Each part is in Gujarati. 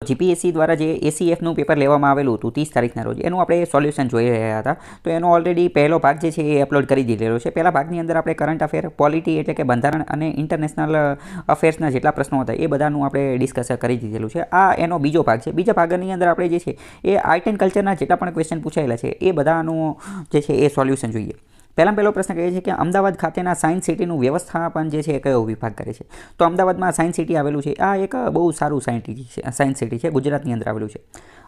જીપીએસસી દ્વારા જે એસીએફનું પેપર લેવામાં આવેલું હતું 30 તારીખના રોજ, એનું આપણે સોલ્યુશન જોઈ રહ્યા હતા. તો એનો ઓલરેડી પહેલો ભાગ જે છે એ અપલોડ કરી દીધેલો છે. પહેલા ભાગની અંદર આપણે કરંટ અફેર, પોલિટી એટલે કે બંધારણ અને ઇન્ટરનેશનલ અફેર્સના જેટલા પ્રશ્નો હતા એ બધાનું આપણે ડિસ્કસ કરી દીધેલું છે. આ એનો બીજો ભાગ છે. બીજા ભાગની અંદર આપણે જે છે એ આર્ટ એન્ડ કલ્ચરના જેટલા પણ ક્વેશ્ચન પૂછાયેલા છે એ બધાનું જે છે એ સોલ્યુશન જોઈએ. પહેલો પ્રશ્ન કહે છે કે અમદાવાદ ખાતેના સાયન્સ સિટીનું વ્યવસ્થાપન જે છે એ કયો વિભાગ કરે છે? તો અમદાવાદમાં સાયન્સ સિટી આવેલું છે. આ એક બહુ સારું સાયન્સ સિટી છે, ગુજરાતની અંદર આવેલું છે.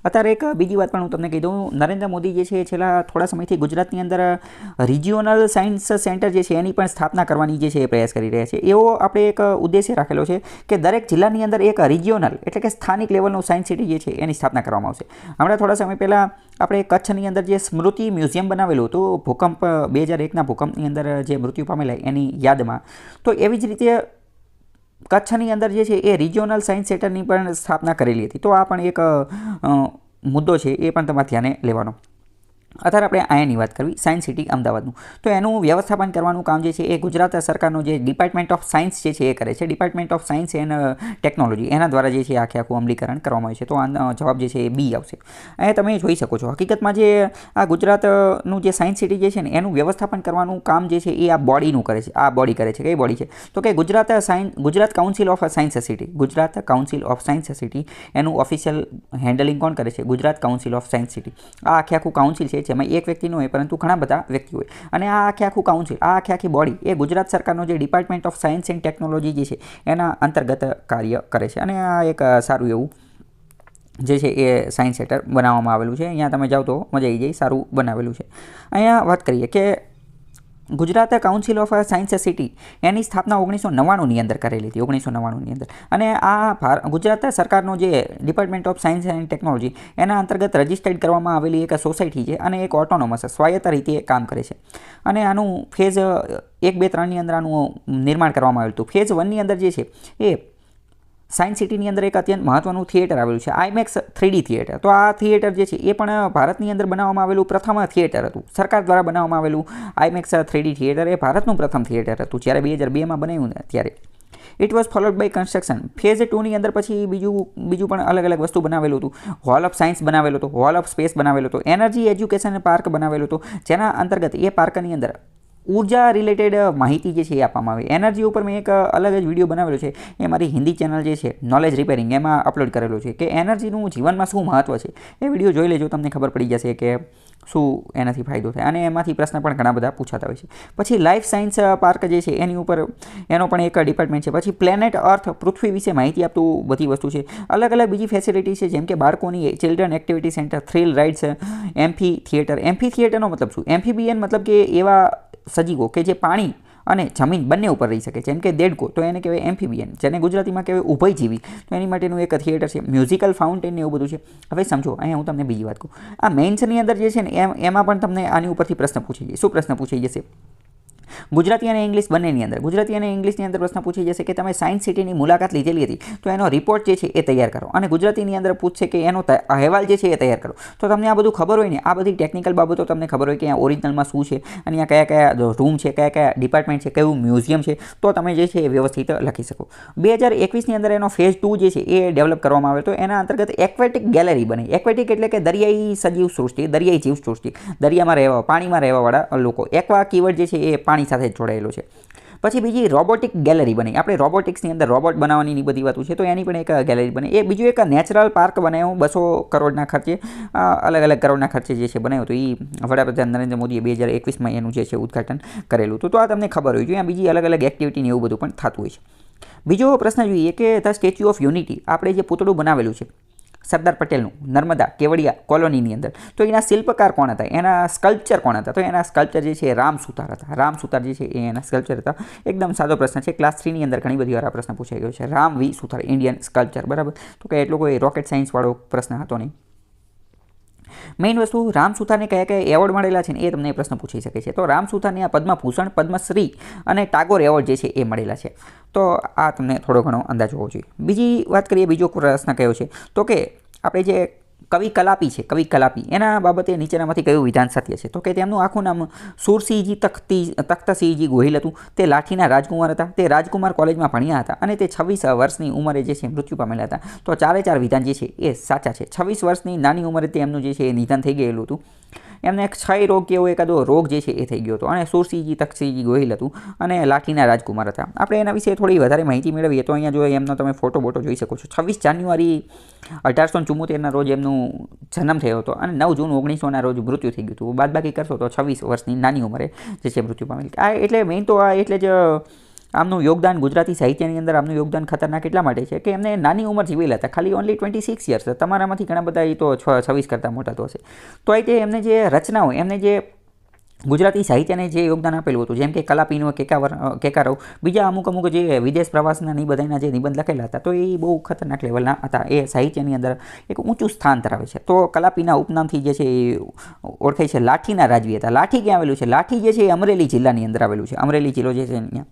અત્યારે એક બીજી વાત પણ હું તમને કહી દઉં, નરેન્દ્ર મોદી જે છે છેલ્લા થોડા સમયથી ગુજરાતની અંદર રિજિયોનલ સાયન્સ સેન્ટર જે છે એની પણ સ્થાપના કરવાની જે છે એ પ્રયાસ કરી રહ્યા છે. એવો આપણે એક ઉદ્દેશ્ય રાખેલો છે કે દરેક જિલ્લાની અંદર એક રિજિયોનલ એટલે કે સ્થાનિક લેવલનું સાયન્સ સિટી જે છે એની સ્થાપના કરવામાં આવશે. હમણાં થોડા સમય પહેલાં આપણે કચ્છની અંદર જે સ્મૃતિ મ્યુઝિયમ બનાવેલું હતું ભૂકંપ 2001ના ભૂકંપની અંદર જે મૃત્યુ પામેલા એની યાદમાં, તો એવી જ રીતે કચ્છની અંદર જે છે એ રિજિયોનલ સાયન્સ સેન્ટરની પણ સ્થાપના કરેલી હતી. તો આ પણ એક મુદ્દો છે, એ પણ તમારે ધ્યાને લેવાનો. અત્યારે આપણે અહીંયાની વાત કરવી, સાયન્સ સિટી અમદાવાદનું. તો એનું વ્યવસ્થાપન કરવાનું કામ જે છે એ ગુજરાત સરકારનો જે ડિપાર્ટમેન્ટ ઓફ સાયન્સ જે છે એ કરે છે. Department of science and technology, એના દ્વારા જે છે આખું અમલીકરણ કરવામાં આવે છે. તો આનો જવાબ જે છે એ બી આવશે. અહીંયા તમે જોઈ શકો છો હકીકતમાં જે આ ગુજરાતનું જે સાયન્સ સિટી જે છે ને એનું વ્યવસ્થાપન કરવાનું કામ જે છે એ આ બોડીનું કરે છે. આ બોડી કરે છે. કઈ બોડી છે? તો કે Gujarat council of science city. Gujarat council of science city એનું ઓફિશિયલ હેન્ડલિંગ કોણ કરે છે? Gujarat council of science city. આ આખું કાઉન્સિલ છે જેમાં એક વ્યક્તિ ન હોય પરંતુ ઘણા બધા વ્યક્તિ હોય. અને આ આખું કાઉન્સિલ, આ આખી બોડી એ ગુજરાત સરકારનો જે department of science and technology જે છે એના અંતર્ગત કાર્ય કરે છે. અને આ એક સારું એવું જે છે એ સાયન્સ સેન્ટર બનાવવામાં આવેલું છે. અહીંયા તમે જાઓ તો મજા આવી જાય, સારું બનાવેલું છે. અહીંયા વાત કરીએ કે Gujarat council of science city એની સ્થાપના 1999ની અંદર કરેલી હતી, 1999ની અંદર. અને આ ગુજરાત સરકારનો જે department of science and technology એના અંતર્ગત રજિસ્ટર્ડ કરવામાં આવેલી એક સોસાયટી છે અને એક ઓટોનોમસ સ્વાયત્ત રીતે કામ કરે છે. અને આનું ફેઝ 1, 2, 3ની અંદર આનું નિર્માણ કરવામાં આવ્યું હતું. ફેઝ 1ની અંદર જે છે એ સાયન્સ સિટીની અંદર એક અત્યંત મહત્વનું થિયેટર આવેલું છે, આઈમેક્સ 3D થિયેટર. તો આ થિયેટર જે છે એ પણ ભારતની અંદર બનાવવામાં આવેલું પ્રથમ થિયેટર હતું. સરકાર દ્વારા બનાવવામાં આવેલું આઈમેક્સ 3D થિયેટર એ ભારતનું પ્રથમ થિયેટર હતું. જ્યારે 2002માં બનાવ્યું ને ત્યારે it was followed by construction. Phase 2ની અંદર પછી બીજું પણ અલગ અલગ વસ્તુ બનાવેલું હતું. હોલ ઓફ સાયન્સ બનાવેલો હતો, હોલ ઓફ સ્પેસ બનાવેલો હતો, એનર્જી એજ્યુકેશન પાર્ક બનાવેલો હતો, જેના અંતર્ગત એ પાર્કની અંદર ઉર્જા રિલેટેડ માહિતી જે છે એ આપવામાં આવે. એનર્જી ઉપર મેં એક અલગ જ વિડીયો બનાવેલો છે, એ મારી હિન્દી ચેનલ જે છે નોલેજ રિપેરિંગ એમાં અપલોડ કરેલો છે કે એનર્જીનું જીવનમાં શું મહત્ત્વ છે. એ વિડીયો જોઈ લેજો, તમને ખબર પડી જશે કે શું એનાથી ફાયદો થાય. અને એમાંથી પ્રશ્ન પણ ઘણા બધા પૂછાતા હોય છે. પછી લાઈફ સાયન્સ પાર્ક જે છે એની ઉપર એનો પણ એક ડિપાર્ટમેન્ટ છે. પછી પ્લેનેટ અર્થ, પૃથ્વી વિશે માહિતી આપતું બધી વસ્તુ છે. અલગ અલગ બીજી ફેસિલિટી છે જેમ કે બાળકોની children activity centre, thrill rides, amphitheatre. એમ્ફી થિયેટરનો મતલબ શું? એમ્ફીબિયન મતલબ કે એવા સજીવો કે જે પાણી અને જમીન બંને ઉપર રહી શકે, જેમ કે દેડકો, તો એને કહેવાય એમ્ફીબિયન, જેને ગુજરાતીમાં કહેવાય ઉભયજીવી. તો એની માટેનું એક થિયેટર છે. મ્યુઝિકલ ફાઉન્ટેન એવું બધું છે. હવે સમજો, અહીંયા હું તમને બીજી વાત કહું. આ મેઇન્સની અંદર જે છે ને એમાં પણ તમને આની ઉપરથી પ્રશ્ન પૂછાઈ જાય. શું પ્રશ્ન પૂછાઈ જશે? ગુજરાતી અને ઇંગ્લિશ બંનેની અંદર, ગુજરાતી અને ઇંગ્લિશની અંદર પ્રશ્ન પૂછી જશે કે તમે સાયન્સ સિટીની મુલાકાત લીધેલી હતી તો એનો રિપોર્ટ જે છે એ તૈયાર કરો. અને ગુજરાતીની અંદર પૂછશે કે એનો અહેવાલ જે છે એ તૈયાર કરો. તો તમને આ બધું ખબર હોય ને, આ બધી ટેકનિકલ બાબતો તમને ખબર હોય કે અહીંયા ઓરિજિનલમાં શું છે, અને અહીંયા કયા રૂમ છે, કયા ડિપાર્ટમેન્ટ છે, કયું મ્યુઝિયમ છે, તો તમે જે છે એ વ્યવસ્થિત લખી શકો. 2021ની અંદર એનો ફેઝ 2 જે છે એ ડેવલપ કરવામાં આવ્યો. તો એના અંતર્ગત એક્વેટિક ગેલેરી બની. એક્વેટિક એટલે કે દરિયાઈ સજીવ સૃષ્ટિ, દરિયાઈ જીવ સૃષ્ટિ, દરિયામાં રહેવા, પાણીમાં રહેવાવાળા લોકો. એક્વા કીવર્ડ જે છે એ પાણી સાથે જોડાયેલો છે. પછી બીજી રોબોટિક ગેલેરી બની. આપણે રોબોટિક્સની અંદર રોબોટ બનાવવાની બધી વાતો છે, તો એની પણ એક ગેલેરી બની. એ બીજું એક નેચરલ પાર્ક બનાવ્યો 200 કરોડના ખર્ચે, અલગ અલગ કરોડના ખર્ચે જે છે બનાવ્યું. તો એ વડાપ્રધાન નરેન્દ્ર મોદીએ 2021માં એનું જે છે ઉદ્ઘાટન કરેલું. તો આ તમને ખબર હોય. અહીંયા બીજી અલગ અલગ એક્ટિવિટી એવું બધું પણ થતું હોય છે. બીજો પ્રશ્ન જોઈએ કે ધ સ્ટેચ્યુ ઓફ યુનિટી, આપણે જે પૂતળું બનાવેલું છે સરદાર પટેલનું નર્મદા કેવડિયા કોલોનીની અંદર, તો એના શિલ્પકાર કોણ હતા? એના સ્કલ્પચર કોણ હતા? તો એના સ્કલ્પચર જે છે રામ સુતાર હતા. રામ સુતાર જે છે એ એના સ્કલ્પચર હતા. એકદમ સાદો પ્રશ્ન છે, ક્લાસ 3ની અંદર ઘણી બધી વાર આ પ્રશ્ન પૂછાઈ ગયો છે. રામ વી સુતાર, ઇન્ડિયન સ્કલ્પચર, બરાબર. તો કે એટલો કોઈ રોકેટ સાયન્સવાળો પ્રશ્ન હતો નહીં. મેઇન વસ્તુ, રામ સુતારને કયા કયા એવોર્ડ મળેલા છે ને એ તમને પ્રશ્ન પૂછી શકે છે. તો રામ સુતારને આ પદ્મભૂષણ, પદ્મશ્રી અને ટાગોર એવોર્ડ જે છે એ મળેલા છે. તો આ તમને થોડો ઘણો અંદાજ હોવો જોઈએ. બીજી વાત કરીએ, બીજો પ્રશ્ન કયો છે તો કે આપણે જે કવિ કલાપી છે, કવિ કલાપી, એના બાબતે નીચેનામાંથી કયું વિધાન સત્ય છે? તો કે તેમનું આખું નામ સુરસિંહજી તખ્તસિંહજી ગોહિલ હતું. તે લાઠીના રાજકુમાર હતા. તે રાજકુમાર કોલેજમાં ભણ્યા હતા અને તે 26 વર્ષની ઉંમરે જે છે મૃત્યુ પામેલા હતા. તો ચારે ચાર વિધાન જે છે એ સાચા છે. 26 વર્ષની નાની ઉંમરે તેમનું જે છે એ નિધન થઈ ગયેલું હતું. એમને ક્ષય રોગ કે એવો એકાદો રોગ જે છે એ થઈ ગયો હતો અને સુરસિંહજી તખ્તસિંહજી ગોહિલ હતું અને લાઠીના રાજકુમાર હતા. આપણે એના વિશે થોડી વધારે માહિતી મેળવીએ તો અહીંયા જો એમનો તમે ફોટો જોઈ શકો છો. 26 જાન્યુઆરી 1874ના રોજ એમનું જન્મ થયો હતો અને 9 જૂન 1900ના રોજ મૃત્યુ થઈ ગયું હતું. બાદબાકી કરશો તો 26 વર્ષની નાની ઉંમરે જે છે મૃત્યુ પામેલી. આ એટલે મેઇન તો આ એટલે જ આમનું યોગદાન ગુજરાતી સાહિત્યની અંદર આમનું યોગદાન ખતરનાક એટલા માટે છે કે એમને નાની ઉંમર જીવેલા હતા. ખાલી ઓનલી 26 યર્સ. તમારામાંથી ઘણા બધા એ તો 26 કરતાં મોટા તો હશે. તો એ તે એમને જે રચનાઓ, એમને જે ગુજરાતી સાહિત્યને જે યોગદાન આપેલું હતું, જેમ કે કલાપીનો કેકારવ, બીજા અમુક જે વિદેશ પ્રવાસના ની બધાના જે નિબંધ લખેલા હતા, તો એ બહુ ખતરનાક લેવલના હતા. એ સાહિત્યની અંદર એક ઊંચું સ્થાન ધરાવે છે. તો કલાપીના ઉપનામથી જે છે એ ઓળખાય છે લાઠીના રાજવી હતા. લાઠી ક્યાં આવેલું છે? લાઠી જે છે એ અમરેલી જિલ્લાની અંદર આવેલું છે. અમરેલી જિલ્લો જે છે અહીંયા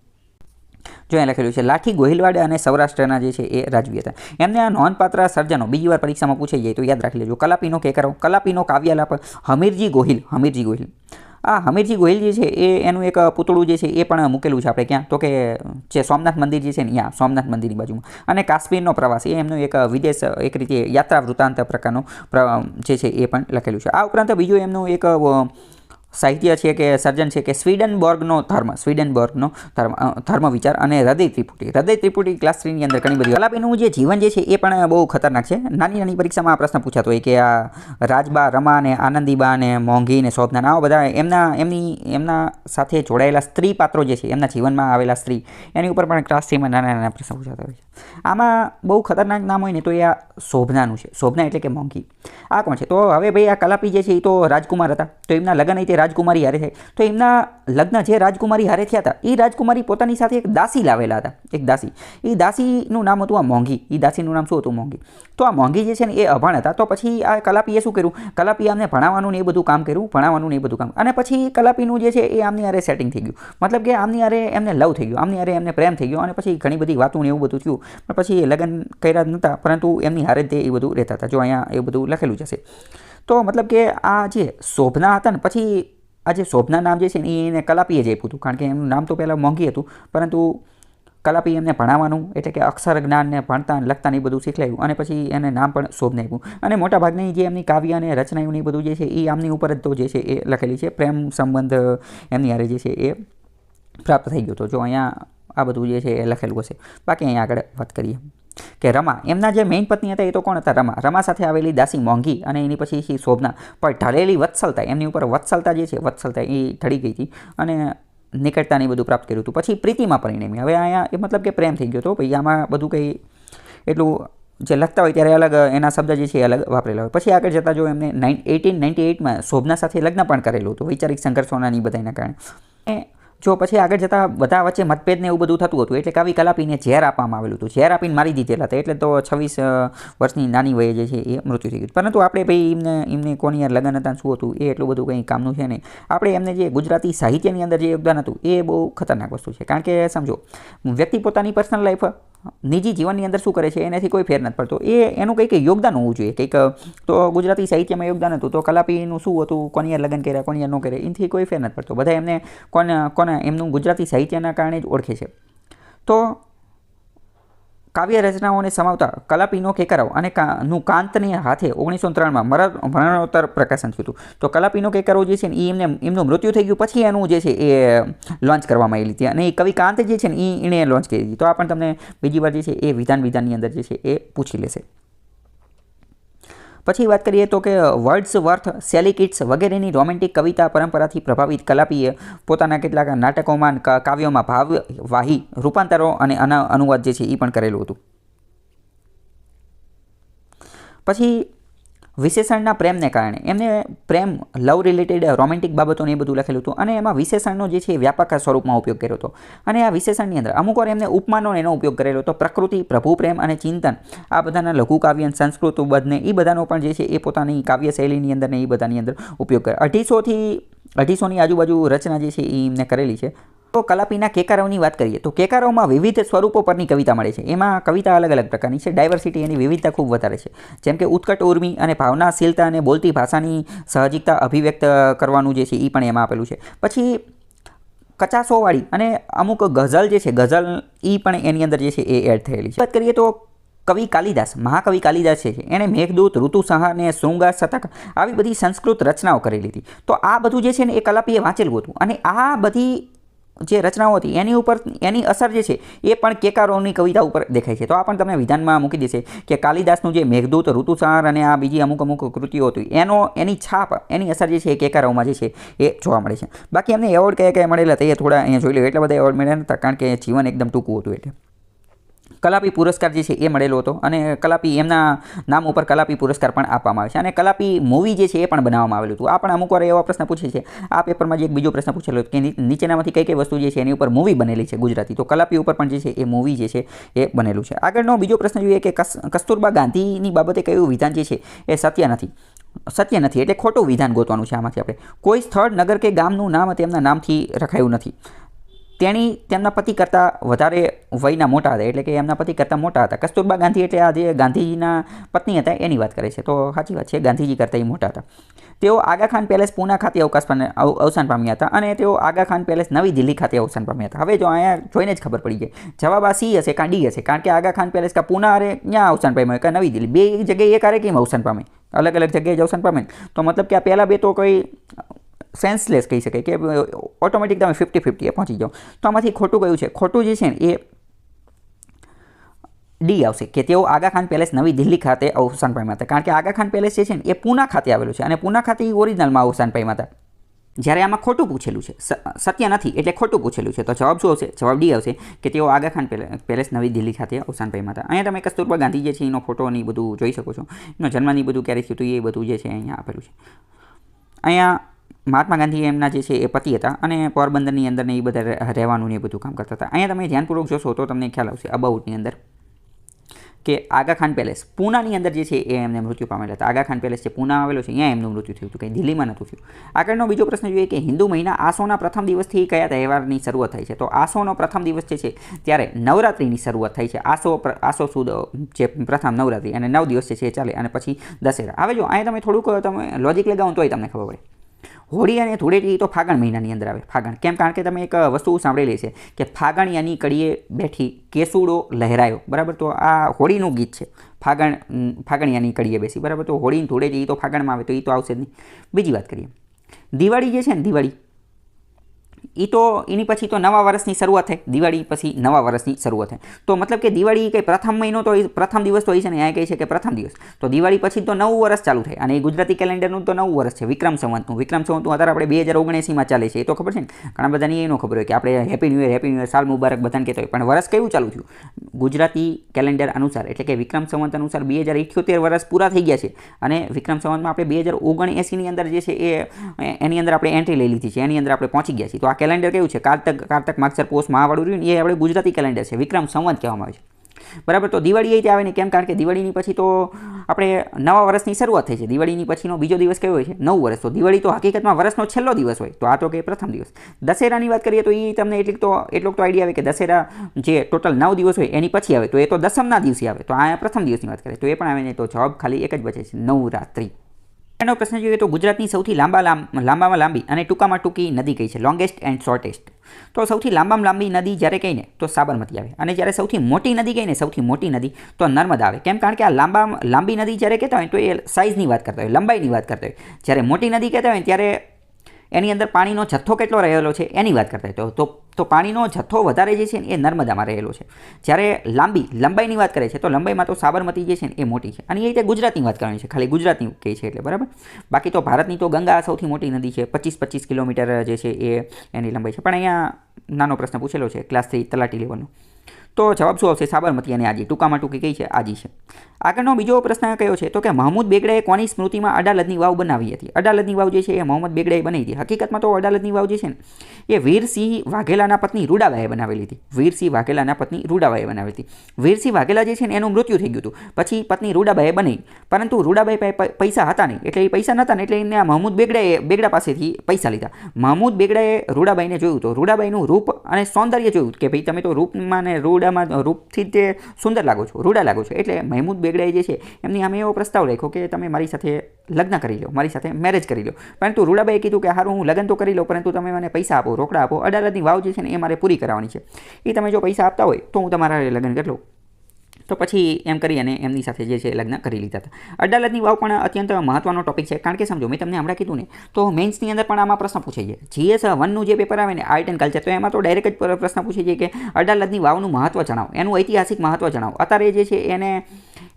જો અહીંયા લખેલું છે લાઠી ગોહિલવાડ અને સૌરાષ્ટ્રના જે છે એ રાજવી હતા. એમને આ નોંધપાત્ર સર્જનો બીજી વાર પરીક્ષામાં પૂછાઈ જાય તો યાદ રાખી લેજો. કલાપીનો કેકારવ, કલાપીનો કાવ્યાલાપ, હમીરજી ગોહિલ. આ હમીરજી ગોહિલ જે છે એ એનું એક પૂતળું જે છે એ પણ મૂકેલું છે આપણે ક્યાં? તો કે જે સોમનાથ મંદિર જે છે ને ત્યાં, સોમનાથ મંદિરની બાજુમાં. અને કાશ્મીરનો પ્રવાસ, એ એમનું એક વિદેશ એક રીતે યાત્રા વૃત્તાંત પ્રકારનો જે છે એ પણ લખેલું છે. આ ઉપરાંત બીજું એમનું એક સાહિત્ય છે કે સર્જન છે કે સ્વીડનબોર્ગનો ધર્મ વિચાર અને હૃદય ત્રિપુટી ક્લાસ 3ની અંદર ઘણી બધી. કલાપીનું જે જીવન જે છે એ પણ બહુ ખતરનાક છે. નાની પરીક્ષામાં આ પ્રશ્ન પૂછાતો હોય કે આ રાજબા, રમા ને આનંદીબા ને મોંઘી ને શોભના, આવા બધા એમના સાથે જોડાયેલા સ્ત્રી પાત્રો જે છે, એમના જીવનમાં આવેલા સ્ત્રી, એની ઉપર પણ ક્લાસ 3માં નાના પ્રશ્ન પૂછાતા હોય છે. આમાં બહુ ખતરનાક નામ હોય ને તો એ આ શોભનાનું છે. શોભના એટલે કે મોંઘી. આ કોણ છે? તો હવે ભાઈ આ કલાપી જે છે એ તો રાજકુમાર હતા. તો એમના લગ્ન તે રાજકુમારી હારે થાય. તો એમના લગ્ન જે રાજકુમારી હારે થયા હતા, એ રાજકુમારી પોતાની સાથે એક દાસી લાવેલા હતા. એક દાસી. એ દાસીનું નામ હતું આ મોંઘી. એ દાસીનું નામ શું હતું? મોંઘી. તો આ મોંઘી જે છે ને એ અભણ હતા. તો પછી આ કલાપીએ શું કર્યું? કલાપીએ આમને ભણાવવાનું ને એ બધું કામ કર્યું. અને પછી કલાપીનું જે છે એ આમની હારે સેટિંગ થઈ ગયું. મતલબ કે આમની હારે એમને લવ થઈ ગયું, આમની હારે એમને પ્રેમ થઈ ગયો અને પછી ઘણી બધી વાતું ને એવું બધું થયું. પણ પછી લગ્ન કર્યા નહોતા, પરંતુ એમની હારે તે એ બધું રહેતા હતા. જો અહીંયા એ બધું લખેલું જ હશે. તો મતલબ કે આ જે શોભના હતા ને, પછી આ જે શોભના નામ જે છે ને એને કલાપીએ જ આપ્યું હતું. કારણ કે એમનું નામ તો પહેલાં મોંઘી હતું, પરંતુ કલાપી એમને ભણાવવાનું એટલે કે અક્ષર જ્ઞાનને ભણતા લખતા ને એ બધું શીખવાયું અને પછી એને નામ પણ શોભના આપ્યું. અને મોટાભાગની જે એમની કાવ્ય અને રચનાઓને એ બધું જે છે એ આમની ઉપર જ તો જે છે એ લખેલી છે. પ્રેમ સંબંધ એમની હારે જે છે એ પ્રાપ્ત થઈ ગયો હતો. જો અહીંયા આ બધું જે છે એ લખેલું હશે. બાકી અહીંયા આગળ વાત કરીએ કે રમા, એમના જે મેઇન પત્ની હતા એ તો કોણ હતા? રમા સાથે આવેલી દાસી મોંઘી અને એની પછી શોભના. પણ ઢળેલી વત્સલતા, એમની ઉપર વત્સલતા જે છે, વત્સલતા એ ઢળી ગઈ હતી અને નિકટતાને બધું પ્રાપ્ત કર્યું હતું. પછી પ્રીતિમાં પરિણમી. હવે અહીંયા એ મતલબ કે પ્રેમ થઈ ગયો હતો. ભાઈ આમાં બધું કંઈ એટલું જે લખતા હોય ત્યારે અલગ એના શબ્દ જે છે એ અલગ વાપરેલા હોય. પછી આગળ જતાં જો એમને 1898માં શોભના સાથે લગ્ન પણ કરેલું હતું, વૈચારિક સંઘર્ષોના ની બધાના કારણે. જો પછી આગળ જતાં બધા વચ્ચે મતભેદને એવું બધું થતું હતું, એટલે કવિ કલાપીને ઝેર આપવામાં આવેલું હતું. ઝેર આપીને મારી દીધેલા હતા. એટલે તો 26 વર્ષની નાની વયે જે છે એ મૃત્યુ થઈ ગયું. પરંતુ આપણે ભાઈ એમને કોની યાર લગ્ન હતા શું હતું એ એટલું બધું કંઈ કામનું છે નહીં. આપણે એમને જે ગુજરાતી સાહિત્યની અંદર જે યોગદાન હતું એ બહુ ખતરનાક વસ્તુ છે. કારણ કે સમજો, વ્યક્તિ પોતાની પર્સનલ લાઈફ નિજી જીવનની અંદર શું કરે છે એનાથી કોઈ ફેર નથી પડતો. એનું કંઈક યોગદાન હોવું જોઈએ. કંઈક તો ગુજરાતી સાહિત્યમાં યોગદાન હતું, તો કલાપીનું શું હતું, કોની યાર લગ્ન કર્યા, કોની યાર ન કર્યા, એનાથી કોઈ ફેર નથી પડતો. બધા એમને કોને એમનું ગુજરાતી સાહિત્યના કારણે જ ઓળખે છે. તો કાવ્ય રચનાઓને સમાવતા કલાપીનો કેકારવ અને નું કાંતની હાથે 1903માં મરણોત્તર પ્રકાશન થયું હતું. તો કલાપીનો કેકારવ જે છે ને એ એમનું મૃત્યુ થઈ ગયું પછી એનું જે છે એ લોન્ચ કરવામાં આવેલી હતી અને એ કવિ કાંત જે છે ને એણે લોન્ચ કરી હતી. તો આ પણ તમને બીજી વાર જે છે એ વિધાનની અંદર જે છે એ પૂછી લેશે. પછી વાત કરીએ તો કે વર્ડ્સવર્થ, શેલી કીટ્સ વગેરેની રોમેન્ટિક કવિતા પરંપરાથી પ્રભાવિત કલાપીએ પોતાના કેટલાક નાટકોમાં, કાવ્યોમાં ભાવવાહી રૂપાંતરો અને અનુવાદ જે છે એ પણ કરેલું હતું. પછી વિશેષણના પ્રેમને કારણે એમને પ્રેમ, લવ રિલેટેડ રોમેન્ટિક બાબતોને એ બધું લખેલું હતું અને એમાં વિશેષણનો જે છે વ્યાપક સ્વરૂપમાં ઉપયોગ કર્યો હતો. અને આ વિશેષણની અંદર અમુક વાર એમને ઉપમાનો એનો ઉપયોગ કરેલો હતો. પ્રકૃતિ, પ્રભુ પ્રેમ અને ચિંતન, આ બધાના લઘુ કાવ્ય, સંસ્કૃત બધને એ બધાનો પણ જે છે એ પોતાની કાવ્ય શૈલીની અંદર ને એ બધાની અંદર ઉપયોગ કરે. 250ની આજુબાજુ રચના જે છે એ એમને કરેલી છે. તો કલાપીના કેકારવની વાત કરીએ તો કેકારવમાં વિવિધ સ્વરૂપો પરની કવિતા મળે છે. એમાં કવિતા અલગ અલગ પ્રકારની છે. ડાયવર્સિટી એની વિવિધતા ખૂબ વધારે છે. જેમ કે ઉત્કટ ઉર્મી અને ભાવનાશીલતા અને બોલતી ભાષાની સહજિકતા અભિવ્યક્ત કરવાનું જે છે એ પણ એમાં આપેલું છે. પછી કચાસોવાળી અને અમુક ગઝલ જે છે ગઝલ એ પણ એની અંદર જે છે એ એડ થયેલી છે. વાત કરીએ તો કવિ કાલિદાસ, મહાકવિ કાલિદાસ છે એણે મેઘદૂત, ઋતુસંહાર અને શૃંગાર શતક આવી બધી સંસ્કૃત રચનાઓ કરેલી હતી. તો આ બધું જે છે ને એ કલાપીએ વાંચેલું હતું અને આ બધી જે રચનાઓ હતી એની ઉપર એની અસર જે છે એ પણ કેકારોની કવિતા ઉપર દેખાય છે. તો આ પણ તમને વિધાનમાં મૂકી દેશે કે કાલિદાસનું જે મેઘદૂત, ઋતુસંહાર અને આ બીજી અમુક કૃતિઓ હતી એની છાપ, એની અસર જે છે એ કેકારોમાં જે છે એ જોવા મળે છે. બાકી એમને એવોર્ડ કયા કયા મળેલા તે થોડા અહીંયા જોઈ લો. એટલા બધા એવોર્ડ મળ્યા નહોતા કારણ કે જીવન એકદમ ટૂંકું હતું. એટલે કલાપી પુરસ્કાર જે છે એ મળેલો હતો અને કલાપી એમના નામ ઉપર કલાપી પુરસ્કાર પણ આપવામાં આવે છે. અને કલાપી મૂવી જે છે એ પણ બનાવવામાં આવેલું હતું. આ પણ અમુક વાર એવા પ્રશ્ન પૂછે છે. આ પેપરમાં જે એક બીજો પ્રશ્ન પૂછેલો હતો કે નીચેનામાંથી કઈ કઈ વસ્તુ જે છે એની ઉપર મૂવી બનેલી છે ગુજરાતી. તો કલાપી ઉપર પણ જે છે એ મૂવી જે છે એ બનેલું છે. આગળનો બીજો પ્રશ્ન જોઈએ કે કસ્તુરબા ગાંધીની બાબતે કયું વિધાન જે છે એ સત્ય નથી એટલે ખોટું વિધાન ગોતવાનું છે આમાંથી આપણે. કોઈ સ્થળ, નગર કે ગામનું નામ તેમના નામથી રખાયું નથી. તેમના પતિ કરતાં વધારે વયના મોટા હતા એટલે કે એમના પતિ કરતાં મોટા હતા. કસ્તુરબા ગાંધી એટલે આ જે ગાંધીજીના પત્ની હતા એની વાત કરે છે. તો સાચી વાત છે, ગાંધીજી કરતાં એ મોટા હતા. તેઓ આગા ખાન પેલેસ પૂના ખાતે અવસાન પામ્યા હતા અને તેઓ આગા ખાન પેલેસ નવી દિલ્હી ખાતે અવસાન પામ્યા હતા. હવે જો અહીંયા જોઈને જ ખબર પડી ગઈ જવાબ આ સી હશે કાં ડી હશે. કારણ કે આગા ખાન પેલેસ કાં પૂના અરે ત્યાં અવસાન પામ્યા કાં નવી દિલ્હી, બે જગ્યાએ એક આરે કેમ અવસાન પામે, અલગ અલગ જગ્યાએ જ અવસાન પામે. તો મતલબ કે આ પહેલાં બે તો કોઈ સેન્સલેસ કહી શકાય કે ઓટોમેટિક તમે 50-50 એ પહોંચી જાઓ. તો આમાંથી ખોટું કયું છે? ખોટું જે છે ને એ ડી આવશે કે તેઓ આગા ખાન પેલેસ નવી દિલ્હી ખાતે અવસાન પામ્યા હતા. કારણ કે આગા ખાન પેલેસ જે છે ને એ પૂના ખાતે આવેલું છે અને પૂના ખાતે ઓરિજિનલમાં અવસાન પામ્યા હતા. જ્યારે આમાં ખોટું પૂછેલું છે, સત્ય નથી એટલે ખોટું પૂછેલું છે. તો જવાબ શું આવશે? જવાબ ડી આવશે કે તેઓ આગા ખાન પેલેસ નવી દિલ્હી ખાતે અવસાન પામ્યા હતા. અહીંયા તમે કસ્તુરબા ગાંધી જે છે એનો ફોટો ને બધું જોઈ શકો છો. એનો જન્મની બધું ક્યારે થયું હતું એ બધું જે છે અહીંયા આપેલું છે. અહીંયા મહાત્મા ગાંધી એમના જે છે એ પતિ હતા અને પોરબંદરની અંદર ને એ બધા રહેવાનું ને એ બધું કામ કરતા હતા. અહીંયા તમે ધ્યાનપૂર્વક જોશો તો તમને ખ્યાલ આવશે અબાઉટની અંદર કે આગા ખાન પેલેસ પૂનાની અંદર જે છે એ એમને મૃત્યુ પામેલા હતા. આગા ખાન પેલેસ જે પૂના આવેલો છે અહીંયા એમનું મૃત્યુ થયું હતું, કંઈ દિલ્હીમાં નહોતું થયું. આગળનો બીજો પ્રશ્ન જોઈએ કે હિન્દુ મહિના આસોના પ્રથમ દિવસથી કયા તહેવારની શરૂઆત થાય છે? તો આસોનો પ્રથમ દિવસ જે છે ત્યારે નવરાત્રિની શરૂઆત થાય છે. આસો સુદ જે પ્રથમ નવરાત્રિ અને 9 દિવસ જે છે એ ચાલે અને પછી દશેરા. હવે જો અહીંયા તમે થોડુંક તમે લોજિક લગાવો તોય તમને ખબર પડે. હોળી અને ધૂળેટી તો ફાગણ મહિનાની અંદર આવે. ફાગણ કેમ? કારણ કે તમે એક વસ્તુ સાંભળેલી છે કે ફાગણિયાની કડીએ બેઠી કેસુડો લહેરાયો, બરાબર. તો આ હોળીનું ગીત છે. ફાગણિયાની કડીએ બેસી, બરાબર. તો હોળી ધૂળેટી તો ફાગણમાં આવે તો એ તો આવશે જ નહીં. બીજી વાત કરીએ દિવાળી જે છે ને, દિવાળી એની પછી તો નવા વર્ષની શરૂઆત થાય. દિવાળી પછી નવા વર્ષની શરૂઆત થાય. તો મતલબ કે દિવાળી કંઈ પ્રથમ મહિનો તો પ્રથમ દિવસ તો હોય છે ને, અહીંયા કહે છે કે પ્રથમ દિવસ. તો દિવાળી પછી તો નવું વર્ષ ચાલુ થાય અને એ ગુજરાતી કેલેન્ડરનું તો નવું વર્ષ છે, વિક્રમ સંવતનું. વિક્રમ સંવતનું અત્યારે આપણે 2079માં ચાલે છે. એ તો ખબર છે ને, ઘણા બધાને એ ન ખબર હોય કે આપણે હેપી ન્યૂ યર, સાલ મુબારક બધાને કહેતા હોય. પણ વર્ષ કેવું ચાલુ થયું? ગુજરાતી કેલેન્ડર અનુસાર એટલે કે વિક્રમ સંવત અનુસાર 2078 વર્ષ પૂરા થઈ ગયા છે અને વિક્રમ સંવતમાં આપણે 2079ની અંદર જે છે એની અંદર આપણે એન્ટ્રી લઈ લીધી છે, એની અંદર આપણે પહોંચી ગયા છીએ. તો આ કેલેન્ડર કેવું છે? કારતક માગસર પોષ મહાવાળું રહ્યું ને એ આપણે ગુજરાતી કેલેન્ડર છે, વિક્રમ સંવત કહેવામાં આવે છે, બરાબર. તો દિવાળી એ આવે ને કેમ? કારણ કે દિવાળીની પછી તો આપણે નવા વર્ષની શરૂઆત થઈ છે. દિવાળીની પછીનો બીજો દિવસ કયો હોય છે? નવું વર્ષ. તો દિવાળી તો હકીકતમાં વર્ષનો છેલ્લો દિવસ હોય. તો આ તો કે પ્રથમ દિવસ. દશેરાની વાત કરીએ તો એ તમને એટલો તો આઈડિયા આવે કે દશેરા જે ટોટલ 9 દિવસ હોય એની પછી આવે તો એ તો દસમના દિવસે આવે. તો આ પ્રથમ દિવસની વાત કરીએ તો એ પણ આવે ને. તો જવાબ ખાલી એક જ બચે છે, નવરાત્રિ. એનો પ્રશ્ન જોઈએ તો ગુજરાતની સૌથી લાંબામાં લાંબી અને ટૂંકામાં ટૂંકી નદી કઈ છે? Longest and shortest. તો સૌથી લાંબામાં લાંબી નદી જ્યારે કહીને તો સાબરમતી આવે અને જ્યારે સૌથી મોટી નદી કહીને સૌથી મોટી નદી તો નર્મદા આવે. કેમ? કારણ કે આ લાંબી નદી જ્યારે કહેતા હોય તો એ સાઇઝની વાત કરતા હોય, લંબાઈની વાત કરતા હોય. જ્યારે મોટી નદી કહેતા હોય ત્યારે એની અંદર પાણીનો જથ્થો કેટલો રહેલો છે એની વાત કરતા હોય. તો પાણીનો જથ્થો વધારે જે છે ને એ નર્મદામાં રહેલો છે. જ્યારે લંબાઈની વાત કરે છે તો લંબાઈમાં તો સાબરમતી જે છે ને એ મોટી છે. અને એ રીતે ગુજરાતની વાત કરવાની છે, ખાલી ગુજરાતની કહે છે એટલે, બરાબર. બાકી તો ભારતની તો ગંગા સૌથી મોટી નદી છે, 25 કિલોમીટર જે છે એ એની લંબાઈ છે. પણ અહીંયા નાનો પ્રશ્ન પૂછેલો છે ક્લાસ 3 તલાટી લેવલનો. તો જવાબ શું આવશે? સાબરમતી અને આજી. ટૂંકામાં ટૂંકી કઈ છે? આજી છે. આગળનો બીજો પ્રશ્ન કયો છે? તો કે મહમૂદ બેગડાએ કોની સ્મૃતિમાં અડાલજની વાવ બનાવી હતી? અડાલજની વાવ જે છે એ મોહમ્મદ બેગડાએ બનાવી હતી. હકીકતમાં તો અડાલજની વાવ જે છે ને એ વીરસિંહ વાઘેલાના પત્ની રૂડાબાઈએ બનાવેલી હતી. વીરસિંહ વાઘેલાના પત્ની રૂડાબાઈએ બનાવેલી હતી. વીરસિંહ વાઘેલા જે છે ને એનું મૃત્યુ થઈ ગયું હતું. પછી પત્ની રૂડાબાઈએ બનાવી, પરંતુ રૂડાબાઈ પાસે પૈસા હતા નહીં, એટલે એ પૈસા નહોતા ને એટલે એને મહમૂદ બેગડા પાસેથી પૈસા લીધા. મહમૂદ બેગડાએ રૂડાબાઈને જોયું તો રૂડાબાઈનું રૂપ અને સૌંદર્ય જોયું કે ભાઈ તમે તો રૂપમાં ને રૂડામાં રૂપથી તે સુંદર લાગો છો, રૂડા લાગો છો. એટલે મહમૂદ બેગડાએ જે છે એમની સામે એવો પ્રસ્તાવ રાખ્યો કે તમે મારી સાથે લગ્ન કરી લો, મારી સાથે મેરેજ કરી લો. પરંતુ રૂડાબાઈએ કીધું કે હારું હું લગ્ન તો કરી લઉં, પરંતુ તમે મને પૈસા આપો, રોકડા આપો. અડાલજની વાવ જે છે ને એ મારે પૂરી કરાવવાની છે. એ તમે જો પૈસા આપતા હોય તો હું તમારા લગ્ન કરી લઉં. તો પછી એમ કરી અને એમની સાથે જે છે લગ્ન કરી લીધા હતા. અડાલજની વાવ પણ અત્યંત મહત્વનો ટોપિક છે, કારણ કે સમજો મેં તમને હમણાં કીધું ને તો મેન્સની અંદર પણ આમાં પ્રશ્ન પૂછાઈ જાય. GS 1નું જે પેપર આવે ને આર્ટ એન્ડ કલ્ચર, તો એમાં તો ડાયરેક્ટ જ પ્રશ્ન પૂછાઈ જાય કે અડાલજની વાવનું મહત્વ જણાવો, એનું ઐતિહાસિક મહત્વ જણાવો. અત્યારે જે છે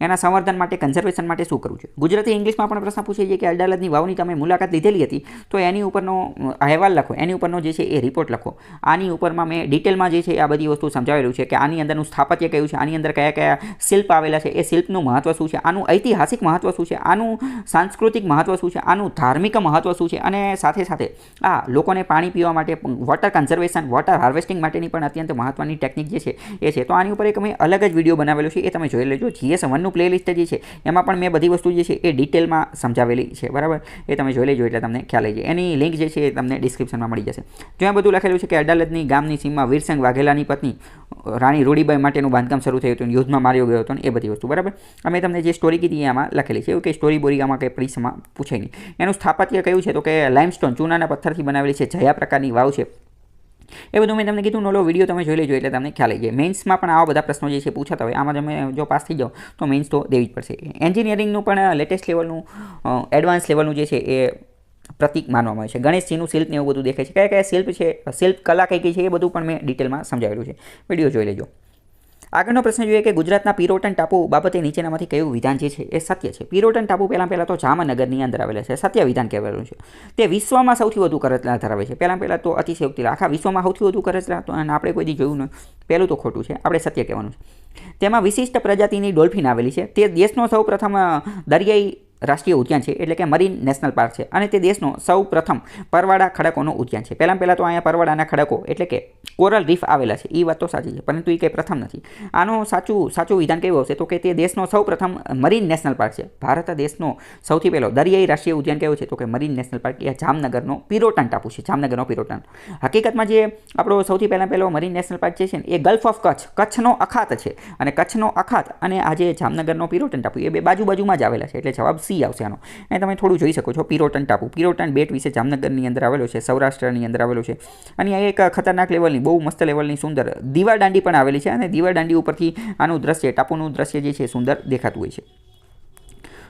એના સંવર્ધન માટે, કન્ઝર્વેશન માટે શું કરવું છે? ગુજરાતી ઇંગ્લિશમાં પણ પ્રશ્ન પૂછાઈ જાય કે અડાલજની વાવની તમે મુલાકાત લીધેલી હતી તો એની ઉપરનો અહેવાલ લખો, એની ઉપરનો જે છે એ રિપોર્ટ લખો. આની ઉપરમાં મેં ડિટેલમાં જે છે આ બધી વસ્તુ સમજાવેલું છે કે આની અંદરનું સ્થાપત્ય કયું છે, આની અંદર કયા કયા શિલ્પ આવેલા છે, એ શિલ્પનું મહત્વ શું છે, આનું ઐતિહાસિક મહત્વ શું છે, આનું સાંસ્કૃતિક મહત્વ શું છે, આનું ધાર્મિક મહત્વ શું છે, અને સાથે સાથે આ લોકોને પાણી પીવા માટે વોટર કન્ઝર્વેશન, વોટર હાર્વેસ્ટિંગ માટેની પણ અત્યંત મહત્વની ટેકનિક જે છે એ છે. તો આની ઉપર એક મેં અલગ જ વિડીયો બનાવેલો છે, એ તમે જોઈ લેજો. GS 1નું પ્લેલિસ્ટ જે છે એમાં પણ મેં બધી વસ્તુ જે છે એ ડિટેલમાં સમજાવેલી છે, બરાબર? એ તમે જોઈ લેજો એટલે તમને ખ્યાલ આવી જાય. એની લિંક જે છે એ તમને ડિસ્ક્રિપ્શનમાં મળી જશે. જો આ બધું લખેલું છે કે અડાલજની ગામની સીમમાં વીરસિંહ વાઘેલાની પત્ની રાણી રૂડીબાઈ માટેનું બાંધકામ શરૂ થયું હતું, યુદ્ધમાં માર્યો ગયો હતો ને એ બધી વસ્તુ, બરાબર? અમે તમને જે સ્ટોરી કીધી એમાં લખેલી છે. એવું કે સ્ટોરી બોરી આમાં કંઈ પરીક્ષામાં પૂછાય નહીં. એનું સ્થાપત્ય કયું છે? તો કે લાઇમસ્ટોન, ચૂનાના પથ્થરથી બનાવેલી છે, જયા પ્રકારની વાવ છે. એ બધું મેં તમને કીધું, નોલો વિડીયો તમે જોઈ લેજો એટલે તમને ખ્યાલ આવી જાય. મેન્સમાં પણ આવા બધા પ્રશ્નો જે છે પૂછાતા હોય, આમાં તમે જો પાસ થઈ જાઓ તો મેન્સ તો દેવી જ પડશે. એન્જિનિયરિંગનું પણ લેટેસ્ટ લેવલનું, એડવાન્સ લેવલનું જે છે એ પ્રતિક માનવામાં આવે છે. ગણેશજીનું શિલ્પ ને એવું બધું દેખાય છે. કયા કયા શિલ્પ છે, શિલ્પ કલા કઈ કઈ છે, એ બધું પણ મેં ડિટેલમાં સમજાવેલું છે. વિડીયો જોઈ લેજો. આગળનો પ્રશ્ન જોઈએ કે ગુજરાતના પિરોટન ટાપુ બાબતે નીચેનામાંથી કયું વિધાન જે છે એ સત્ય છે? પિરોટન ટાપુ પહેલાં તો જામનગરની અંદર આવેલા છે. સત્ય વિધાન કહેવાયેલું છે. તે વિશ્વમાં સૌથી વધુ કરચલા ધરાવે છે. પહેલાં તો અતિશયોક્તિ, આખા વિશ્વમાં સૌથી વધુ કરચલા, તો અને આપણે કોઈ દી જોયું ન. પહેલું તો ખોટું છે, આપણે સત્ય કહેવાનું છે. તેમાં વિશિષ્ટ પ્રજાતિની ડોલ્ફિન આવેલી છે. તે દેશનો સૌ પ્રથમ દરિયાઈ રાષ્ટ્રીય ઉદ્યાન છે, એટલે કે મરીન નેશનલ પાર્ક છે. અને તે દેશનો સૌ પ્રથમ પરવાળા ખડકોનો ઉદ્યાન છે. પહેલાં તો અહીંયા પરવાળાના ખડકો એટલે કે કોરલ રીફ આવેલા છે. એ વાત તો સાચી છે, પરંતુ એ કંઈ પ્રથમ નથી. આનો સાચું વિધાન કેવું હશે? તો કે તે દેશનો સૌ પ્રથમ મરીન નેશનલ પાર્ક છે. ભારત દેશનો સૌથી પહેલો દરિયાઈ રાષ્ટ્રીય ઉદ્યાન કેવું છે? તો કે મરીન નેશનલ પાર્ક. એ જામનગરનો પિરોટન ટાપુ છે. જામનગરનો પિરોટન. હકીકતમાં જે આપણો સૌથી પહેલો મરીન નેશનલ પાર્ક જે છે ને એ ગલ્ફ ઓફ કચ્છનો અખાત છે. અને કચ્છનો અખાત અને આ જે જામનગરનો પિરોટન ટાપુ એ બે બાજુમાં જ આવેલા છે, એટલે જવાબ સી આવશે આનો. અને તમે થોડું જોઈ શકો છો પિરોટન ટાપુ, પિરોટન બેટ વિશે જામનગરની અંદર આવેલો છે, સૌરાષ્ટ્રની અંદર આવેલો છે. અને આ એક ખતરનાક લેવલની, બહુ મસ્ત લેવલની સુંદર દીવા દાંડી પણ આવેલી છે. અને દીવા દાંડી ઉપરથી આનું દ્રશ્ય, ટાપુનું દ્રશ્ય જે છે સુંદર દેખાતું હોય છે.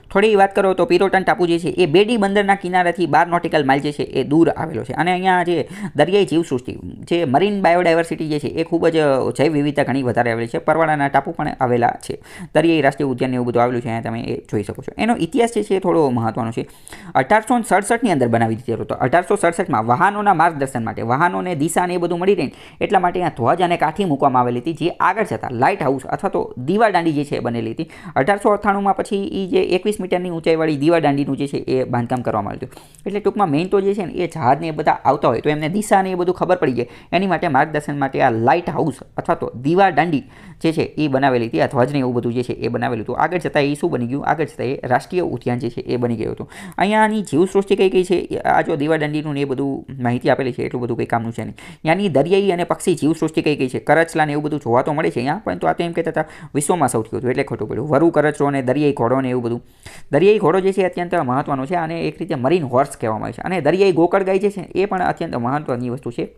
થોડી વાત કરો તો પિરોટન ટાપુ જે છે એ બેડી બંદરના કિનારાથી 12 નોટિકલ માઇલ જે છે એ દૂર આવેલો છે. અને અહીંયા જે દરિયાઈ જીવસૃષ્ટિ, જે મરીન બાયોડાયવર્સિટી જે છે એ ખૂબ જ જૈવ વિવિધતા ઘણી વધારે આવેલી છે. પરવાળાના ટાપુ પણ આવેલા છે. દરિયાઈ રાષ્ટ્રીય ઉદ્યાન એવું બધું આવેલું છે, અહીંયા તમે એ જોઈ શકો છો. એનો ઇતિહાસ જે છે એ થોડો મહત્વનો છે. 1867ની અંદર બનાવી દીધી હતો. 1867માં વાહનોના માર્ગદર્શન માટે, વાહનોને દિશા ને એ બધું મળી રહે એટલા માટે અહીંયા ધ્વજ અને કાઠી મૂકવામાં આવેલી હતી, જે આગળ જતાં લાઇટ હાઉસ અથવા તો દીવા દાંડી જે છે એ બનેલી હતી. 1898માં પછી એ જે 21 મીટરની ઊંચાઈવાળી દીવા દાંડીનું જે છે એ બાંધકામ કરવામાં આવ્યું હતું. એટલે ટૂંકમાં મેઇન તો જે છે ને એ જહાજને એ બધા આવતા હોય તો એમને દિશાને એ બધું ખબર પડી જાય, એની માટે માર્ગદર્શન માટે આ લાઇટ હાઉસ અથવા તો દીવા દાંડી જે છે એ બનાવેલી હતી. આ ધ્વજને એવું બધું જે છે એ બનાવેલું હતું. આગળ જતાં એ શું બની ગયું? આગળ જતાં એ રાષ્ટ્રીય ઉદ્યાન જે છે એ બની ગયું હતું. અહીંયાની જીવસૃષ્ટિ કઈ છે? આ જો દીવા દાંડીનું ને એ બધું માહિતી આપેલી છે, એટલું બધું કંઈ કામનું છે નહીં. ત્યાંની દરિયાઈ અને પક્ષી જીવસૃષ્ટિ કઈ છે? કરચલા ને એવું બધું જોવા તો મળે છે અહીંયા, પરંતુ આ તો એમ કહેતા હતા વિશ્વમાં સૌથી વધુ, એટલે ખોટું પડ્યું. વરુ કરચલો અને દરિયાઈ ઘોડો ને એવું બધું. દરિયાઈ ઘોડો જે છે અત્યંત મહત્વનો છે, અને એક રીતે મરીન હોર્સ કહેવામાં આવે છે. અને દરિયાઈ ગોકળગાય જે છે એ પણ અત્યંત મહત્વની વસ્તુ છે.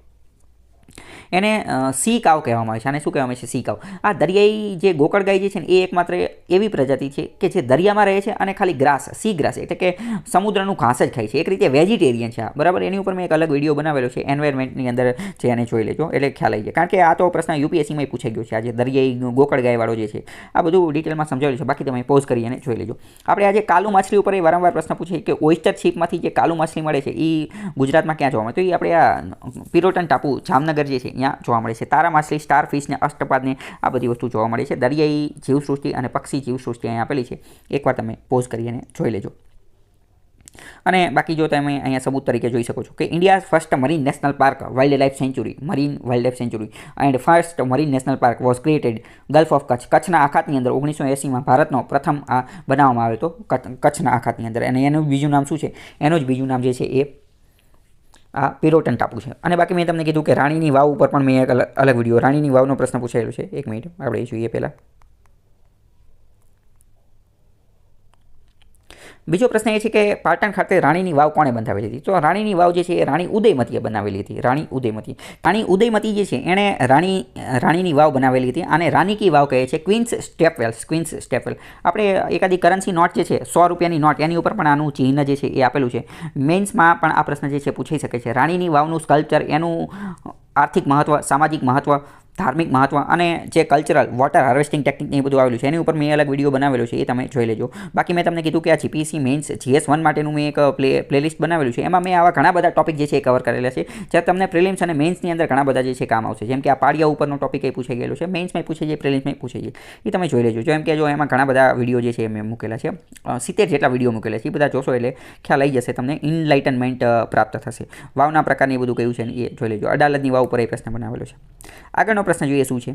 એને સી કાવ કહેવામાં આવે છે. અને શું કહેવામાં આવે છે? સી કાવ. આ દરિયાઈ જે ગોકળગાય જે છે ને એ એકમાત્ર એવી પ્રજાતિ છે કે જે દરિયામાં રહે છે અને ખાલી ગ્રાસ, સી ગ્રાસ એટલે કે સમુદ્રનું ઘાસ જ ખાય છે. એક રીતે વેજીટેરિયન છે આ, બરાબર? એની ઉપર મેં એક અલગ વિડીયો બનાવેલો છે એન્વાયરમેન્ટની અંદર, જે એને જોઈ લેજો એટલે ખ્યાલ આવી જાય. કારણ કે આ તો પ્રશ્ન યુપીએસસીમાં પૂછાઈ ગયો છે. આ જે દરિયાઈ ગોકળગાયવાળો જે છે આ બધું ડિટેલમાં સમજાવેલું છે. બાકી તમે પોઝ કરી અને જોઈ લેજો. આપણે આજે કાલુ માછલી ઉપર વારંવાર પ્રશ્ન પૂછે કે ઓઇસ્ટર શીપમાંથી જે કાલુ માછલી મળે છે એ ગુજરાતમાં ક્યાં જોવા મળે? તો એ આપણે આ પિરોટન ટાપુ જામનગર જે છે અહીંયા જોવા મળે છે. તારા માછલી, સ્ટાર ફિશ ને અષ્ટપાદને આ બધી વસ્તુ જોવા મળે છે. દરિયાઈ જીવસૃષ્ટિ અને પક્ષી જીવસૃષ્ટિ અહીંયા આપેલી છે. એકવાર તમે પોઝ કરી અને જોઈ લેજો. અને બાકી જો તમે અહીંયા સબૂત તરીકે જોઈ શકો છો કે India first marine national park wildlife sanctuary, marine wildlife sanctuary and first marine national park was created gulf of Kutch. કચ્છના આખાતની અંદર 1980માં ભારતનો પ્રથમ આ બનાવવામાં આવ્યો હતો કચ્છના આખાતની અંદર. અને એનું બીજું નામ શું છે? એનું જ બીજું નામ જે છે એ આ પિરોટન ટાપુ છે. અને બાકી મેં તમને કીધું કે રાણીની વાવ ઉપર પણ મેં એક અલગ વિડીયો, રાણીની વાવનો પ્રશ્ન પૂછાયેલો છે. 1 મિનિટ આપણે જોઈએ પહેલાં. બીજો પ્રશ્ન એ છે કે પાટણ ખાતે રાણીની વાવ કોણે બંધાવેલી હતી? તો રાણીની વાવ જે છે એ રાણી ઉદયમતીએ બનાવેલી હતી. રાણી ઉદયમતી જે છે એણે રાણીની વાવ બનાવેલી હતી. આને રાની કી વાવ કહે છે. Queens stepwell. આપણે એકાદી કરન્સી નોટ જે છે 100 રૂપિયાની નોટ, એની ઉપર પણ આનું ચિહ્ન જે છે એ આપેલું છે. મેન્સમાં પણ આ પ્રશ્ન જે છે પૂછાઈ શકે છે. રાણીની વાવનું સ્કલ્પચર, એનું આર્થિક મહત્ત્વ, સામાજિક મહત્ત્વ, ધાર્મિક મહત્વ અને જે કલ્ચરલ વોટર હાર્વેસ્ટિંગ ટેકનિક એ બધું આવેલું છે. એની ઉપર મેં અલગ વિડીયો બનાવેલો છે, એ તમે જોઈ લેજો. બાકી મેં તમને કીધું કે આ જીપીએસસી મેન્સ GS1 માટેનું મેં એક પ્લેલિસ્ટ બનાવેલું છે. એમાં મેં આવા ઘણા બધા ટોપિક જે છે એ કવર કરેલા છે, જ્યાં તમને પ્રિલિમ્સ અને મેન્સની અંદર ઘણા બધા જે છે કામ આવશે. જેમ કે આ પાડિયા ઉપરનો ટોપિક એ પૂછાઈ ગયેલો છે, મેન્સમાં પૂછાઈ જાય, પ્રિલિમ્સમાં પૂછાઈ જાય. એ તમે જોઈ લેજો. જેમ કે જો એમાં ઘણા બધા વિડીયો જે છે એ મેં મૂકેલા છે, 70 જેટલા વિડીયો મૂકેલા છે. એ બધા જોશો એટલે ખ્યાલ આવી જશે, તમને ઇનલાઇટનમેન્ટ પ્રાપ્ત થશે. વાવના પ્રકારની એ બધું કયું છે એ જોઈ લેજો. અડાલજની વાવ ઉપર એ પ્રશ્ન બનાવેલો છે. આગળનો પ્રશ્ન જોઈએ શું છે?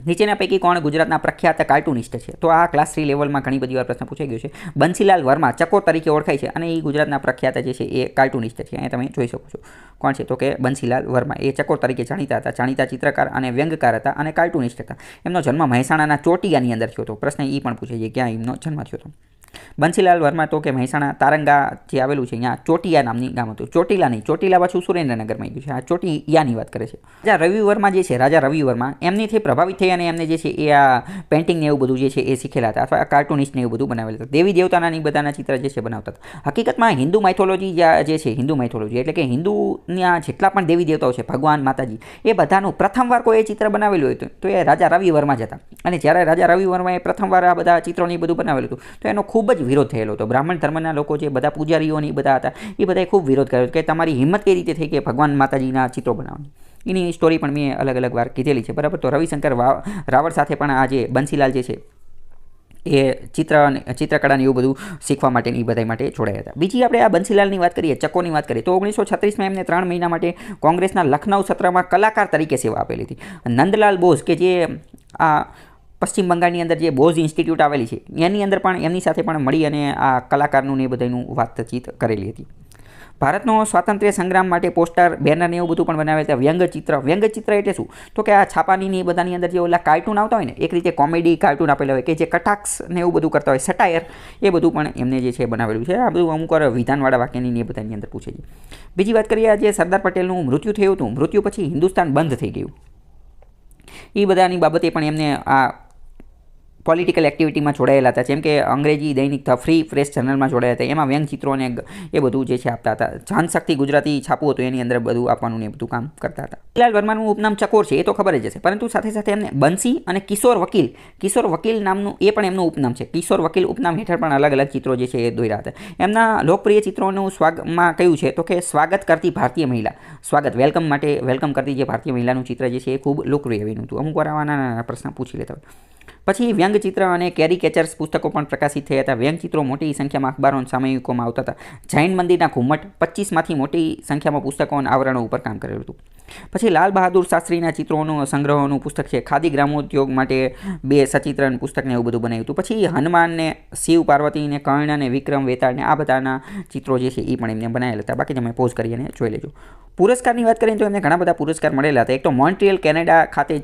નીચેના પૈકી કોણ ગુજરાતના પ્રખ્યાત કાર્ટૂનિસ્ટ છે? તો આ ક્લાસ 3 લેવલમાં ઘણી બધી વાર પ્રશ્ન પૂછાઈ ગયો છે. બંસીલાલ વર્મા ચકોર તરીકે ઓળખાય છે અને એ ગુજરાતના પ્રખ્યાત જે છે એ કાર્ટૂનિસ્ટ છે. અહીંયા તમે જોઈ શકો છો કોણ છે, તો કે બંસીલાલ વર્મા. એ ચકોર તરીકે જાણીતા હતા, જાણીતા ચિત્રકાર અને વ્યંગકાર હતા અને કાર્ટૂનિસ્ટ હતા. એમનો જન્મ મહેસાણાના ચોટિયાની અંદર થયો હતો. પ્રશ્ન એ પણ પૂછાય છે ક્યાં એમનો જન્મ થયો હતો. બંસીલાલ વર્મા તો કે મહેસાણા તારંગા જે આવેલું છે અહીંયા ચોટિયા નામની ગામ હતું. ચોટીલા નહીં, ચોટીલા પાછું સુરેન્દ્રનગરમાં આવ્યું છે. આ ચોટિયાની વાત કરે છે. રાજા રવિ વર્મા જે છે, રાજા રવિ વર્મા એમનીથી પ્રભાવિત થઈ અને એમને જે છે એ આ પેઇન્ટિંગ ને એવું બધું જે છે એ શીખેલા હતા, અથવા કાર્ટૂનિસ્ટ ને એવું બધું બનાવેલું હતા. દેવી દેવતાના બધાના ચિત્ર જે છે બનાવતા હતા. હકીકતમાં હિન્દુ માઇથોલોજી જે છે, હિન્દુ માઇથોલોજી એટલે કે હિન્દુના જેટલા પણ દેવી દેવતાઓ છે, ભગવાન, માતાજી, એ બધાનું પ્રથમવાર કોઈ ચિત્ર બનાવેલું હતું તો એ રાજા રવિ વર્મા જ હતા. અને જ્યારે રાજા રવિ વર્માએ પ્રથમવાર આ બધા ચિત્રોને બધું બનાવેલું હતું તો એનો ખૂબ જ વિરોધ થયેલો હતો. બ્રાહ્મણ ધર્મના લોકો જે બધા પૂજારીઓની બધા હતા એ બધાએ ખૂબ વિરોધ કર્યો કે તમારી હિંમત કઈ રીતે થઈ કે ભગવાન માતાજીના ચિત્રો બનાવવાની. એની સ્ટોરી પણ મેં અલગ અલગ વાર કીધેલી છે, બરાબર. તો રવિશંકર રાવળ સાથે પણ આ જે બંસીલાલ જે છે એ ચિત્રકળાને એવું બધું શીખવા માટે એ બધા માટે જોડાયા હતા. બીજી આપણે આ બંસીલાલની વાત કરીએ, ચકોની વાત કરીએ તો 1936માં એમને 3 મહિના માટે કોંગ્રેસના લખનઉ સત્રમાં કલાકાર તરીકે સેવા આપેલી હતી. નંદલાલ બોઝ કે જે આ પશ્ચિમ બંગાળની અંદર જે બોઝ ઇન્સ્ટિટ્યૂટ આવેલી છે એની અંદર પણ એમની સાથે પણ મળી અને આ કલાકારનું ને એ બધાનું વાતચીત કરેલી હતી. ભારતનો સ્વાતંત્ર્ય સંગ્રામ માટે પોસ્ટર, બેનર ને એવું બધું પણ બનાવે છે. વ્યંગચિત્ર એટલે શું? તો કે આ છાપાની ને બધાની અંદર જે ઓલા કાર્ટૂન આવતા હોય ને, એક રીતે કોમેડી કાર્ટૂન આપેલા હોય કે જે કટાક્ષ ને એવું બધું કરતા હોય, સટાયર, એ બધું પણ એમને જે છે બનાવેલું છે. આ બધું અમુક વાર વિધાનવાળા વાક્યની ને એ બધાની અંદર પૂછે છે. બીજી વાત કરીએ, જે સરદાર પટેલનું મૃત્યુ થયું હતું, મૃત્યુ પછી હિન્દુસ્તાન બંધ થઈ ગયું, એ બધાની બાબતે પણ એમને આ પોલિટિકલ એક્ટિવિટીમાં જોડાયેલા હતા. જેમ કે અંગ્રેજી દૈનિક ધ ફ્રી પ્રેસ જર્નલમાં જોડાયા હતા. એમાં વ્યંગચિત્રો ને એ બધું જે છે આપતા હતા. જનશક્તિ ગુજરાતી છાપવું હતું, એની અંદર બધું આપવાનું ને એ બધું કામ કરતા હતા. બંસીલાલ વર્માનું ઉપનામ ચકોર છે એ તો ખબર જ હશે, પરંતુ સાથે સાથે એમને બંસી અને કિશોર વકીલ નામનું એ પણ એમનું ઉપનામ છે. કિશોર વકીલ ઉપનામ હેઠળ પણ અલગ અલગ ચિત્રો જે છે એ દોર્યા હતા. એમના લોકપ્રિય ચિત્રોનું સ્વાગતમાં કયું છે તો કે સ્વાગત કરતી ભારતીય મહિલા, વેલકમ કરતી જે ભારતીય મહિલાનું ચિત્ર જે છે એ ખૂબ લોકપ્રિય બન્યું હતું. અમુક વાર આવા નાના પ્રશ્ન પૂછી લેતા હોય. પછી વ્યંગચિત્ર અને કેરિકેચર્સ પુસ્તકો પણ પ્રકાશિત થયા હતા. વ્યંગચિત્રો મોટી સંખ્યામાં અખબારો અને સામયિકોમાં આવતા હતા. જૈન મંદિરના ઘુમ્મટ 25માંથી મોટી સંખ્યામાં પુસ્તકો અને આવરણો ઉપર કામ કરેલું હતું. પછી લાલ બહાદુર શાસ્ત્રીના ચિત્રોનું સંગ્રહોનું પુસ્તક છે. ખાદી ગ્રામોદ્યોગ માટે 2 સચિત્રન પુસ્તકને એવું બધું બનાવ્યું હતું. પછી હનુમાનને, શિવ પાર્વતીને, કર્ણ અને વિક્રમ વેતાળને આ બધાના ચિત્રો જે છે એ પણ એમને બનાવેલા હતા. બાકી તમે પોઝ કરી અને જોઈ લેજો. પુરસ્કારની વાત કરીએ તો એમને ઘણા બધા પુરસ્કાર મળેલા હતા. એક તો મોન્ટ્રીયલ કેનેડા ખાતે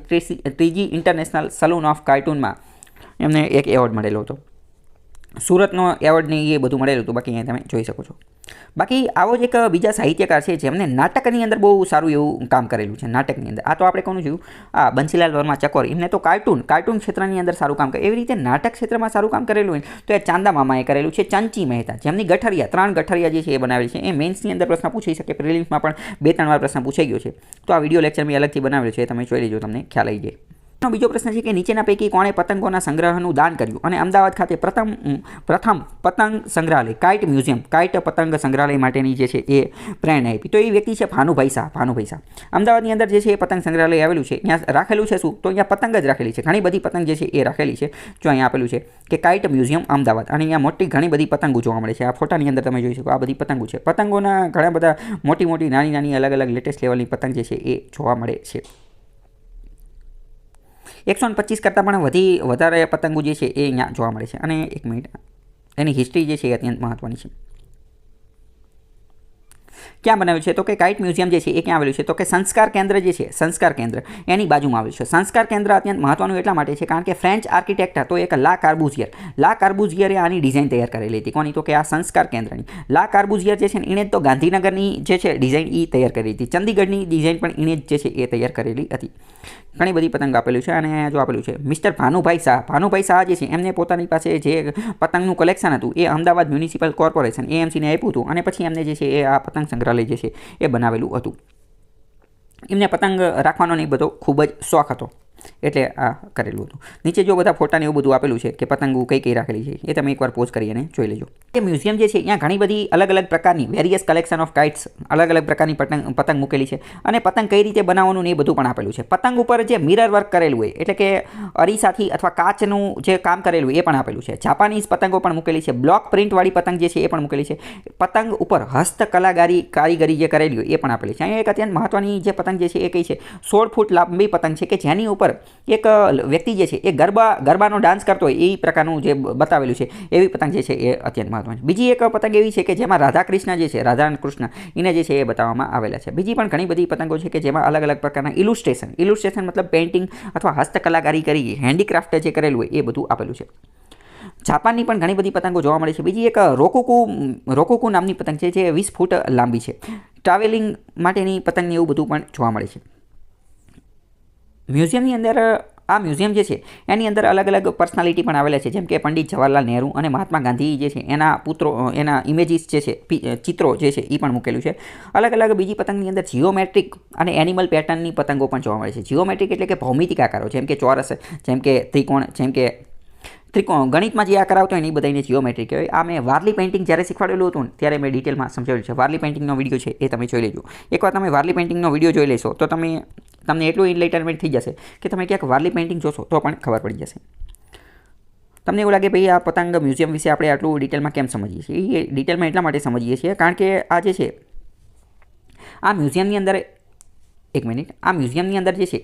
3જી ઇન્ટરનેશનલ સલૂન ઓફ કાર્ટૂનમાં એમને એક એવોર્ડ મળેલો હતો. સુરતનો એવોર્ડ ને એ બધું મળેલું હતું. બાકી અહીંયા તમે જોઈ શકો છો. બાકી આવો જ એક બીજા સાહિત્યકાર છે જેમને નાટકની અંદર બહુ સારું એવું કામ કરેલું છે. નાટકની અંદર આ તો આપણે કોનું જોયું, આ બંસીલાલ વર્મા ચકોર. એમને તો કાર્ટૂન ક્ષેત્રની અંદર સારું કામ કરે. એવી રીતે નાટક ક્ષેત્રમાં સારું કામ કરેલું હોય તો એ ચાંદા મામાએ કરેલું છે. ચંચી મહેતા, જેમની ગઠરિયા 3 ગઠરિયા જે છે એ બનાવેલી છે. એ મેન્સની અંદર પ્રશ્ન પૂછાઈ શકે, પ્રિલિમ્સમાં પણ 2-3 વાર પ્રશ્ન પૂછાઈ ગયો છે. તો આ વિડીયો લેક્ચર મેં અલગથી બનાવેલું છે, તમે જોઈ લેજો, તમને ખ્યાલ આવી જાય. બીજો પ્રશ્ન છે કે નીચેના પૈકી કોણે પતંગોના સંગ્રહનું દાન કર્યું અને અમદાવાદ ખાતે પ્રથમ પતંગ સંગ્રહાલય કાઇટ મ્યુઝિયમ કાઇટ પતંગ સંગ્રહાલય માટેની જે છે એ પ્રેરણા આપી. તો એ વ્યક્તિ છે ભાનુભાઈ શાહ. અમદાવાદની અંદર જે છે એ પતંગ સંગ્રહાલય આવેલું છે. ત્યાં રાખેલું છે શું? તો અહીંયા પતંગ જ રાખેલી છે. ઘણી બધી પતંગ જે છે એ રાખેલી છે. જો અહીંયા આપેલું છે કે કાઇટ મ્યુઝિયમ અમદાવાદ અને અહીંયા મોટી ઘણી બધી પતંગો જોવા મળે છે. આ ફોટાની અંદર તમે જોઈ શકો આ બધી પતંગો છે. પતંગોના ઘણા બધા મોટી નાની અલગ લેટેસ્ટ લેવલની પતંગ જે છે એ જોવા મળે છે. 125 કરતાં પણ વધારે પતંગો જે છે એ અહીંયા જોવા મળે છે. અને એક મિનિટ, એની હિસ્ટ્રી જે છે એ અત્યંત મહત્ત્વની છે. ક્યાં બનાવ્યું છે? તો કે કાઇટ મ્યુઝિયમ જે છે એ ક્યાં આવેલું છે? તો કે સંસ્કાર કેન્દ્ર જે છે સંસ્કાર કેન્દ્ર એની બાજુમાં આવેલું છે. સંસ્કાર કેન્દ્ર અત્યંત મહત્વનું એટલા માટે છે કારણ કે ફ્રેન્ચ આર્કિટેક્ટ હતો એક લા કાર્બુઝિયરે આની ડિઝાઇન તૈયાર કરેલી હતી. કોની? તો કે આ સંસ્કાર કેન્દ્રની. લા કાર્બુઝિયર જે છે એણે તો ગાંધીનગરની જે છે ડિઝાઇન એ તૈયાર કરેલી હતી. ચંદીગઢની ડિઝાઇન પણ એણે જે છે એ તૈયાર કરેલી હતી. ઘણી બધી પતંગ આપેલું છે. અને જો આપેલું છે મિસ્ટર ભાનુભાઈ શાહ જે છે એમને પોતાની પાસે જે પતંગનું કલેક્શન હતું એ અમદાવાદ મ્યુનિસિપલ કોર્પોરેશન AMCને આપ્યું હતું અને પછી એમને જે છે એ આ પતંગ સંગ્રહાલય જે છે એ બનાવેલું હતું. એમને પતંગ રાખવાનો નહીં બધો ખૂબ જ શોખ હતો એટલે આ કરેલું હતું. નીચે જો બધા ફોટાને એવું બધું આપેલું છે કે પતંગો કઈ રાખેલી છે એ તમે એકવાર પોઝ કરી અને જોઈ લેજો. એ મ્યુઝિયમ જે છે ત્યાં ઘણી બધી અલગ પ્રકારની વેરિયસ કલેક્શન ઓફ કાઇટ્સ અલગ પ્રકારની પતંગ મૂકેલી છે અને પતંગ કઈ રીતે બનાવવાનું ને એ બધું પણ આપેલું છે. પતંગ ઉપર જે મિરર વર્ક કરેલું હોય એટલે કે અરીસાથી અથવા કાચનું જે કામ કરેલું એ પણ આપેલું છે. જાપાનીઝ પતંગો પણ મૂકેલી છે. બ્લોક પ્રિન્ટવાળી પતંગ જે છે એ પણ મૂકેલી છે. પતંગ ઉપર કારીગરી જે કરેલી હોય એ પણ આપેલી છે. અહીંયા એક અત્યંત મહત્વની જે પતંગ જે છે એ કઈ છે 16 ફૂટ લાંબી પતંગ છે કે જેની ઉપર એક વ્યક્તિ જે છે એ ગરબાનો ડાન્સ કરતો હોય એ પ્રકારનું જે બતાવેલું છે એવી પતંગ જે છે એ અત્યંત મહત્વની. બીજી એક પતંગ એવી છે કે જેમાં રાધા કૃષ્ણ એને જે છે એ બતાવવામાં આવેલા છે. બીજી પણ ઘણી બધી પતંગો છે કે જેમાં અલગ પ્રકારના ઇલુસ્ટ્રેશન મતલબ પેઇન્ટિંગ અથવા હસ્તકલાકારી કરી હેન્ડીક્રાફ્ટ જે કરેલું હોય એ બધું આપેલું છે. જાપાનની પણ ઘણી બધી પતંગો જોવા મળે છે. બીજી એક રોકુકુ નામની પતંગ છે જે 20 ફૂટ લાંબી છે. ટ્રાવેલિંગ માટેની પતંગની એવું બધું પણ જોવા મળે છે. મ્યુઝિયમની અંદર આ મ્યુઝિયમ જે છે એની અંદર અલગ પર્સનાલિટી પણ આવેલા છે. જેમ કે પંડિત જવાહરલાલ નહેરુ અને મહાત્મા ગાંધી જે છે એના પુત્રો એના ઇમેજીસ જે છે ચિત્રો જે છે એ પણ મૂકેલું છે. અલગ બીજી પતંગની અંદર જીઓમેટ્રિક અને એનિમલ પેટર્નની પતંગો પણ જોવા મળે છે. જીઓમેટ્રિક એટલે કે ભૌમિતિક આકારો જેમ કે ચોરસ, જેમ કે ત્રિકોણ, જેમ કે ગણિતમાં જે આકાર આવતો હોય ને એ બધાને જીઓમેટ્રિક કહેવાય. આ મેં વારલી પેઇન્ટિંગ જ્યારે શીખવાડેલું હતું ને ત્યારે મેં ડિટેલમાં સમજાવેલું છે. વારલી પેઇન્ટિંગનો વિડીયો છે એ તમે જોઈ લેજો. એકવાર તમે વારલી પેઇન્ટિંગનો વિડીયો જોઈ લેશો તો તમને એટલું ઇન્લાઇટમેન્ટ થઈ જશે કે તમે ક્યાંક વારલી પેઇન્ટિંગ જોશો તો પણ ખબર પડી જશે. તમને એવું લાગે ભાઈ આ પતંગ મ્યુઝિયમ વિશે આપણે આટલું ડિટેલમાં કેમ સમજીએ છીએ? એ ડિટેલમાં એટલા માટે સમજીએ છીએ કારણ કે આ જે છે આ મ્યુઝિયમની અંદર આ મ્યુઝિયમની અંદર જે છે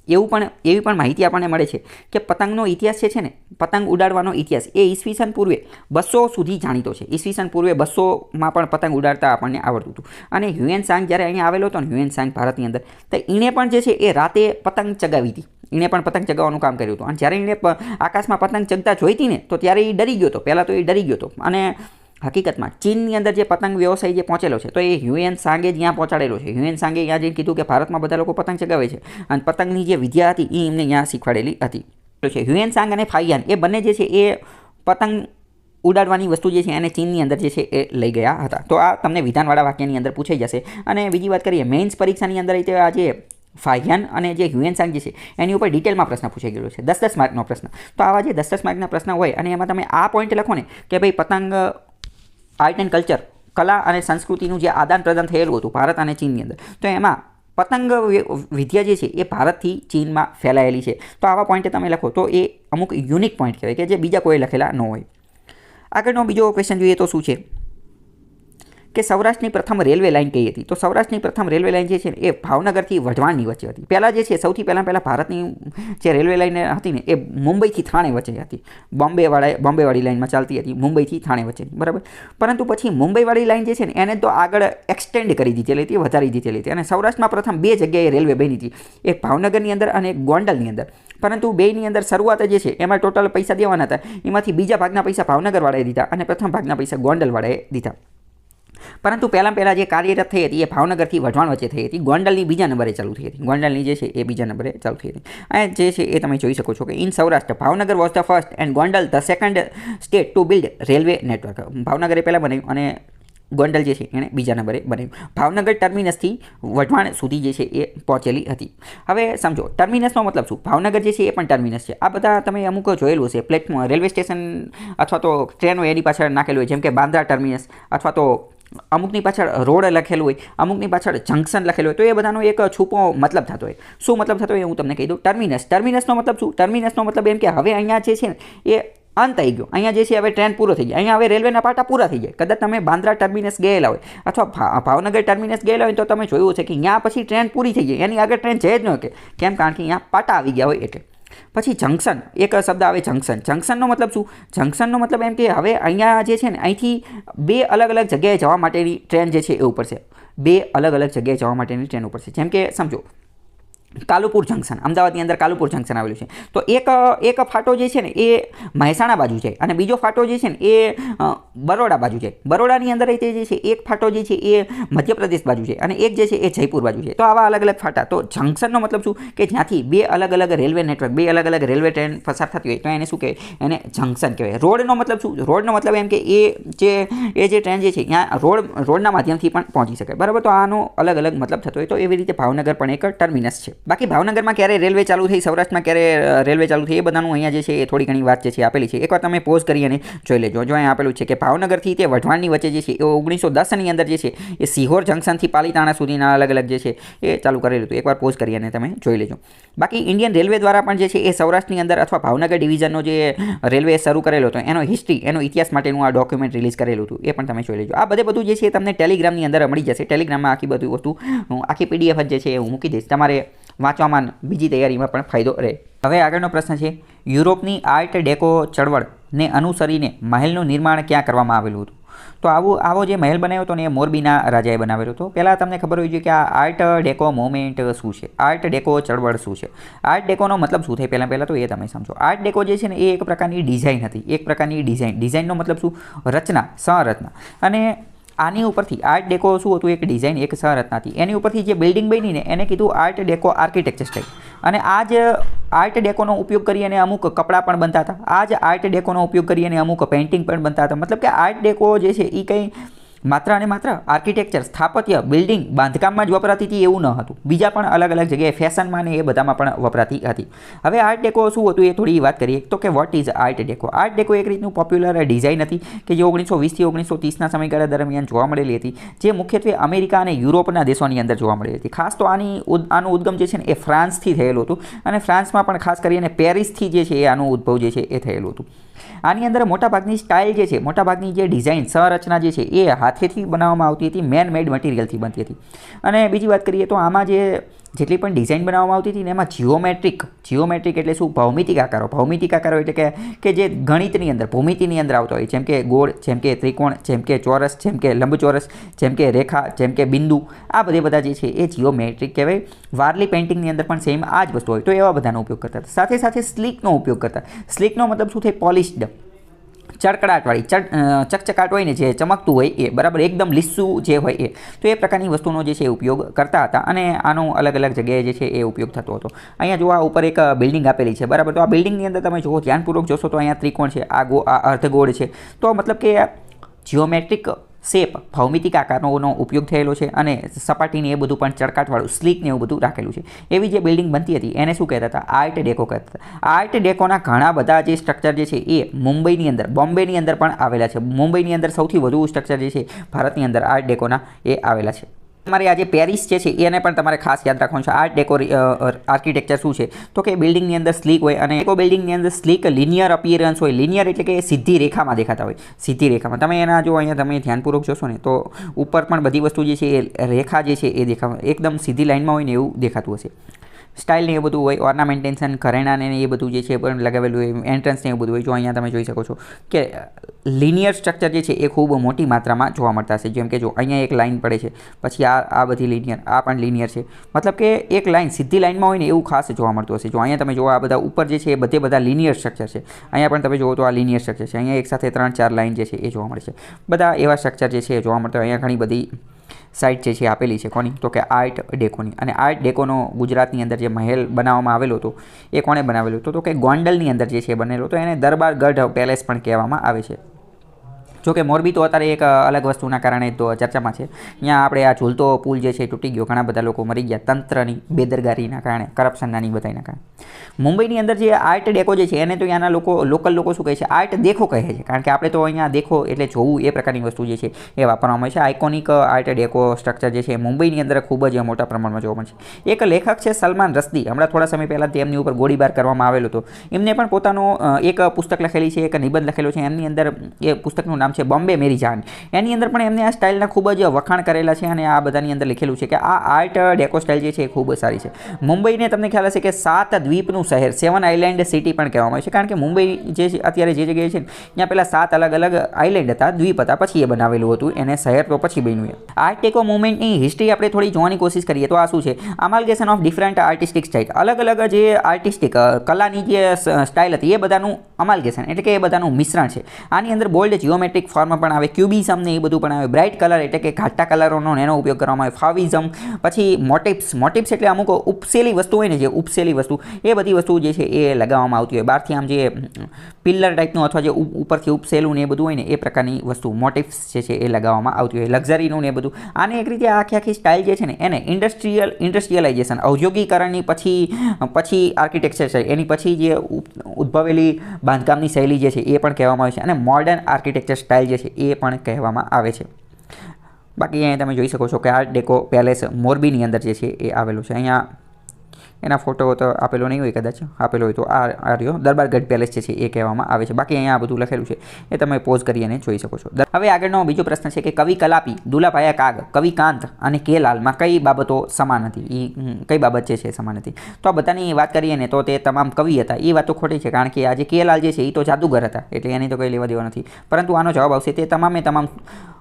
એવી પણ માહિતી આપણને મળે છે કે પતંગનો ઇતિહાસ છે ને પતંગ ઉડાડવાનો ઇતિહાસ એ ઈસવીસન પૂર્વે 200 સુધી જાણીતો છે. ઈસવીસન પૂર્વે 200માં પણ પતંગ ઉડાડતા આપણને આવડતું હતું. અને હ્યુએન સાંગ જ્યારે અહીંયા આવેલો હતો ને હ્યુએન સાંગ ભારતની અંદર તો એણે પણ જે છે એ રાતે પતંગ ચગાવી હતી. એણે પણ પતંગ ચગાવવાનું કામ કર્યું હતું. અને જ્યારે એણે આકાશમાં પતંગ ચગતા જોઈ હતી ને તો ત્યારે એ ડરી ગયો હતો. પહેલાં તો એ ડરી ગયો હતો. અને હકીકતમાં ચીનની અંદર જે પતંગ વ્યવસાય જે પહોંચેલો છે તો એ હ્યુએન સાંગે જ ત્યાં પહોંચાડેલો છે. હ્યુએન સાંગે ત્યાં જઈને કીધું કે ભારતમાં બધા લોકો પતંગ ચગાવે છે અને પતંગની જે વિદ્યા હતી એ એમને ત્યાં શીખવાડેલી હતી. હ્યુએન સાંગ અને ફાઇયાન એ બંને જે છે એ પતંગ ઉડાડવાની વસ્તુ જે છે એને ચીનની અંદર જે છે એ લઈ ગયા હતા. તો આ તમને વિધાનવાળા વાક્યની અંદર પૂછાઈ જશે. અને બીજી વાત કરીએ મેઇન્સ પરીક્ષાની અંદર આ જે ફાઇયાન અને જે હ્યુએન સાંગ જે છે એની ઉપર ડિટેલમાં પ્રશ્ન પૂછાઈ ગયેલો છે. 10 માર્કનો પ્રશ્ન. તો આવા જે 10 માર્કના પ્રશ્ન હોય અને એમાં તમે આ પોઈન્ટ લખો ને કે ભાઈ પતંગ આર્ટ એન્ડ કલ્ચર કલા અને સંસ્કૃતિનું જે આદાન પ્રદાન થયેલું હતું ભારત અને ચીનની અંદર તો એમાં પતંગ વિદ્યા જે છે એ ભારતથી ચીનમાં ફેલાયેલી છે. તો આવા પોઈન્ટ તમે લખો તો એ અમુક યુનિક પોઈન્ટ કહેવાય કે જે બીજા કોઈ લખેલા ન હોય. આગળનો બીજો ક્વેશ્ચન જોઈએ તો શું છે કે સૌરાષ્ટ્રની પ્રથમ રેલવે લાઇન કઈ હતી? તો સૌરાષ્ટ્રની પ્રથમ રેલવે લાઇન જે છે એ ભાવનગરથી વઢવાણની વચ્ચે હતી. પહેલાં જે છે સૌથી પહેલાં ભારતની જે રેલવે લાઇન હતી ને એ મુંબઈથી થાણે વચ્ચે હતી. બોમ્બેવાળી લાઇનમાં ચાલતી હતી મુંબઈથી થાણે વચ્ચેની, બરાબર. પરંતુ પછી મુંબઈવાળી લાઇન જે છે ને એને તો આગળ એક્સટેન્ડ કરી દીધેલી હતી, વધારી દીધેલી હતી. અને સૌરાષ્ટ્રમાં પ્રથમ 2 જગ્યાએ રેલવે બની હતી, એક ભાવનગરની અંદર અને એક ગોંડલની અંદર. પરંતુ બેની અંદર શરૂઆત જે છે એમાં ટોટલ પૈસા દેવાના હતા, એમાંથી બીજા ભાગના પૈસા ભાવનગરવાળાએ દીધા અને પ્રથમ ભાગના પૈસા ગોંડલવાળાએ દીધા. પરંતુ પહેલાં જે કાર્યરત થઈ હતી એ ભાવનગરથી વઢવાણ વચ્ચે થઈ હતી. ગોંડલની બીજા નંબરે ચાલુ થઈ હતી. ગોંડલની જે છે એ બીજા નંબરે ચાલુ થઈ હતી. અને જે છે એ તમે જોઈ શકો છો કે in Saurashtra Bhavnagar was the first and Gondal the second state to build railway network. ભાવનગરે પહેલાં બનાવ્યું અને ગોંડલ જે છે એણે બીજા નંબરે બનાવ્યું. ભાવનગર ટર્મિનસથી વઢવાણ સુધી જે છે એ પહોંચેલી હતી. હવે સમજો ટર્મિનસનો મતલબ શું? ભાવનગર જે છે એ પણ ટર્મિનસ છે. આ બધા તમે અમુક જોયેલું છે પ્લેટફોર્મ, રેલવે સ્ટેશન અથવા તો ટ્રેનો એની પાછળ નાખેલું હોય, જેમ કે બાંદ્રા ટર્મિનસ અથવા તો અમુકની પાછળ રોડ લખેલું હોય, અમુકની પાછળ જંકશન લખેલું હોય. તો એ બધાનો એક છૂપો મતલબ થતો હોય. શું મતલબ થતો હોય હું તમને કહી દઉં. ટર્મિનસનો મતલબ શું? ટર્મિનસનો મતલબ એમ કે હવે અહીંયા જે છે ને એ અંત આવી ગયો. અહીંયા જે છે હવે ટ્રેન પૂરો થઈ જાય, અહીંયા હવે રેલવેના પાટા પૂરા થઈ જાય. કદાચ તમે બાંદ્રા ટર્મિનસ ગયેલા હોય અથવા ભાવનગર ટર્મિનસ ગયેલા હોય તો તમે જોયું છે કે અહીંયા પછી ટ્રેન પૂરી થઈ જાય, એની આગળ ટ્રેન જઈ જ ન કે કેમ? કારણ કે અહીંયા પાટા આવી ગયા હોય એટલે. પછી જંકશન, એક શબ્દ આવે જંકશન. જંકશનનો મતલબ શું? જંકશનનો મતલબ એમ કે હવે અહીંયા જે છે ને અહીંથી બે અલગ અલગ જગ્યાએ જવા માટેની ટ્રેન જે છે એ ઉપર છે. બે અલગ અલગ જગ્યાએ જવા માટેની ટ્રેન ઉપર છે. જેમ કે સમજો કાલુપુર જંકશન, અમદાવાદની અંદર કાલુપુર જંકશન આવેલું છે. તો એક ફાટો જે છે ને એ મહેસાણા બાજુ જાય અને બીજો ફાટો જે છે ને એ બરોડા બાજુ જાય. બરોડાની અંદર જે છે એક ફાટો જે છે એ મધ્યપ્રદેશ બાજુ છે અને એક જે છે એ જયપુર બાજુ છે. તો આવા અલગ અલગ ફાટા. તો જંકશનનો મતલબ શું? કે જ્યાંથી બે અલગ અલગ રેલવે નેટવર્ક, બે અલગ અલગ રેલવે ટ્રેન પસાર થતી હોય તો એને શું કહેવાય? એને જંકશન કહેવાય. રોડનો મતલબ શું? રોડનો મતલબ એમ કે એ જે ટ્રેન જે છે ત્યાં રોડના માધ્યમથી પણ પહોંચી શકાય. બરાબર? તો આનો અલગ અલગ મતલબ થતો હોય. તો એવી રીતે ભાવનગર પણ એક ટર્મિનસ છે. બાકી ભાવનગરમાં ક્યારે રેલવે ચાલુ થઈ, સૌરાષ્ટ્રમાં ક્યારે રેલવે ચાલુ થઈ, એ બધાનું અહીંયા જે છે એ થોડી ઘણી વાત જે છે આપેલી છે. એકવાર તમે પોઝ કરી અને જોઈ લેજો. જો અહીંયા આપેલું છે કે ભાવનગરથી તે વઢવાણની વચ્ચે જે છે એ 1910ની અંદર જે છે એ સિહોર જંકશનથી પાલીતાણા સુધીના અલગ અલગ જે છે એ ચાલુ કરેલું હતું. એકવાર પોઝ કરી અને તમે જોઈ લેજો. બાકી ઇન્ડિયન રેલવે દ્વારા પણ જે છે એ સૌરાષ્ટ્રની અંદર અથવા ભાવનગર ડિવિઝનનો જે રેલવે શરૂ કરેલો હતો એનો હિસ્ટ્રી, એનો ઇતિહાસ માટેનું આ ડોક્યુમેન્ટ રિલીઝ કરેલું હતું. એ પણ તમે જોઈ લેજો. આ બધું જે છે તમને ટેલિગ્રામની અંદર મળી જશે. ટેલિગ્રામમાં આખી બધી વસ્તુ, આખી PDF જે છે એ હું મૂકી દઈશ. તમારે વાંચવામાં, બીજી તૈયારીમાં પણ ફાયદો રહે. હવે આગળનો પ્રશ્ન છે, યુરોપની આર્ટ ડેકો ચળવળને અનુસરીને મહેલનું નિર્માણ ક્યાં કરવામાં આવેલું હતું? તો આવો જે મહેલ બનાવ્યો હતો ને એ મોરબીના રાજાએ બનાવેલો હતો. પહેલાં તમને ખબર હોવી જોઈએ કે આ આર્ટ ડેકો મોમેન્ટ શું છે, આર્ટ ડેકો ચળવળ શું છે, આર્ટ ડેકોનો મતલબ શું થાય પહેલાં તો એ તમે સમજો. આર્ટ ડેકો જે છે ને એ એક પ્રકારની ડિઝાઇન હતી, એક પ્રકારની ડિઝાઇનનો મતલબ શું? રચના, સંરચના. અને આની ઉપરથી આર્ટ ડેકો શું હતું? એક ડિઝાઇન, એક સંરચના હતી. એની ઉપરથી જે બિલ્ડિંગ બની ને એને કીધું આર્ટ ડેકો આર્કિટેક્ચર સ્ટાઇલ. અને આ જ આર્ટ ડેકોનો ઉપયોગ કરી અને અમુક કપડાં પણ બનતા હતા. આ જ આર્ટ ડેકોનો ઉપયોગ કરી અને અમુક પેઇન્ટિંગ પણ બનતા હતા. મતલબ કે આર્ટ ડેકો જે છે એ કંઈ માત્ર અને માત્ર આર્કિટેક્ચર, સ્થાપત્ય, બિલ્ડિંગ, બાંધકામમાં જ વપરાતી હતી એવું ન હતું. બીજા પણ અલગ અલગ જગ્યાએ ફેશનમાં ને એ બધામાં પણ વપરાતી હતી. હવે આર્ટ ડેકો શું હતું એ થોડી વાત કરીએ. તો કે what is art deco? Art deco એક રીતનું પોપ્યુલર ડિઝાઇન હતી કે જે 1920થી 1930ના સમયગાળા દરમિયાન જોવા મળેલી હતી, જે મુખ્યત્વે અમેરિકા અને યુરોપના દેશોની અંદર જોવા મળેલી હતી. ખાસ તો આનો ઉદ્ગમ જે છે ને એ ફ્રાન્સથી થયેલું હતું અને ફ્રાન્સમાં પણ ખાસ કરીને પેરિસથી જે છે એ આનો ઉદ્ભવ જે છે એ થયેલું હતું. આની અંદર મોટાભાગની સ્ટાઇલ જે છે, મોટાભાગની જે ડિઝાઇન, સંરચના જે છે એ હાથેથી બનાવવામાં આવતી હતી, મેન મેડ મટીરિયલથી બનતી હતી. અને બીજી વાત કરીએ તો આમાં જેટલી પણ ડિઝાઇન બનાવવામાં આવતી હતી ને એમાં જીઓમેટ્રિક એટલે શું? ભૌમિતિક આકારો એટલે કે જે ગણિતની અંદર, ભૂમિતિની અંદર આવતા હોય, જેમ કે ગોળ, જેમ કે ત્રિકોણ, જેમ કે ચોરસ, જેમ કે લંબચોરસ, જેમ કે રેખા, જેમ કે બિંદુ. આ બધા જે છે એ જીઓમેટ્રિક કહેવાય. વારલી પેઇન્ટિંગની અંદર પણ સેમ આ જ વસ્તુ હોય. તો એવા બધાનો ઉપયોગ કરતા હતા. સાથે સાથે સ્લીકનો ઉપયોગ કરતા. સ્લીકનો મતલબ શું થાય? પોલિશ્ડ, ચળકડાટવાળી, ચકચકાટ હોય ને જે ચમકતું હોય એ, બરાબર, એકદમ લીસું જે હોય એ. તો એ પ્રકારની વસ્તુનો જે છે એ ઉપયોગ કરતા હતા અને આનો અલગ અલગ જગ્યાએ જે છે એ ઉપયોગ થતો હતો. અહીંયા જો આ ઉપર એક બિલ્ડિંગ આપેલી છે, બરાબર. તો આ બિલ્ડિંગની અંદર તમે જુઓ, ધ્યાનપૂર્વક જોશો તો અહીંયા ત્રિકોણ છે, આ અર્ધગોળ છે. તો મતલબ કે જીઓમેટ્રિક શેપ, ભૌમિતિક આકારોનો ઉપયોગ થયેલો છે અને સપાટીને એ બધું પણ ચળકાટવાળું, સ્લીક ને એવું બધું રાખેલું છે. એવી જે બિલ્ડિંગ બનતી હતી એને શું કહેતા હતા? આર્ટ ડેકો કહેતા હતા. આર્ટ ડેકોના ઘણા બધા જે સ્ટ્રક્ચર જે છે એ મુંબઈની અંદર, બોમ્બેની અંદર પણ આવેલા છે. મુંબઈની અંદર સૌથી વધુ સ્ટ્રક્ચર જે છે ભારતની અંદર આર્ટ ડેકોના એ આવેલા છે. તમારે આજે પેરિસ જે છે એને પણ તમારે ખાસ યાદ રાખવાનું છે. આર્ટ ડેકો આર્કિટેક્ચર શું છે? તો કે બિલ્ડિંગની અંદર સ્લીક હોય અને ડેકો બિલ્ડિંગની અંદર સ્લીક લિનિયર અપિયરન્સ હોય. લિનિયર એટલે કે સીધી રેખામાં દેખાતા હોય, સીધી રેખામાં. તમે એના જો અહીંયા તમે ધ્યાનપૂર્વક જોશો ને તો ઉપર પણ બધી વસ્તુ જે છે એ રેખા જે છે એ એકદમ સીધી લાઇનમાં હોય ને એવું દેખાતું હશે. સ્ટાઇલ ને એ બધું હોય, ઓર્નામેન્ટેશન, ઘરેણાને એ બધું જે છે પણ લગાવેલું હોય, એન્ટ્રન્સ ને એવું બધું હોય. જો અહીંયા તમે જોઈ શકો છો કે લિનિયર સ્ટ્રક્ચર જે છે એ ખૂબ મોટી માત્રામાં જોવા મળતા હશે. જેમ કે જો અહીંયા એક લાઇન પડે છે, પછી આ બધી લિનિયર, આ પણ લિનિયર છે. મતલબ કે એક લાઇન સીધી લાઇનમાં હોય ને એવું ખાસ જોવા મળતું હશે. જો અહીંયા તમે જુઓ આ બધા ઉપર જે છે એ બધા લિનિયર સ્ટ્રક્ચર છે. અહીંયા પણ તમે જુઓ તો આ લિનિયર સ્ટ્રક્ચર છે. અહીંયા એક સાથે 3-4 લાઇન જે છે એ જોવા મળે છે. બધા એવા સ્ટ્રક્ચર જે છે એ જોવા મળતા. અહીંયા ઘણી બધી સાઇટ જે છે આપેલી છે. કોની? તો કે આર્ટ ડેકોની. અને આર્ટ ડેકોનો ગુજરાતની અંદર જે મહેલ બનાવવામાં આવેલો હતો એ કોણે બનાવેલો હતો? તો કે ગોંડલની અંદર જે છે બનેલો હતો. એને દરબાર ગઢ પેલેસ પણ કહેવામાં આવે છે. જોકે મોરબી તો અત્યારે એક અલગ વસ્તુના કારણે તો ચર્ચામાં છે. ત્યાં આપણે આ ઝૂલતો પુલ જે છે તૂટી ગયો, ઘણા બધા લોકો મરી ગયા તંત્રની બેદરકારીના કારણે, કરપ્શનના ની બધાના કારણે. મુંબઈની અંદર જે આર્ટ ડેકો જે છે એને તો ત્યાંના લોકલ લોકો શું કહે છે, આર્ટ દેખો કહે છે, કારણ કે આપણે તો અહીંયા દેખો એટલે જોવું એ પ્રકારની વસ્તુ જે છે એ વાપરવામાં આવે છે. આઇકોનિક આર્ટ ડેકો સ્ટ્રક્ચર જે છે એ મુંબઈની અંદર ખૂબ જ મોટા પ્રમાણમાં જોવા મળે છે. એક લેખક છે સલમાન રશ્દી, હમણાં થોડા સમય પહેલાં તેમની ઉપર ગોળીબાર કરવામાં આવેલો હતો. એમને પણ પોતાનો એક પુસ્તક લખેલી છે, એક નિબંધ લખેલો છે. એમની અંદર એ પુસ્તકનું નામ છે બોમ્બે મેરી જાન. એની અંદર પણ એમને આ સ્ટાઇલના ખૂબ જ વખાણ કરેલા છે અને આ બધાની અંદર લખેલું છે કે આ આર્ટ ડેકો સ્ટાઇલ જે છે એ ખૂબ જ સારી છે. મુંબઈને તમને ખ્યાલ હશે કે 7 દ્વીપનું શહેર, 7 આઇલેન્ડ સિટી પણ કહેવામાં આવે છે, કારણ કે મુંબઈ જે છે અત્યારે જે જગ્યાએ છે ત્યાં પહેલાં 7 અલગ અલગ આઇલેન્ડ હતા, દ્વીપ હતા, પછી એ બનાવેલું હતું, એને શહેર તો પછી બન્યું. આર્ટ ડેકો મુવમેન્ટની હિસ્ટ્રી આપણે થોડી જોવાની કોશિશ કરીએ તો આ શું છે, અમાલ્ગેશન ઓફ ડિફરન્ટ આર્ટિસ્ટિક સ્ટાઇલ, અલગ અલગ જે આર્ટિસ્ટિક કલાની જે સ્ટાઇલ હતી એ બધાનું અમાલ્ગેશન એટલે કે એ બધાનું મિશ્રણ છે. આની અંદર બોલ્ડ જીઓમેટ્રિક ફોર્મ પણ આવે, ક્યુબિઝમ ને એ બધું પણ આવે, બ્રાઇટ કલર એટલે કે ઘાટા કલરોનો એનો ઉપયોગ કરવામાં આવે, ફાવિઝમ, પછી મોટિવ્સ એટલે અમુક ઉપસેલી વસ્તુ હોય ને, જે ઉપસેલી વસ્તુ એ બધી વસ્તુ જે છે એ લગાવવામાં આવતી હોય. બહારથી આમ જે પિલ્લર ટાઈપનું અથવા જે ઉપરથી ઉપસેલું ને એ બધું હોય ને એ પ્રકારની વસ્તુ મોટિવ્સ જે છે એ લગાવવામાં આવતી હોય, લક્ઝરીનું ને એ બધું. આને એક રીતે આખી સ્ટાઇલ જે છે ને એને ઇન્ડસ્ટ્રીયલાઇઝેશન, ઔદ્યોગિકરણની પછી આર્કિટેક્ચર છે એની પછી જે ઉદ્ભવેલી બાંધકામની શૈલી જે છે એ પણ કહેવામાં આવે છે, અને મોડર્ન આર્કિટેક્ચર સ્ટાઇલ જે છે એ પણ કહેવામાં આવે છે. બાકી અહીંયા તમે જોઈ શકો છો કે આર્ટ ડેકો પેલેસ મોરબીની અંદર જે છે એ આવેલું છે. અહીંયા એના ફોટો તો આપેલો નહીં હોય, કદાચ આપેલો હોય તો આ રહ્યો દરબારગઢ પેલેસ જે છે એ કહેવામાં આવે છે. બાકી અહીંયા આ બધું લખેલું છે એ તમે પોઝ કરી અને જોઈ શકો છો. હવે આગળનો બીજો પ્રશ્ન છે કે કવિ કલાપી, દુલાભાયા કાગ, કવિ કાંત અને કે લાલમાં કઈ બાબતો સમાન હતી, એ કઈ બાબત જે છે સમાન હતી? તો આ બધાની વાત કરીએ ને તો તે તમામ કવિ હતા, એ વાત તો ખોટી છે, કારણ કે આજે કે લાલ જે છે એ તો જાદુગર હતા, એટલે એની તો કંઈ લેવા દેવા નથી. પરંતુ આનો જવાબ આવશે તે તમામ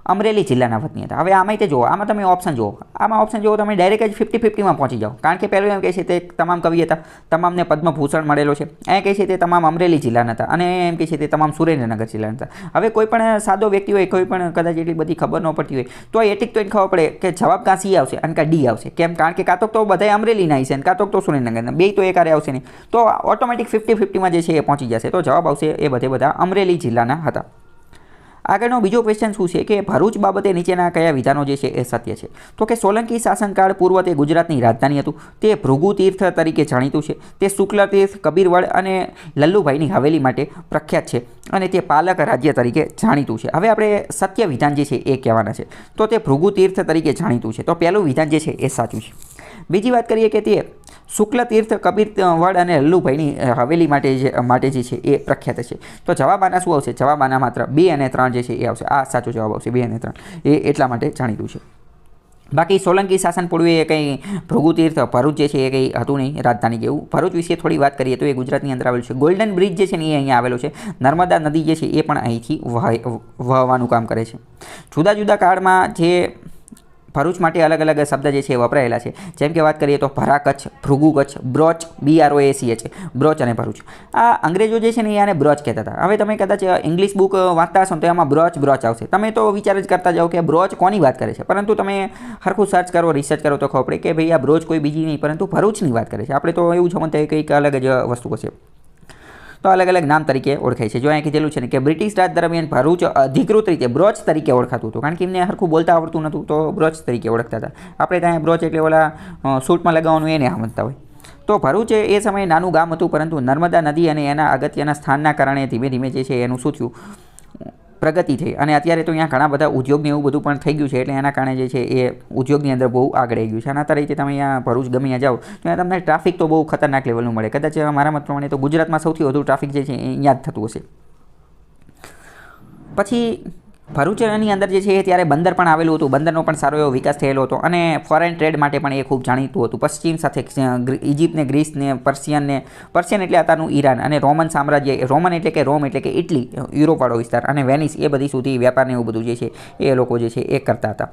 અમરેલી જિલ્લાના વતની હતા. હવે આમાં તે જુઓ, આમાં તમે ઓપ્શન જુઓ, આમાં ઓપ્શન જુઓ તમે ડાયરેક્ટ જ 50-50માં પહોંચી જાઓ, કારણ કે પહેલું એમ કહે છે તે તમામ કવિ હતા, તમામને પદ્મભૂષણ મળેલો છે. અહીંયા કહે છે તે તમામ અમરેલી જિલ્લાના હતા, અને એમ કહે છે તે તમામ સુરેન્દ્રનગર જિલ્લાના હતા. હવે કોઈ પણ સાદો વ્યક્તિ હોય, કોઈ પણ કદાચ એટલી બધી ખબર ન પડતી હોય તો એટીક તો એને ખબર પડે કે જવાબ કાં સી આવશે અને કાં ડી આવશે. કેમ? કારણ કે કાં તો બધા અમરેલીના છે અને કાં તો સુરેન્દ્રનગરના, બે તો એકારે આવશે નહીં, તો ઓટોમેટિક 50-50માં જે છે એ પહોંચી જશે. તો જવાબ આવશે એ બધા અમરેલી જિલ્લાના હતા. આગળનો બીજો ક્વેશ્ચન શું છે કે ભરૂચ બાબતે નીચેના કયા વિધાનો જે છે એ સત્ય છે? તો કે સોલંકી શાસનકાળ પૂર્વ તે ગુજરાતની રાજધાની હતું, તે ભૃગુ તીર્થ તરીકે જાણીતું છે, તે શુક્લ તીર્થ, કબીરવડ અને લલ્લુભાઈની હવેલી માટે પ્રખ્યાત છે, અને તે પાલક રાજ્ય તરીકે જાણીતું છે. હવે આપણે સત્ય વિધાન જે છે એ કહેવાના છે. તો તે ભૃગુ તીર્થ તરીકે જાણીતું છે, તો પહેલું વિધાન જે છે એ સાચું છે. બીજી વાત કરીએ કે તે શુક્લ તીર્થ, કબીરવડ અને લલ્લુભાઈની હવેલી માટે જે છે એ પ્રખ્યાત છે. તો જવાબ આના શું આવશે? જવાબ આના માત્ર 2 અને 3 જે છે એ આવશે. આ સાચો જવાબ આવશે, 2 અને 3 એ એટલા માટે જાણીતું છે. બાકી સોલંકી શાસન પૂર્વે કંઈ ભૃગુ તીર્થ, ભરૂચ જે છે એ કંઈ હતું નહીં રાજધાની જેવું. ભરૂચ વિશે થોડી વાત કરીએ તો એ ગુજરાતની અંદર આવેલું છે. ગોલ્ડન બ્રિજ જે છે ને એ અહીંયા આવેલો છે. નર્મદા નદી જે છે એ પણ અહીંથી વહવાનું કામ કરે છે. જુદા જુદા કાળમાં જે ભરૂચ માટે અલગ અલગ શબ્દ જે છે એ વપરાયેલા છે. જેમ કે વાત કરીએ તો ભરા Kutch, Bhrigu Kutch, broach, BROACH, broach અને ભરૂચ. આ અંગ્રેજો જે છે ને એ આને બ્રોચ કહેતા હતા. હવે તમે કદાચ ઇંગ્લિશ બુક વાંચતા હશો તો એમાં બ્રોચ આવશે. તમે તો વિચાર જ કરતા જાઓ કે બ્રોચ કોની વાત કરે છે, પરંતુ તમે સરખું સર્ચ કરો, રિસર્ચ કરો તો ખબર પડે કે ભાઈ આ બ્રોચ કોઈ બીજી નહીં પરંતુ ભરૂચની વાત કરે છે. આપણે તો એવું સમજતા કંઈક અલગ જ વસ્તુ હશે. તો અલગ અલગ નામ તરીકે ઓળખાય છે. જો અહીં કીધેલું છે ને કે બ્રિટિશ રાજ દરમિયાન ભરૂચ અધિકૃત રીતે બ્રોચ તરીકે ઓળખાતું હતું, કારણ કે એમને હરખું બોલતા આવડતું નહોતું, તો બ્રોચ તરીકે ઓળખતા હતા. આપણે ત્યાં બ્રોચ એટલે ઓલા સૂટમાં લગાવવાનું એને સમજતા હોય. તો ભરૂચ એ સમયે નાનું ગામ હતું, પરંતુ નર્મદા નદી અને એના અગત્યના સ્થાનના કારણે ધીમે ધીમે જે છે એનું શું થયું, પ્રગતિ થઈ. અને અત્યારે તો અહીંયા ઘણા બધા ઉદ્યોગને એવું બધું પણ થઈ ગયું છે, એટલે એના કારણે જે છે એ ઉદ્યોગની અંદર બહુ આગળ આવી ગયું છે. આના તરીકે તમે અહીંયા ભરૂચ ગમે ત્યાં જાઓ તો ત્યાં તમને ટ્રાફિક તો બહુ ખતરનાક લેવલનું મળે. કદાચ મારા મત પ્રમાણે તો ગુજરાતમાં સૌથી વધુ ટ્રાફિક જે છે એ અહીંયા જ થતું હશે. પછી ભરૂચની અંદર જે છે ત્યારે બંદર પણ આવેલું હતું. બંદરનો પણ સારો એવો વિકાસ થયેલો હતો, અને ફોરેન ટ્રેડ માટે પણ એ ખૂબ જાણીતું હતું. પશ્ચિમ સાથે ઇજિપ્તને, ગ્રીસને, પર્શિયન એટલે અત્યારનું ઈરાન, અને રોમન સામ્રાજ્ય, રોમન એટલે કે રોમ એટલે કે ઇટલી, યુરોપવાળો વિસ્તાર, અને વેનિસ, એ બધી સુધી વ્યાપારને એવું બધું જે છે એ લોકો જે છે એ કરતા હતા.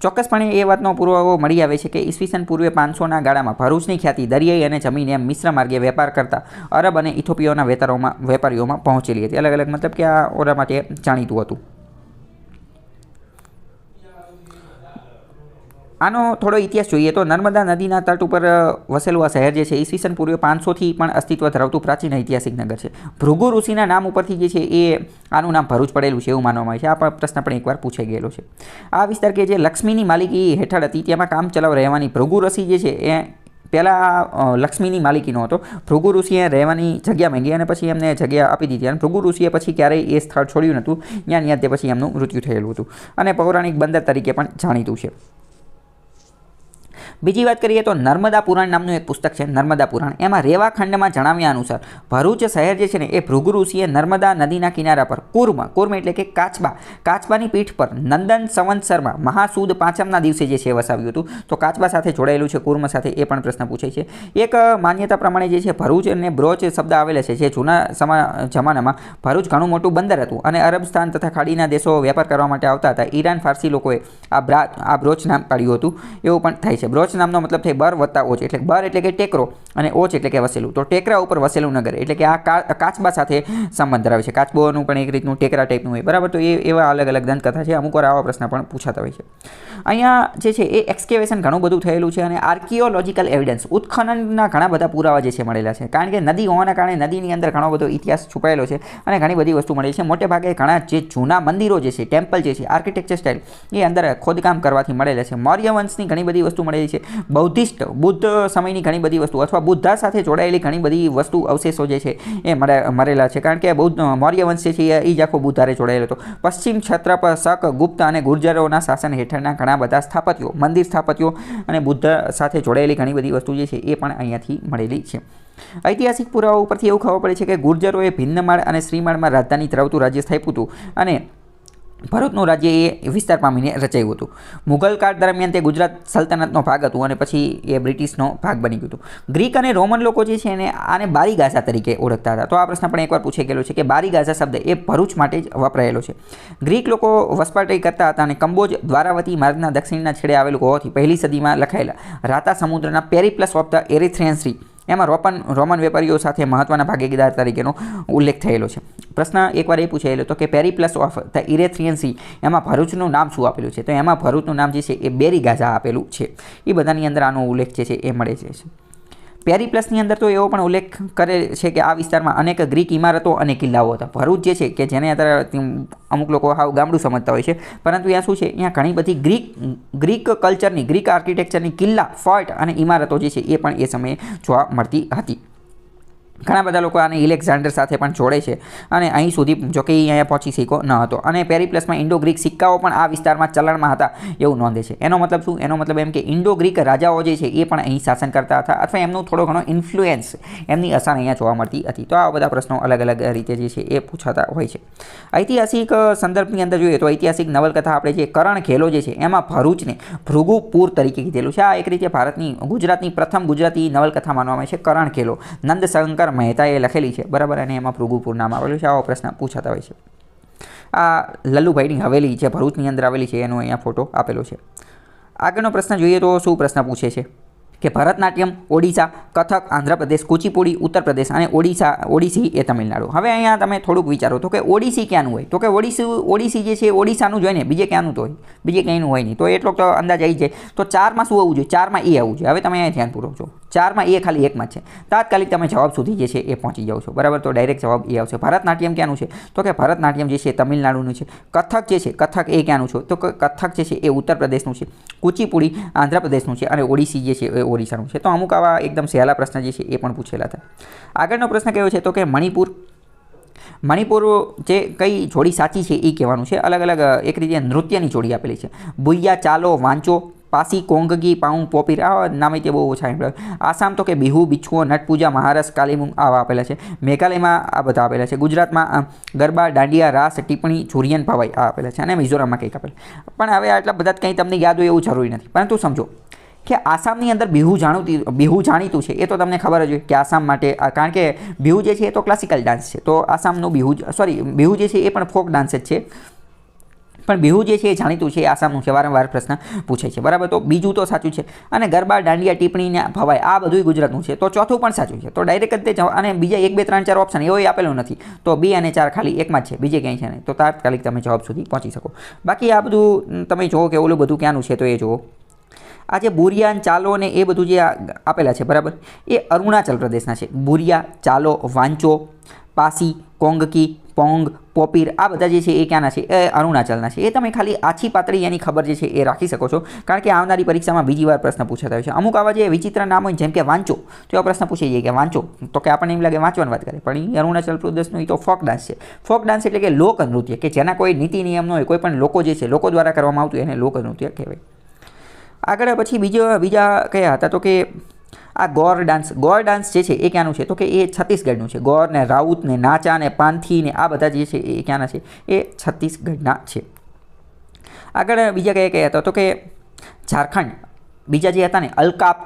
ચોક્કસપણે એ વાતનો પુરાવો મળી આવે છે કે ઈસવીસન પૂર્વે 500ના ગાળામાં ભરૂચની ખ્યાતિ દરિયાઈ અને જમીન એમ મિશ્ર માર્ગે વેપાર કરતા અરબ અને ઇથોપિયાના વેપારીઓમાં પહોંચેલી હતી. અલગ અલગ મતલબ કે આ ઓરા માટે જાણીતું હતું. આનો થોડો ઇતિહાસ જોઈએ તો નર્મદા નદીના તટ ઉપર વસેલું આ શહેર જે છે ઈસવીસન પૂર્વે 500થી પણ અસ્તિત્વ ધરાવતું પ્રાચીન ઐતિહાસિક નગર છે. ભૃગુ ઋષિના નામ ઉપરથી જે છે એ આનું નામ ભરૂચ પડેલું છે એવું માનવામાં આવે છે. આ પ્રશ્ન પણ એકવાર પૂછાઈ ગયેલો છે. આ વિસ્તાર કે જે લક્ષ્મીની માલિકી હેઠળ હતી તેમાં કામ ચલાવ રહેવાની ભૃગુ ઋષિ જે છે એ પહેલાં લક્ષ્મીની માલિકીનો હતો. ભૃગુ ઋષિએ રહેવાની જગ્યા માંગી અને પછી એમને જગ્યા આપી દીધી અને ભૃગુ ઋષિએ પછી ક્યારેય એ સ્થળ છોડ્યું નહોતું. ત્યાં તે પછી એમનું મૃત્યુ થયેલું હતું અને પૌરાણિક બંદર તરીકે પણ જાણીતું છે. બીજી વાત કરીએ તો નર્મદા પુરાણ નામનું એક પુસ્તક છે, નર્મદા પુરાણ. એમાં રેવા ખંડમાં જણાવ્યા અનુસાર ભરૂચ શહેર જે છે ને એ ભૃગુ ઋષિએ નર્મદા નદીના કિનારા પર કુર્મ એટલે કે કાચબાની પીઠ પર નંદન સંવત્સરમાં મહાસુદ પાંચમના દિવસે જે છે વસાવ્યું હતું. તો કાચબા સાથે જોડાયેલું છે કુર્મ સાથે, એ પણ પ્રશ્ન પૂછાય છે. એક માન્યતા પ્રમાણે જે છે ભરૂચ અને બ્રોચ શબ્દ આવેલા છે જે જૂના જમાનામાં ભરૂચ ઘણું મોટું બંદર હતું અને અરબસ્તાન તથા ખાડીના દેશો વેપાર કરવા માટે આવતા હતા. ઈરાન ફારસી લોકોએ આ બ્રોચ નામ પાડ્યું હતું એવું પણ થાય છે. બ્રોચ નામનો મતલબ થાય બર વત્તા ઓચ, એટલે બર એટલે કે ટેકરો અને ઓચ એટલે કે વસેલું. તો ટેકરા ઉપર વસેલું નગર એટલે કે આ કાચબા સાથે સંબંધ ધરાવે છે. કાચબોનું પણ એક રીતનું ટેકરા ટાઈપનું હોય, બરાબર. તો એવા અલગ અલગ દંતકથા છે. અમુક વાર આવા પ્રશ્ન પણ પૂછાતા હોય છે. અહીંયા જે છે એ એક્સકેવેશન ઘણું બધું થયેલું છે અને આર્કિયોલોજીકલ એવિડન્સ ઉત્ખનનના ઘણા બધા પુરાવા જે છે મળેલા છે. કારણ કે નદી હોવાના કારણે નદીની અંદર ઘણો બધો ઇતિહાસ છુપાયેલો છે અને ઘણી બધી વસ્તુ મળેલી છે. મોટે ભાગે ઘણા જે જૂના મંદિરો જે છે, ટેમ્પલ જે છે, આર્કિટેક્ચર સ્ટાઇલ એ અંદર ખોદકામ કરવાથી મળેલા છે. મૌર્ય વંશની ઘણી બધી વસ્તુ મળેલી છે. બુદ્ધ સમયની ઘણી બધી વસ્તુ અથવા બુદ્ધા સાથે જોડાયેલી ઘણી બધી વસ્તુ અવશેષો જે છે એ મળેલા છે. કારણ કે મૌર્ય વંશ જે છે એ જ આખો બુદ્ધારે જોડાયેલો હતો. પશ્ચિમ ક્ષત્રપ, શક, ગુપ્ત અને ગુર્જરોના શાસન હેઠળના ઘણા બધા સ્થાપત્યો, મંદિર સ્થાપત્યો અને બુદ્ધ સાથે જોડાયેલી ઘણી બધી વસ્તુ જે છે એ પણ અહીંયાથી મળેલી છે. ઐતિહાસિક પુરાવા ઉપરથી એવું ખબર પડે છે કે ગુર્જરોએ ભિન્નમાળ અને શ્રીમાળમાં રાજધાની ધરાવતું રાજ્ય સ્થાપ્યું હતું અને ભરૂચનું રાજ્ય એ વિસ્તાર પામીને રચાયું હતું. મુઘલ કાળ દરમિયાન તે ગુજરાત સલ્તનતનો ભાગ હતું અને પછી એ બ્રિટિશનો ભાગ બની ગયું હતું. ગ્રીક અને રોમન લોકો જે છે એને આને બારી ગાઝા તરીકે ઓળખતા હતા. તો આ પ્રશ્ન પણ એકવાર પૂછાઈ ગયેલો છે કે બારી ગાઝા શબ્દ એ ભરૂચ માટે જ વપરાયેલો છે. ગ્રીક લોકો વસપાટી કરતા હતા અને કંબોજ દ્વારાવતી માર્ગના દક્ષિણના છેડે આવેલું હોવાથી 1લી સદીમાં લખાયેલા રાતા સમુદ્રના પેરીપ્લસ ઓફ ધ એરિથ્રેયન સી એમાં રોમન વેપારીઓ સાથે મહત્વના ભાગીદાર તરીકેનો ઉલ્લેખ થયેલો છે. પ્રશ્ન એકવાર એ પૂછાયેલો હતો કે પેરીપ્લસ ઓફ ધ ઇરેથ્રિયન સી એમાં ભરૂચનું નામ શું આપેલું છે? તો એમાં ભરૂચનું નામ જે છે એ બેરી ગાઝા આપેલું છે. એ બધાની અંદર આનો ઉલ્લેખ જે છે એ મળે છે. પેરીપ્લસની અંદર તો એવો પણ ઉલ્લેખ કરે છે કે આ વિસ્તારમાં અનેક ગ્રીક ઇમારતો અને કિલ્લાઓ હતા. ભરૂચ જે છે કે જેને અત્યારે અમુક લોકો હાવ ગામડું સમજતા હોય છે, પરંતુ અહીંયા શું છે, અહીંયા ઘણી બધી ગ્રીક કલ્ચરની, ગ્રીક આર્કિટેક્ચરની કિલ્લા, ફોર્ટ અને ઇમારતો જે છે એ પણ એ સમયે જોવા મળતી હતી. ઘણા બધા લોકો આને ઇલેક્ઝાન્ડર સાથે પણ જોડે છે અને અહીં સુધી જો કે અહીંયા પહોંચી શક્યો ન હતો. અને પેરીપ્લસમાં ઇન્ડો ગ્રીક સિક્કાઓ પણ આ વિસ્તારમાં ચલણમાં હતા એવું નોંધે છે. એનો મતલબ શું? એનો મતલબ એમ કે ઇન્ડો ગ્રીક રાજાઓ જે છે એ પણ અહીં શાસન કરતા હતા અથવા એમનું થોડો ઘણો ઇન્ફ્લુએન્સ, એમની અસર અહીંયા જોવા મળતી હતી. તો આ બધા પ્રશ્નો અલગ અલગ રીતે જે છે એ પૂછાતા હોય છે. ઐતિહાસિક સંદર્ભની અંદર જોઈએ તો ઐતિહાસિક નવલકથા આપણે જે કરણ ખેલો જે છે એમાં ભરૂચને ભૃગુપુર તરીકે કીધેલું છે. આ એક રીતે ગુજરાતની પ્રથમ ગુજરાતી નવલકથા માનવામાં આવે છે. કરણ ખેલો નંદશંકર મહેતાએ લખેલી છે, બરાબર, અને એમાં ભૃગુપુર નામ આવેલું છે. આવો પ્રશ્ન પૂછાતા હોય છે. આ લલ્લુભાઈની હવેલી જે ભરૂચની અંદર આવેલી છે એનો અહીંયા ફોટો આપેલો છે. આગળનો પ્રશ્ન જોઈએ તો શું પ્રશ્ન પૂછે છે કે ભરતનાટ્યમ ઓડિશા, કથક આંધ્રપ્રદેશ, કુચીપુડી ઉત્તર પ્રદેશ અને ઓડિસી એ તમિલનાડુ. હવે અહીંયા તમે થોડુંક વિચારો તો કે ઓડિસી ક્યાંનું હોય? તો કે ઓડિસી જે છે ઓડિશાનું જ હોય ને, બીજે ક્યાંનું તો હોય? બીજે ક્યાંયનું હોય નહીં. તો એટલો તો અંદાજ આવી જાય. તો 4માં શું આવવું જોઈએ? 4માં એ આવવું જોઈએ. હવે તમે અહીંયા ધ્યાનપૂર્વક જો, 4માં એ ખાલી એકમાં જ છે. તાત્કાલિક તમે જવાબ સુધી જે છે એ પહોંચી જાઓ છો, બરાબર. તો ડાયરેક્ટ જવાબ એ આવશે. ભરતનાટ્યમ ક્યાંનું છે? તો કે ભરતનાટ્યમ જે છે તમિલનાડુનું છે. કથક જે છે, કથક એ ક્યાંનું છે? તો કથક જે છે એ ઉત્તર પ્રદેશનું છે. કુચીપુડી આંધ્રપ્રદેશનું છે અને ઓડિસી જે છે એ ઓડિશાનું છે. તો અમુક આવા એકદમ સહેલા પ્રશ્ન જે છે એ પણ પૂછેલા હતા. આગળનો પ્રશ્ન કયો છે? તો કે મણિપુર જે કઈ જોડી સાચી છે એ કહેવાનું છે. અલગ અલગ એક રીતે નૃત્યની જોડી આપેલી છે. બુૈયા, ચાલો, વાંચો, પાસી, કોંગગી, પાઉં, પોપીર, આ નામે તે બહુ ઓછા સાંભળ્યા. આસામ તો કે બિહુ, બિચ્છુઓ, નટપૂજા, મહારાષ્ટ્ર કાલીમુંગ આવા આપેલા છે. મેઘાલયમાં આ બધા આપેલા છે. ગુજરાતમાં ગરબા, દાંડિયા, રાસ, ટીપણી, ઝુરિયન, ભવાઈ આ આપેલા છે. અને મિઝોરમમાં કંઈક આપેલા. પણ હવે આટલા બધા કંઈ તમને યાદ હોય એવું જરૂરી નથી. પરંતુ સમજો કે આસામની અંદર બિહુ જાણીતું છે એ તો તમને ખબર જ હોય કે આસામ માટે, કારણ કે બિહુ જે છે એ તો ક્લાસિકલ ડાન્સ છે. તો આસામનું બિહુ જે છે એ પણ ફોક ડાન્સ જ છે. પણ બિહુ જે છે એ જાણીતું છે, આસામનું છે. વારંવાર પ્રશ્ન પૂછાય છે, બરાબર. તો બીજું તો સાચું છે. અને ગરબા, દાંડિયા, ટીપણી ને ભવાઈ આ બધું ગુજરાતનું છે. તો ચોથું પણ સાચું છે. તો ડાયરેક્ટ જ તે અને બીજા 1 2 3 4 ઓપ્શન એવો આપેલું નથી. તો 2 અને 4 ખાલી એકમાં જ છે, બીજે ક્યાંય છે નહીં. તો તાત્કાલિક તમે જવાબ સુધી પહોંચી શકો. બાકી આ બધું તમે જુઓ કે ઓલું બધું ક્યાંનું છે તો એ જુઓ. આ જે બુરિયાન, ચાલો ને એ બધું જે આપેલા છે બરાબર, એ અરુણાચલ પ્રદેશના છે. બુરિયા, ચાલો, વાંચો, પાસી, કોંગકી, પોંગ, પોપીર આ બધા જે છે એ ક્યાંના છે? એ અરુણાચલના છે. એ તમે ખાલી આછી પાતળી એની ખબર જે છે એ રાખી શકો છો, કારણ કે આવનારી પરીક્ષામાં બીજી વાર પ્રશ્ન પૂછાતા હોય છે. અમુક આવા જે વિચિત્ર નામ હોય જેમ કે વાંચો, તો એવા પ્રશ્ન પૂછી જાય કે વાંચો, તો કે આપણને એમ લાગે વાંચવાની વાત કરે, પણ એ અરુણાચલ પ્રદેશનું એ તો ફોક ડાન્સ છે. ફોક ડાન્સ એટલે કે લોક નૃત્ય, કે જેના કોઈ નીતિ નિયમ ન હોય, કોઈ પણ લોકો જે છે લોકો દ્વારા કરવામાં આવતું એને લોક નૃત્ય કહેવાય. આગળ પછી બીજા કયા હતા? તો કે આ ગોર ડાન્સ જે છે એ ક્યાંનું છે? તો કે એ છત્તીસગઢનું છે. ગોર ને રાઉત ને નાચા ને પાંથી ને આ બધા જે છે એ ક્યાંના છે? એ છત્તીસગઢના છે. આગળ બીજા કયા હતા? તો કે ઝારખંડ. બીજા જે હતા ને અલકાપ,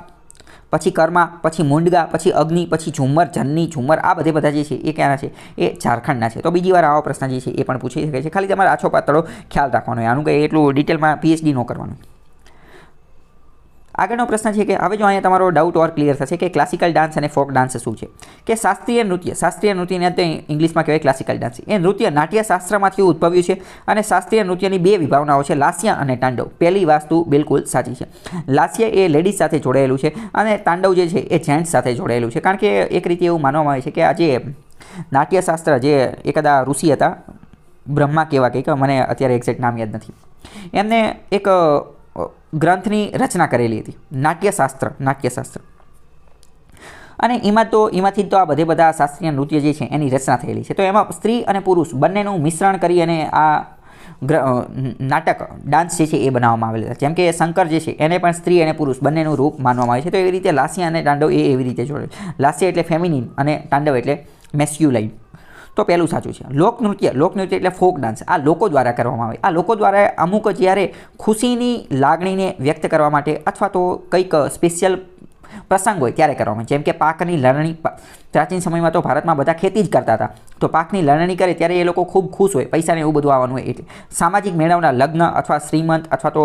પછી કર્મા, પછી મુંડગા, પછી અગ્નિ, પછી ઝુમ્મર, જન્ની, ઝુમ્મર આ બધા જે છે એ ક્યાંના છે? એ ઝારખંડના છે. તો બીજી વાર આવો પ્રશ્ન જે છે એ પણ પૂછી શકે છે. ખાલી તમારે આછો પાતળો ખ્યાલ રાખવાનો, આનું કંઈ એટલું ડિટેલમાં PhD ન કરવાનું. આગળનો પ્રશ્ન છે કે હવે જો અહીંયા તમારો ડાઉટ ઓર ક્લિયર થશે કે ક્લાસિકલ ડાન્સ અને ફોક ડાન્સ શું છે? કે શાસ્ત્રીય નૃત્યને તો ઇંગ્લિશમાં કહેવાય ક્લાસિકલ ડાન્સ. એ નૃત્ય નાટ્યશાસ્ત્રમાંથી ઉદ્ભવ્યું છે અને શાસ્ત્રીય નૃત્યની બે વિભાવનાઓ છે, લાસ્ય અને તાંડવ. પહેલી વસ્તુ બિલકુલ સાચી છે. લાસ્ય એ લેડીઝ સાથે જોડાયેલું છે અને તાંડવ જે છે એ જેન્ટ્સ સાથે જોડાયેલું છે, કારણ કે એક રીતે એવું માનવામાં આવે છે કે આ જે નાટ્યશાસ્ત્ર જે એકાદા ઋષિ હતા, બ્રહ્મા કેવા કંઈક, મને અત્યારે એક્ઝેક્ટ નામ યાદ નથી, એમને એક ગ્રંથની રચના કરેલી હતી, નાટ્યશાસ્ત્ર. અને એમાંથી તો આ બધા શાસ્ત્રીય નૃત્ય જે છે એની રચના થયેલી છે. તો એમાં સ્ત્રી અને પુરુષ બંનેનું મિશ્રણ કરી અને આ નાટક ડાન્સ જે છે એ બનાવવામાં આવેલા છે. જેમ કે શંકર જે છે એને પણ સ્ત્રી અને પુરુષ બંનેનું રૂપ માનવામાં આવે છે. તો એવી રીતે લાસ્ય અને તાંડવ એવી રીતે જોડે. લાસ્ય એટલે ફેમિનિન અને તાંડવ એટલે મેસ્ક્યુલાઇન. તો પહેલું સાચું છે. લોકનૃત્ય એટલે ફોક ડાન્સ. આ લોકો દ્વારા કરવામાં આવે. આ લોકો દ્વારા અમુક જ્યારે ખુશીની લાગણીને વ્યક્ત કરવા માટે અથવા તો કંઈક સ્પેશિયલ પ્રસંગ હોય ત્યારે કરવામાં આવે. જેમ કે પાકની લણણી. પ્રાચીન સમયમાં તો ભારતમાં બધા ખેતી જ કરતા હતા, તો પાકની લણણી કરે ત્યારે એ લોકો ખૂબ ખુશ હોય, પૈસાને એવું બધું આવવાનું હોય. એટલે સામાજિક મેળાવના લગ્ન અથવા શ્રીમંત અથવા તો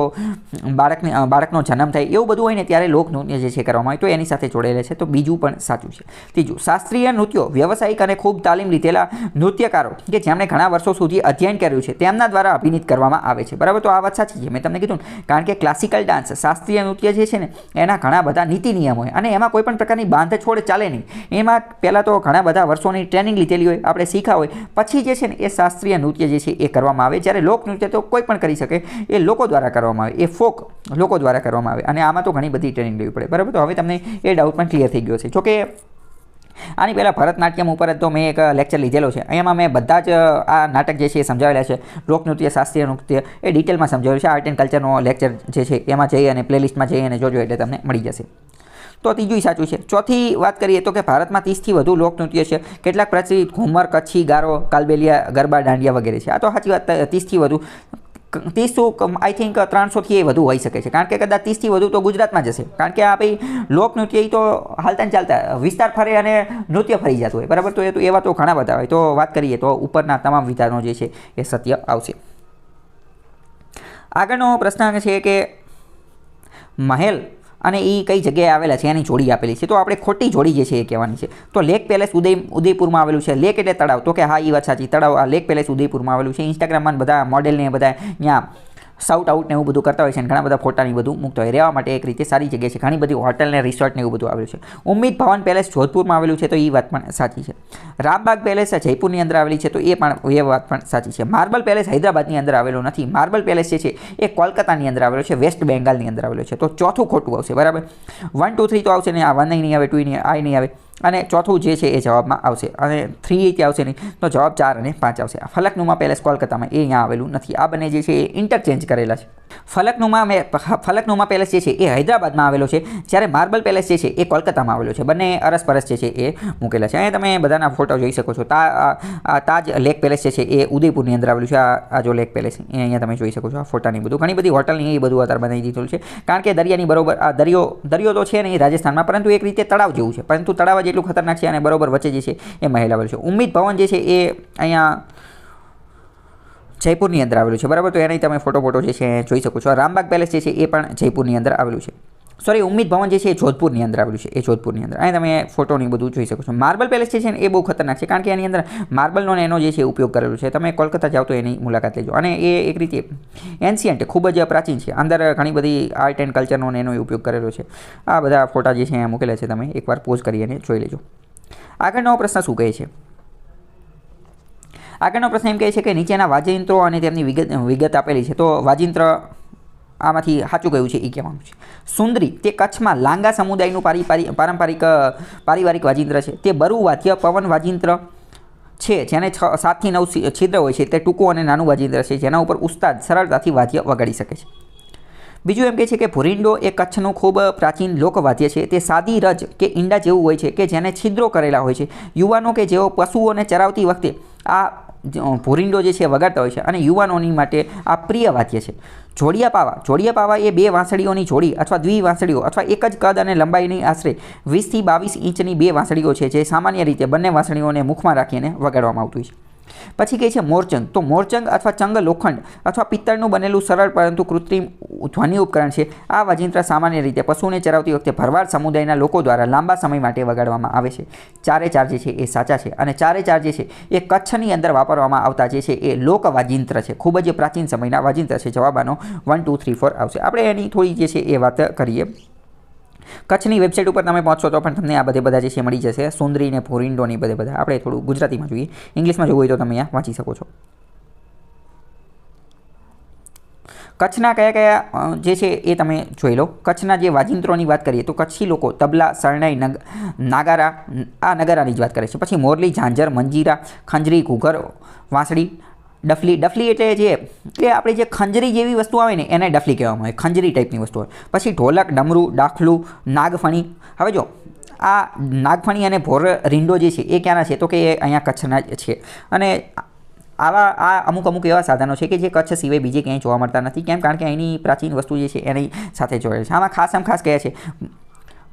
બાળકનો જન્મ થાય એવું બધું હોય ને ત્યારે લોકનૃત્ય જે છે કરવામાં આવે, તો એની સાથે જોડાયેલા છે. તો બીજું પણ સાચું છે. ત્રીજું, શાસ્ત્રીય નૃત્યો વ્યવસાયિક અને ખૂબ તાલીમ લીધેલા નૃત્યકારો કે જેમણે ઘણા વર્ષો સુધી અધ્યયન કર્યું છે તેમના દ્વારા અભિનીત કરવામાં આવે છે. બરાબર, તો આ વાત સાચી છે. મેં તમને કીધું કારણ કે ક્લાસિકલ ડાન્સ, શાસ્ત્રીય નૃત્ય જે છે ને એના ઘણા બધા નીતિ નિયમ હોય અને એમાં કોઈ પણ પ્રકારની બાંધછોડ ચાલે નહીં. એમાં પહેલાં તો ઘણા બધા વર્ષોની ટ્રેનિંગ લીધેલી હોય, આપણે શીખા હોય, પછી જે છે ને એ શાસ્ત્રીય નૃત્ય જે છે એ કરવામાં આવે. જ્યારે લોકનૃત્ય તો કોઈ પણ કરી શકે, એ લોકો દ્વારા કરવામાં આવે, એ ફોક લોકો દ્વારા કરવામાં આવે અને આમાં તો ઘણી બધી ટ્રેનિંગ લેવી પડે. બરાબર, તો હવે તમને એ ડાઉટ પણ ક્લિયર થઈ ગયો છે. જોકે આની પહેલાં ભરતનાટ્યમ ઉપર જ તો મેં એક લેક્ચર લીધેલો છે. અહીંયામાં મેં બધા જ આ નાટક જે છે એ સમજાવેલા છે. લોકનૃત્ય, શાસ્ત્રીય નૃત્ય એ ડિટેલમાં સમજાવેલું છે. આર્ટ એન્ડ કલ્ચરનો લેક્ચર જે છે એમાં જઈ અને પ્લેલિસ્ટમાં જઈ અને જોજો એટલે તમને મળી જશે. તો ત્રીજું સાચું છે. ચોથી વાત કરીએ તો કે ભારતમાં 30થી વધુ લોકનૃત્ય છે. કેટલાક પ્રચલિત ઘુમર, કચ્છી, ગારો, કાલબેલિયા, ગરબા, દાંડિયા વગેરે છે. આ તો સાચી વાત. 30થી વધુ 30 તો આઈ થિંક 300થી વધુ હોઈ શકે છે, કારણ કે કદાચ 30થી વધુ તો ગુજરાતમાં જશે, કારણ કે આ ભાઈ લોકનૃત્ય એ તો હાલતા ચાલતા વિસ્તાર ફરે અને નૃત્ય ફરી જતું હોય. બરાબર, તો એ તો એવા તો ઘણા બધા હોય. તો વાત કરીએ તો ઉપરના તમામ વિધાનો જે છે એ સત્ય આવશે. આગળનો પ્રશ્ન છે કે મહેલ અને એ કઈ જગ્યાએ આવેલા છે એની જોડી આપેલી છે. તો આપણે ખોટી જોડી જે છે એ કહેવાની છે. તો લેક પેલેસ ઉદયપુરમાં આવેલું છે. લેક એટલે તળાવ. તો કે હા, એ વાત સાચી, તળાવ. આ લેક પેલેસ ઉદયપુરમાં આવેલું છે. ઇન્સ્ટાગ્રામમાં બધા મોડેલને બધા ત્યાં સાઉટ આઉટ ને એવું બધું કરતા હોય છે અને ઘણા બધા ફોટાની બધું મૂકતા હોય. રહેવા માટે એક રીતે સારી જગ્યા છે. ઘણી બધી હોટલ ને રિસોર્ટ ને એવું બધું આવેલું છે. ઉમ્મીદ ભવન પેલેસ જોધપુરમાં આવેલું છે, તો એ વાત પણ સાચી છે. રામબાગ પેલેસ જયપુરની અંદર આવેલી છે, તો એ વાત પણ સાચી છે. માર્બલ પેલેસ હૈદરાબાદની અંદર આવેલો નથી. માર્બલ પેલેસ જે છે એ કોલકાતાની અંદર આવેલો છે, વેસ્ટ બેંગાલની અંદર આવેલો છે. તો ચોથું ખોટું આવશે. બરાબર, 1 2 3 તો આવશે નહીં, આ 1 નહીં આવે, 2 નહીં આવે અને ચોથું જે છે એ જવાબમાં આવશે અને 3 ત્યાં આવશે નહીં, તો જવાબ 4 અને 5 આવશે. ફલકનુમા પેલેસ કોલકાતામાં એ અહીંયા આવેલું નથી. આ બંને જે છે એ ઇન્ટરચેન્જ કરેલા છે. ફલકનુમા પેલેસ જે છે એ હૈદરાબાદમાં આવેલો છે, જ્યારે માર્બલ પેલેસ જે છે એ કોલકાતામાં આવેલો છે. બંને અરસપરસ જે છે એ મૂકેલા છે. અહીંયા તમે બધાના ફોટો જોઈ શકો છો. તાજ લેક પેલેસ જે છે એ ઉદયપુરની અંદર આવેલું છે. આ જો લેક પેલેસ એ અહીંયા તમે જોઈ શકો છો. આ ફોટાની બધું ઘણી બધી હોટલની એ બધું અત્યારે બનાવી દીધું છે, કારણ કે દરિયાની બરોબર આ દરિયો તો છે નહીં રાજસ્થાનમાં, પરંતુ એક રીતે તળાવ જેવું છે, પરંતુ તળાવ જેટલું ખતરનાક છે અને બરોબર વચ્ચે જે છે એ મહેલ આવેલું છે. ઉમ્મીદ ભવન જે છે એ અહીંયા જયપુરની અંદર આવેલું છે. બરાબર, તો એની તમે ફોટો જે છે જોઈ શકો છો. રામબાગ પેલેસ જે છે એ પણ જયપુરની અંદર આવેલું છે. સોરી ઉમ્મીદ ભવન જે છે એ જોધપુરની અંદર આવેલું છે, એ જોધપુરની અંદર. અહીં તમે ફોટોની બધું જોઈ શકો છો. માર્બલ પેલેસ જે છે ને એ બહુ ખતરનાક છે, કારણ કે એની અંદર માર્બલનો એનો જે છે ઉપયોગ કરેલો છે. તમે કોલકાતા જાઓ તો એની મુલાકાત લેજો. અને એ એક રીતે એન્શિયન્ટ ખૂબ જ પ્રાચીન છે. અંદર ઘણી બધી આર્ટ એન્ડ કલ્ચરનો એનો ઉપયોગ કરેલો છે. આ બધા ફોટા જે છે અહીંયા મૂકેલા છે, તમે એકવાર પોઝ કરી અને જોઈ લેજો. આગળનો પ્રશ્ન શું કહે છે? આગળનો પ્રશ્ન એમ કહે છે કે નીચેના વાજિંત્રો અને તેમની વિગત આપેલી છે. તો વાજિંત્ર આમાંથી સાચું કયું છે એ કહેવાનું છે. સુંદરી તે કચ્છમાં લાંગા સમુદાયનું પારિવારિક વાજિંત્ર છે. તે બરુ વાદ્ય પવન વાજિંત્ર છે, જેને 7 થી 9 છિદ્ર હોય છે. તે ટૂંકું અને નાનું વાજિંત્ર છે, જેના ઉપર ઉસ્તાદ સરળતાથી વાદ્ય વગાડી શકે છે. બીજું એમ કહે છે કે ભૂરિંડો એ કચ્છનું ખૂબ પ્રાચીન લોકવાદ્ય છે. તે સાદી રજ કે ઈંડા જેવું હોય છે કે જેને છિદ્રો કરેલા હોય છે. યુવાનો કે જેઓ પશુઓને ચરાવતી વખતે આ ભૂરિંડો જે છે વગાડતા હોય છે, અને યુવાનોની માટે આ પ્રિય વાદ્ય છે. જોડિયા પાવા એ 2 વાંસળીઓની જોડી અથવા દ્વિવાંસળીઓ અથવા એક જ કદ અને લંબાઈની આશરે 20 થી 22 ઇંચની 2 વાંસળીઓ છે, જે સામાન્ય રીતે બંને વાંસળીઓને મુખમાં રાખીને વગાડવામાં આવતું હોય છે. પછી કહે છે મોરચંગ. તો મોરચંગ અથવા ચંગ લોખંડ અથવા પિત્તળનું બનેલું સરળ પરંતુ કૃત્રિમ ધ્વનિ ઉપકરણ છે. આ વાજિંત્ર સામાન્ય રીતે પશુને ચરાવતી વખતે ભરવાડ સમુદાયના લોકો દ્વારા લાંબા સમય માટે વગાડવામાં આવે છે. 4 જે છે એ સાચા છે, અને 4 જે છે એ કચ્છની અંદર વાપરવામાં આવતા જે છે એ લોક વાજિંત્ર છે. ખૂબ જ પ્રાચીન સમયના વાજિંત્ર છે. જવાબ આનો 1 2 3 4 આવશે. આપણે એની થોડી જે છે એ વાત કરીએ. કચ્છની વેબસાઇટ ઉપર તમે પહોંચશો તો પણ તમને આ બધા જે છે મળી જશે. સુંદરી ને ભૂરિંડોની બધા આપણે થોડું ગુજરાતીમાં જોઈએ. ઇંગ્લિશમાં જોવું હોય તો તમે અહીંયા વાંચી શકો છો. કચ્છના કયા જે છે એ તમે જોઈ લો. કચ્છના જે વાજિંત્રોની વાત કરીએ તો કચ્છી લોકો તબલા, શરણાઈ, નાગારા, આ નગારાની જ વાત કરે છે. પછી મોરલી, ઝાંઝર, મંજીરા, ખંજરી, ઘૂઘર, વાંસળી, ડફલી એટલે જે કે આપણે જે ખંજરી જેવી વસ્તુ આવે ને એને ડફલી કહેવામાં આવે, ખંજરી ટાઈપની વસ્તુ આવે. પછી ઢોલક, ડમરું, ડાખલું, નાગફણી. હવે જો આ નાગફણી અને ભોર રીંડો જે છે એ ક્યાંના છે? તો કે એ અહીંયા કચ્છના જ છે. અને આ અમુક એવા સાધનો છે કે જે કચ્છ સિવાય બીજે ક્યાંય જોવા મળતા નથી. કેમ? કારણ કે અહીંની પ્રાચીન વસ્તુ જે છે એની સાથે જોડાયેલ છે. આમાં ખાસ કયા છે?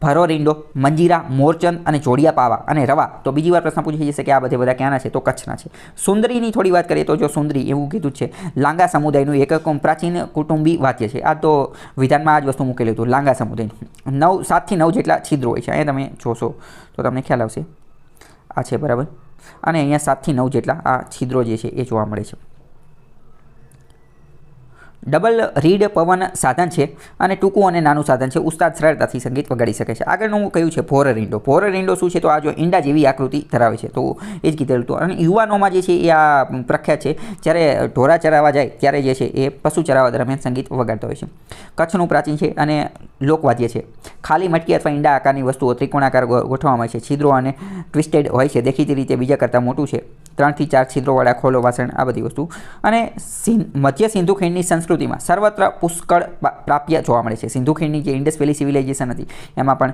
ભરો રીંડો, મંજીરા, મોરચંદ અને જોડિયા પાવા અને રવા. તો બીજી વાર પ્રશ્ન પૂછી જશે કે આ બધા ક્યાંના છે? તો કચ્છના છે. સુંદરીની થોડી વાત કરીએ તો જો સુંદરી એવું કીધું છે લાંગા સમુદાયનું એક પ્રાચીન કુટુંબી વાદ્ય છે. આ તો વિધાનમાં આ જ વસ્તુ મૂકેલું હતું, લાંગા સમુદાયનું. 7 થી 9 જેટલા છિદ્રો હોય છે. અહીંયા તમે જોશો તો તમને ખ્યાલ આવશે. આ છે બરાબર, અને અહીંયા 7 થી 9 જેટલા આ છિદ્રો જે છે એ જોવા મળે છે. ડબલ રીડ પવન સાધન છે અને ટૂંકું અને નાનું સાધન છે. ઉસ્તાદ સરળતાથી સંગીત વગાડી શકે છે. આગળનું કયું છે? ભોર રીંડો. ભોર રીંડો શું છે? તો આ જો ઈંડા જેવી આકૃતિ ધરાવે છે, તો એ જ કીધેલું હતું. અને યુવાનોમાં જે છે એ આ પ્રખ્યાત છે. જ્યારે ઢોરા ચરાવવા જાય ત્યારે જે છે એ પશુ ચરાવવા દરમિયાન સંગીત વગાડતા હોય છે. કચ્છનું પ્રાચીન છે અને લોકવાદ્ય છે. ખાલી મટકી અથવા ઈંડા આકારની વસ્તુઓ ત્રિકોણાકાર ગોઠવવામાં આવે છે. છિદ્રો અને ટ્વિસ્ટેડ હોય છે. દેખીતી રીતે બીજા કરતાં મોટું છે. 3 થી 4 છિદ્રોવાળા ખોલો વાસણ, આ બધી વસ્તુ. અને મધ્ય સિંધુ ખીણની સંસ્કૃતિમાં સર્વત્ર પુષ્કળ પ્રાપ્ય જોવા મળે છે. સિંધુ ખીણની જે ઇન્ડસ વેલી સિવિલાઇઝેશન હતી એમાં પણ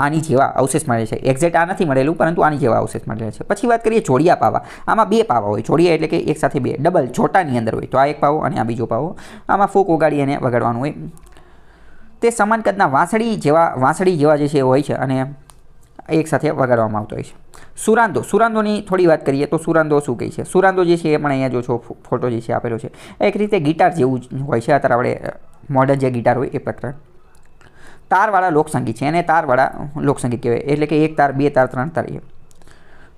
આની જેવા અવશેષ મળે છે. એક્ઝેક્ટ આ નથી મળેલું, પરંતુ આની જેવા અવશેષ મળેલા છે. પછી વાત કરીએ જોડિયા પાવા. આમાં 2 પાવા હોય. જોડિયા એટલે કે એક સાથે 2, ડબલ છોટાની અંદર હોય. તો આ એક પાવો અને આ બીજો પાવો. આમાં ફૂંક ઓગાડી અને વગાડવાનું હોય. તે સમાન કદના વાંસળી જેવા જે છે હોય છે અને એક સાથે વગાડવામાં આવતો હોય છે. સુરાંદોની થોડી વાત કરીએ તો સુરાંદો શું કહે છે? સુરાંદો જે છે એ પણ અહીંયા જો છો ફોટો જે છે આપેલો છે. એક રીતે ગિટાર જેવું હોય છે. અત્યારે આપણે મોડર્ન જે ગિટાર હોય એ પ્રકાર. તારવાળા લોકસંગીત છે, એને તારવાળા લોકસંગીત કહેવાય. એટલે કે 1 તાર, 2 તાર, 3 તાર.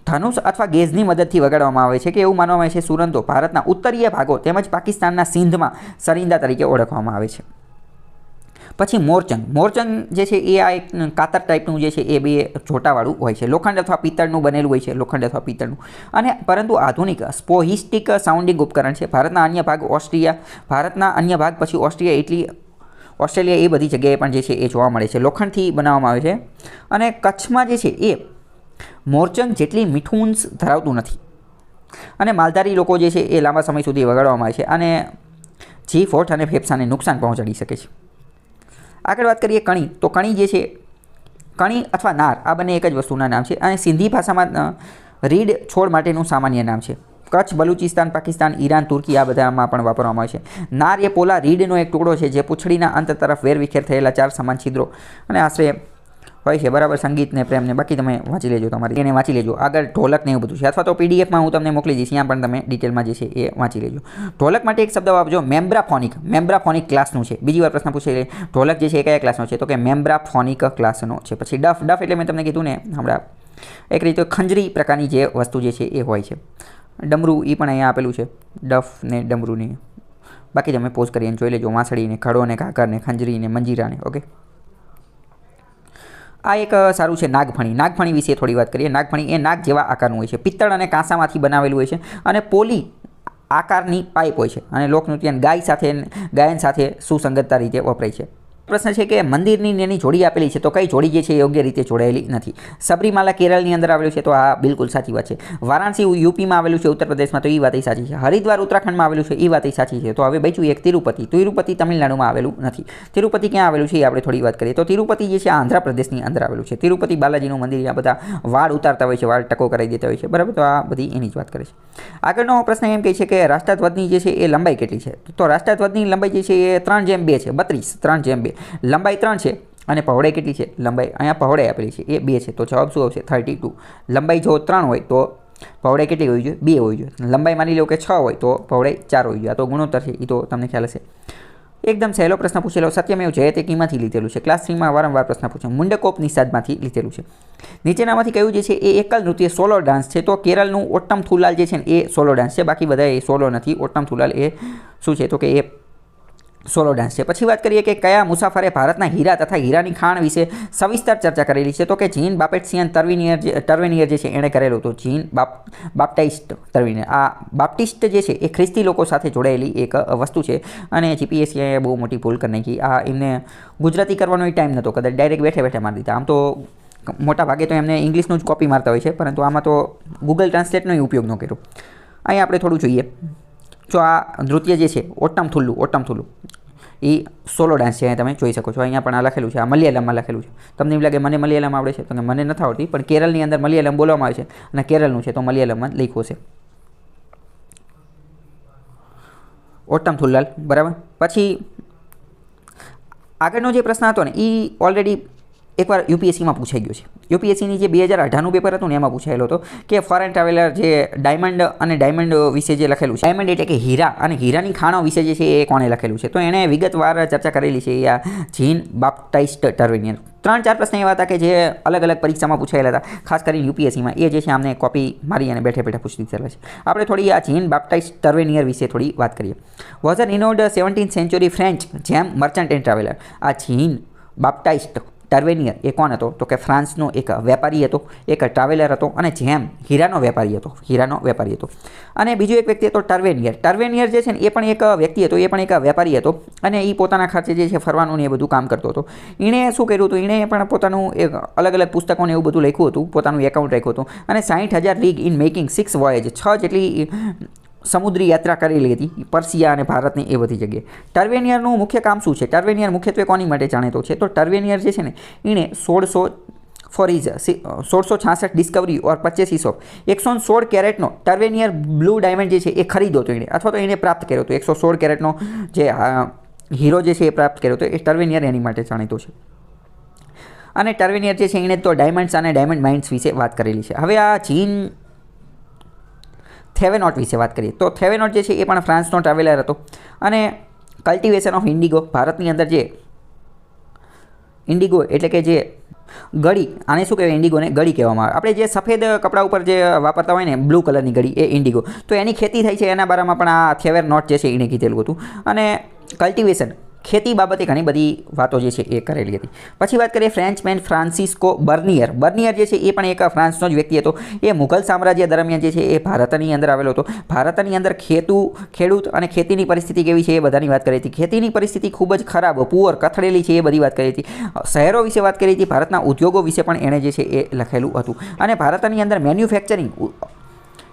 ધનુષ અથવા ગેઝની મદદથી વગાડવામાં આવે છે કે એવું માનવામાં આવે છે સુરંદો ભારતના ઉત્તરીય ભાગો તેમજ પાકિસ્તાનના સિંધમાં સરિંદા તરીકે ઓળખવામાં આવે છે. પછી મોરચંગ જે છે એ આ એક કાતર ટાઈપનું જે છે એ 2 જોટાવાળું હોય છે. લોખંડ અથવા પિત્તળનું બનેલું હોય છે. અને પરંતુ આધુનિક સ્પોહિસ્ટિક સાઉન્ડિંગ ઉપકરણ છે. ભારતના અન્ય ભાગ પછી ઓસ્ટ્રિયા, ઇટલી, ઓસ્ટ્રેલિયા એ બધી જગ્યાએ પણ જે છે એ જોવા મળે છે. લોખંડથી બનાવવામાં આવે છે. અને કચ્છમાં જે છે એ મોરચંગ જેટલી મીઠુંસ ધરાવતું નથી. અને માલધારી લોકો જે છે એ લાંબા સમય સુધી વગાડવામાં આવે છે અને જીભ, હોઠ અને ફેફસાને નુકસાન પહોંચાડી શકે છે. આગળ વાત કરીએ કણી. તો કણી જે છે, કણી અથવા નાર આ બંને એક જ વસ્તુના નામ છે અને સિંધી ભાષામાં રીડ છોડ માટેનું સામાન્ય નામ છે. કચ્છ, બલુચિસ્તાન, પાકિસ્તાન, ઈરાન, તુર્કી આ બધામાં પણ વાપરવામાં આવે છે. નાર એ પોલા રીડનો એક ટુકડો છે જે પૂંછડીના અંત તરફ વેરવિખેર થયેલા 4 સમાન છિદ્રો અને આશરે હોય છે બરાબર, સંગીત ને પ્રેમ ને, બાકી તમે વાંચી લેજો, તમારી એને વાંચી લેજો. આગળ ઢોલક ને એવું બધું છે, અથવા તો પીડીએફમાં હું તમને મોકલી દઈશ, ત્યાં પણ તમે ડિટેલમાં જે છે એ વાંચી લેજો. ઢોલક માટે એક શબ્દ આપજો, મેમ્બ્રાફોનિક ક્લાસનું છે. બીજી વાર પ્રશ્ન પૂછે, ઢોલક જે છે એ કયા ક્લાસનો છે? તો કે મેમ્બ્રાફોનિક ક્લાસનો છે. પછી ડફ એટલે મેં તમને કીધું ને હમણાં, એક રીતે ખંજરી પ્રકારની જે વસ્તુ જે છે એ હોય છે. ડમરું એ પણ અહીંયા આપેલું છે, ડફ ને ડમરુની. બાકી તમે પોઝ કરીને જોઈ લેજો, વાંસળીને, ખડોને, ઘાઘરને, ખંજરીને, મંજીરાને. ઓકે, આ એક સારું છે નાગફણી વિશે થોડી વાત કરીએ. નાગફણી એ નાગ જેવા આકારનું હોય છે, પિત્તળ અને કાંસામાંથી બનાવેલું હોય છે અને પોલી આકારની પાઇપ હોય છે અને લોકનૃત્ય ગાયન સાથે સુસંગતતા રીતે વપરાય છે. પ્રશ્ન છે કે મંદિરની એની જોડી આપેલી છે, તો કઈ જોડી જે છે એ યોગ્ય રીતે જોડાયેલી નથી? સબરીમાલા કેરળની અંદર આવેલું છે, તો આ બિલકુલ સાચી વાત છે. વારાણસી યુપીમાં આવેલું છે, ઉત્તર પ્રદેશમાં, તો એ વાત સાચી છે. હરિદ્વાર ઉત્તરાખંડમાં આવેલું છે, એ વાત સાચી છે. તો હવે બચ્યું એક તિરુપતિ તમિલનાડુમાં આવેલું નથી. તિરુપતિ ક્યાં આવેલું છે એ આપણે થોડી વાત કરીએ. તો તિરુપતિ જે છે આંધ્રપ્રદેશની અંદર આવેલું છે. તિરુપતિ બાલાજીનું મંદિર, આ બધા વાળ ઉતારતા હોય છે, વાળ ટકો કરાવી દેતા હોય છે, બરાબર. તો આ બધી એની જ વાત કરે છે. આગળનો પ્રશ્ન એમ કહે છે કે રાષ્ટ્રધ્વજની જે છે એ લંબાઈ કેટલી છે? તો રાષ્ટ્રધ્વજની લંબાઈ જે છે એ 3:2 છે, 32, 3:2. લંબાઈ 3 છે અને પહોળાઈ કેટલી છે? લંબાઈ અહીંયા પહોળાઈ આપેલી છે એ 2 છે, તો જવાબ શું આવશે? 32. લંબાઈ જો 3 હોય તો પહોળાઈ કેટલી હોવી જોઈએ? 2 હોવી જોઈએ. લંબાઈ માની લો કે 6 હોય તો પહોળાઈ 4 હોવી જોઈએ. આ તો ગુણોત્તર છે, એ તો તમને ખ્યાલ હશે. એકદમ સહેલો પ્રશ્ન પૂછેલો, સત્યમેવ જયતે કીમાંથી લીધેલું છે? ક્લાસ 3માં વારંવાર પ્રશ્ન પૂછે. મુંડકોપ નિષાદમાંથી લીધેલું છે. નીચેનામાંથી કયું જે છે એ એકલ નૃત્ય સોલો ડાન્સ છે? તો કેરળનું ઓટ્ટમ થુલાલ જે છે ને એ સોલો ડાન્સ છે, બાકી બધા એ સોલો નથી. ઓટ્ટમ થુલાલ એ શું છે? તો કે એ સોલો ડાન્સ છે. પછી વાત કરીએ કે કયા મુસાફરે ભારતના હીરા તથા હીરાની ખાણ વિશે સવિસ્તર ચર્ચા કરેલી છે? તો કે જીન બાપ્ટિસ્ટિયન ટર્વેનિયર જે છે એણે કરેલું હતું. જીન બાપ્ટિસ્ટ ટર્વેનિયર. આ બાપ્ટિસ્ટ જે છે એ ખ્રિસ્તી લોકો સાથે જોડાયેલી એક વસ્તુ છે અને જીપીએસસીએ બહુ મોટી ભૂલ કરી નાખી. આ એમને ગુજરાતી કરવાનો ટાઈમ નહોતો, કદાચ ડાયરેક્ટ બેઠે મારી દીધા. આમ તો મોટા ભાગે તો એમને ઇંગ્લિશનું જ કોપી મારતા હોય છે, પરંતુ આમાં તો ગૂગલ ટ્રાન્સલેટનો ઉપયોગ ન કર્યો. અહીંયા આપણે થોડું જોઈએ. જો આ નૃત્ય જે છે ઓટ્ટમ થુલ્લુ એ સોલો ડાન્સ છે, તમે જોઈ શકો છો. અહીંયા પણ આ લખેલું છે, આ મલયાલમમાં લખેલું છે. તમને એમ લાગે મને મલયાલમ આવડે છે, તો મને નથી આવડતી, પણ કેરળની અંદર મલયાલમ બોલવામાં આવે છે અને કેરળનું છે, તો મલયાલમમાં લખ્યું છે ઓટ્ટમ થુલ્લાલ, બરાબર. પછી આગળનો જે પ્રશ્ન હતો ને એ ઓલરેડી એકવાર યુપીએસસીમાં પૂછાઈ ગયો છે. યુપીએસસીની જે 2018નું પેપર હતું ને એમાં પૂછાયેલો હતો કે ફોરેન ટ્રાવેલર જે ડાયમંડ વિશે જે લખેલું છે, ડાયમંડ એટલે કે હીરા અને હીરાની ખાણો વિશે જે છે એ કોણે લખેલું છે? તો એણે વિગતવાર ચર્ચા કરેલી છે આ જીન બાપ્ટિસ્ટ ટર્વેનિયર. 3-4 પ્રશ્ન એવા હતા કે જે અલગ અલગ પરીક્ષામાં પૂછાયેલા હતા, ખાસ કરીને યુપીએસસીમાં. એ જે છે આમને કોપી મારી અને બેઠે પૂછી દીધેલા છે. આપણે થોડી આ જીન બાપ્ટિસ્ટ ટર્વેનિયર વિશે થોડી વાત કરીએ. Was an renowned 17th century French gem merchant and traveller. આ જીન બાપ્ટિસ્ટ ટર્વેનિયર એ કોણ હતો? તો કે ફ્રાન્સનો એક વેપારી હતો, એક ટ્રાવેલર હતો અને જેમ હીરાનો વેપારી હતો. અને બીજો એક વ્યક્તિ હતો ટર્વેનિયર જે છે ને એ પણ એક વ્યક્તિ હતો, એ પણ એક વેપારી હતો અને એ પોતાના ખર્ચે જે છે ફરવાનું ને એ બધું કામ કરતો હતો. એણે શું કર્યું હતું? એણે પણ પોતાનું એક અલગ પુસ્તકોને એવું બધું લખ્યું હતું, પોતાનું એકાઉન્ટ રાખ્યું હતું અને 60,000 લીગ ઇન મેકિંગ 6 વોયેજ, 6 જેટલી સમુદ્રી યાત્રા કરેલી હતી, પર્સિયા અને ભારતની એ બધી જગ્યાએ. ટર્વેનિયરનું મુખ્ય કામ શું છે? ટર્વેનિયર મુખ્યત્વે કોની માટે જાણીતો છે? તો ટર્વેનિયર જે છે ને એણે 1666 ડિસ્કવરી ઓર 25 ઓફ 116 કેરેટનો ટર્વેનિયર બ્લુ ડાયમંડ જે છે એ ખરીદ્યો હતો એણે, અથવા તો એને પ્રાપ્ત કર્યો હતો. 116 કેરેટનો જે હીરો જે છે એ પ્રાપ્ત કર્યો હતો. એ ટર્વેનિયર એની માટે જાણીતો છે. અને ટર્વેનિયર જે છે એણે તો ડાયમંડ્સ અને ડાયમંડ માઇન્સ વિશે વાત કરેલી છે. હવે આ જીન થેવેનોટ વિશે વાત કરીએ. તો થેવેનોટ જે છે એ પણ ફ્રાન્સનો ટ્રાવેલર હતો અને કલ્ટિવેશન ઓફ ઇન્ડિગો, ભારતની અંદર જે ઇન્ડિગો એટલે કે જે ગળી, આને શું કહેવાય? ઇન્ડિગોને ગળી કહેવામાં આવે. આપણે જે સફેદ કપડા ઉપર જે વાપરતા હોય ને બ્લુ કલરની ગળી, એ ઇન્ડિગો. તો એની ખેતી થાય છે, એના બારામાં પણ આ થેવેનોટ જે છે એણે કીધેલું હતું. અને કલ્ટિવેશન, ખેતી બાબતે ઘણી બધી વાતો જે છે એ કરેલી હતી. પછી વાત કરીએ ફ્રેન્ચમેન ફ્રાન્સિસ્કો બર્નિયર જે છે એ પણ એક ફ્રાન્સનો જ વ્યક્તિ હતો. એ મુઘલ સામ્રાજ્ય દરમિયાન જે છે એ ભારતની અંદર આવેલો હતો. ભારતની અંદર ખેડૂત અને ખેતીની પરિસ્થિતિ કેવી છે એ બધાની વાત કરી હતી. ખેતીની પરિસ્થિતિ ખૂબ જ ખરાબ, પુઅર, કથળેલી છે એ બધી વાત કરી હતી. શહેરો વિશે વાત કરી હતી. ભારતના ઉદ્યોગો વિશે પણ એણે જે છે એ લખેલું હતું. અને ભારતની અંદર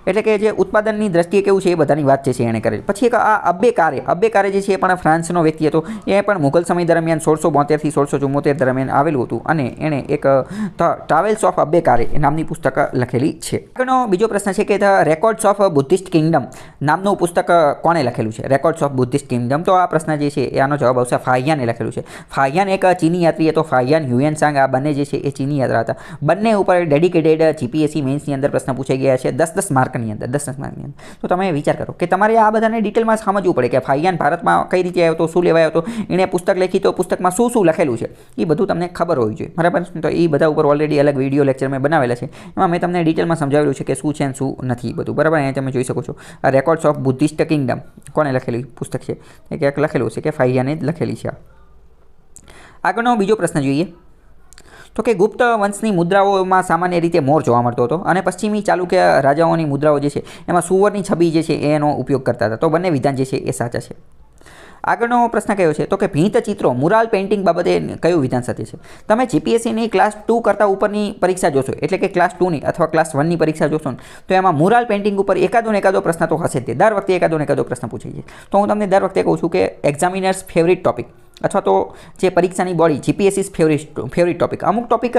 એટલે કે જે ઉત્પાદનની દ્રષ્ટિએ કેવું છે એ બધાની વાત છે એણે કરેલી. પછી એક આ અબ્બે કારે જે છે એ પણ ફ્રાન્સનો વ્યક્તિ હતો. એ પણ મુઘલ સમય દરમિયાન 1672 થી 1674 દરમિયાન આવેલું હતું અને એણે એક ટ્રાવેલ્સ ઓફ અબ્બે કારે નામની પુસ્તક લખેલી છે. આગળનો બીજો પ્રશ્ન છે કે the records of Buddhist Kingdom નામનું પુસ્તક કોણે લખેલું છે? Records of Buddhist Kingdom. તો આ પ્રશ્ન જે છે એ આનો જવાબ આવશે ફાહિયાને લખેલું છે. ફાહિયાન એક ચીની યાત્રી હતો. ફાહિયાન હ્યુએનસાંગ આ બંને જે છે એ ચીની યાત્રા હતા. બંને ઉપર ડેડિકેટેડ જીપીએસસી મેન્સની અંદર પ્રશ્ન પૂછાઈ ગયા છે 10 માર્કની અંદર. 10 માર્કની અંદર. તો તમે વિચાર કરો કે તમારે આ બધાને ડિટેલમાં સમજવું પડે કે ફાહિયાન ભારતમાં કઈ રીતે આવ્યો હતો, શું લેવા આવ્યો હતો, એણે પુસ્તક લખી તો પુસ્તકમાં શું શું લખેલું છે એ બધું તમને ખબર હોવી જોઈએ. બરાબર. તો એ બધા ઉપર ઓલરેડી અલગ વિડીયો લેક્ચર મેં બનાવેલા છે. એમાં મેં તમને ડિટેલમાં સમજાવેલું છે કે શું છે અને શું નથી બધું. બરાબર. અહીંયા તમે જોઈ શકો છો આ રેકોર્ડ્સ ઓફ બુદ્ધિસ્ટ કિંગડમ કોણે લખેલી પુસ્તક છે એ ક્યાંક લખેલું છે કે ફાહિયાને જ લખેલી છે. આગળનો બીજો પ્રશ્ન જોઈએ તો કે ગુપ્ત વંશની મુદ્રાઓમાં સામાન્ય રીતે મોર જોવા મળતો હતો અને પશ્ચિમી ચાલુક્ય રાજાઓની મુદ્રાઓ જે છે એમાં સુવરની છબી જે છે એનો ઉપયોગ કરતા હતા. તો બંને વિધાન જે છે એ સાચા છે. આગળનો પ્રશ્ન કયો છે તો કે ભીંત ચિત્રો મુરાલ પેઇન્ટિંગ બાબતે કયું વિધાન સત્ય છે? તમે જીપીએસસીની ક્લાસ 2 કરતાં ઉપરની પરીક્ષા જોશો એટલે કે ક્લાસ 2ની અથવા ક્લાસ 1ની પરીક્ષા જોશો ને તો એમાં મુરાલ પેઇન્ટિંગ ઉપર એકાદો પ્રશ્ન તો હશે જ. તે દર વખતે એકાદો પ્રશ્ન પૂછાય છે. તો હું તમને દર વખતે કહું છું કે એક્ઝામિનર્સ ફેવરિટ ટોપિક અથવા તો જે પરીક્ષાની બોડી જીપીએસસી ફેવરિટ ટોપિક અમુક ટોપિક